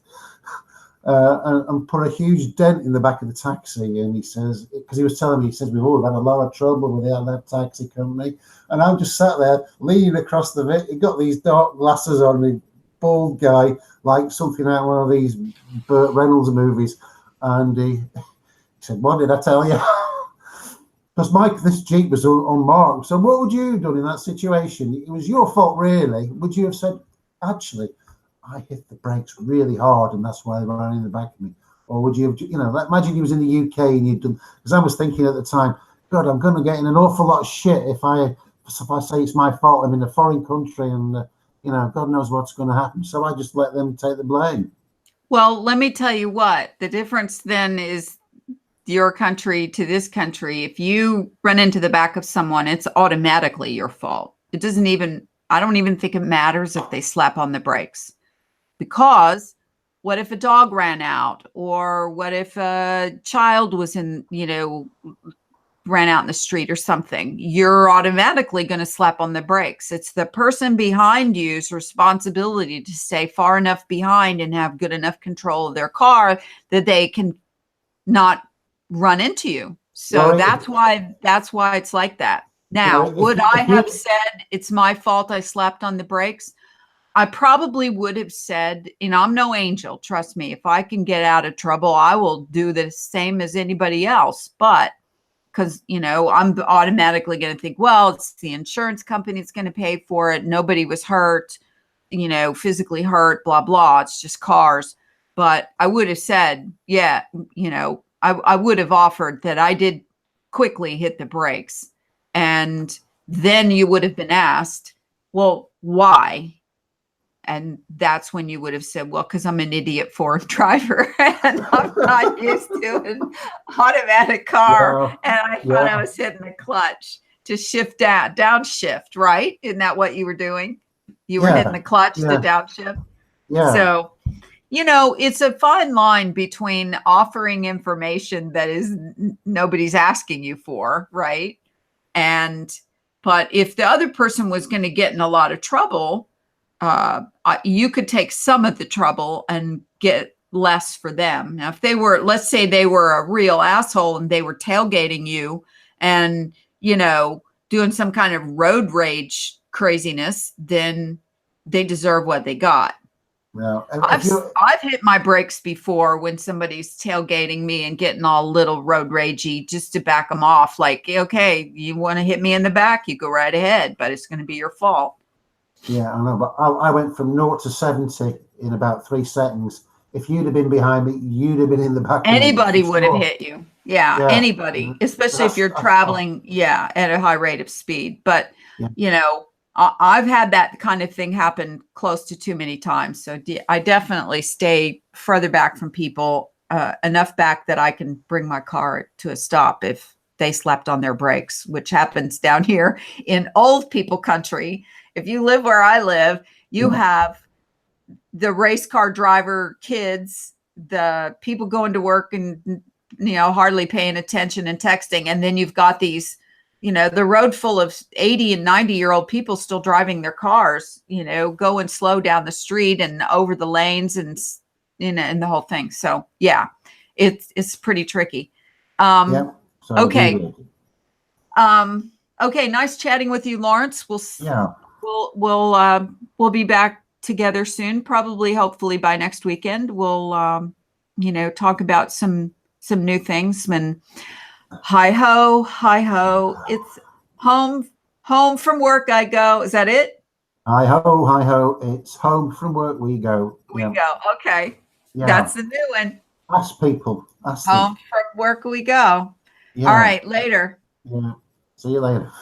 and put a huge dent in the back of the taxi. And he says, because he was telling me, he says, we've had a lot of trouble with that taxi company. And I'm just sat there leaning across the bit. He got these dark glasses on, me, bald guy, like something out of one of these Burt Reynolds movies. And he said, what did I tell you? Because this Jeep was unmarked. So what would you have done in that situation? It was your fault, really. Would you have said, actually, I hit the brakes really hard and that's why they ran in the back of me? Or would you have, imagine you was in the UK and you'd done, because I was thinking at the time, God, I'm going to get in an awful lot of shit if I say it's my fault. I'm in a foreign country and, God knows what's going to happen. So I just let them take the blame. Well, let me tell you what, the difference then is your country to this country. If you run into the back of someone, it's automatically your fault. I don't even think it matters if they slap on the brakes. Because what if a dog ran out? Or what if a child was ran out in the street or something? You're automatically going to slap on the brakes. It's the person behind you's responsibility to stay far enough behind and have good enough control of their car that they can not run into you. So that's why it's like that. Now, would I have said it's my fault I slapped on the brakes? I probably would have said, I'm no angel. Trust me, if I can get out of trouble, I will do the same as anybody else. But because, I'm automatically going to think, well, it's the insurance company that's going to pay for it. Nobody was hurt, physically hurt, blah, blah. It's just cars. But I would have said, yeah, I would have offered that I did quickly hit the brakes. And then you would have been asked, well, why? And that's when you would have said, well, because I'm an idiot foreign driver and I'm not used to an automatic car. And I thought I was hitting the clutch to shift downshift, right? Isn't that what you were doing? You were hitting the clutch to downshift. Yeah. So, it's a fine line between offering information that is nobody's asking you for, right? But if the other person was going to get in a lot of trouble, you could take some of the trouble and get less for them. Now, if they were, let's say they were a real asshole and they were tailgating you and, you know, doing some kind of road rage craziness, then they deserve what they got. Well, I've hit my brakes before when somebody's tailgating me and getting all little road ragey just to back them off. Like, okay, you want to hit me in the back, you go right ahead, but it's going to be your fault. yeah, I know, but I went from 0 to 70 in about 3 seconds. If you'd have been behind me, you'd have been in the back. Anybody would have hit you. Yeah, anybody, especially if you're traveling, at a high rate of speed. But, you know, I've had that kind of thing happen close to too many times. So I definitely stay further back from people, enough back that I can bring my car to a stop if they slept on their brakes, which happens down here in old people country. If you live where I live, you have the race car driver kids, the people going to work and, you know, hardly paying attention and texting. And then you've got these, you know, the road full of 80 and 90-year-old people still driving their cars, you know, going slow down the street and over the lanes and, you know, and the whole thing. So yeah, it's pretty tricky. So okay. Okay. Nice chatting with you, Lawrence. We'll be back together soon, probably, hopefully by next weekend. We'll, you know, talk about some new things. And hi ho, it's home from work I go. Is that it? Hi ho, it's home from work we go. We go. Okay. That's the new one. Ask people. Home from work we go. All right, later. Yeah. See you later.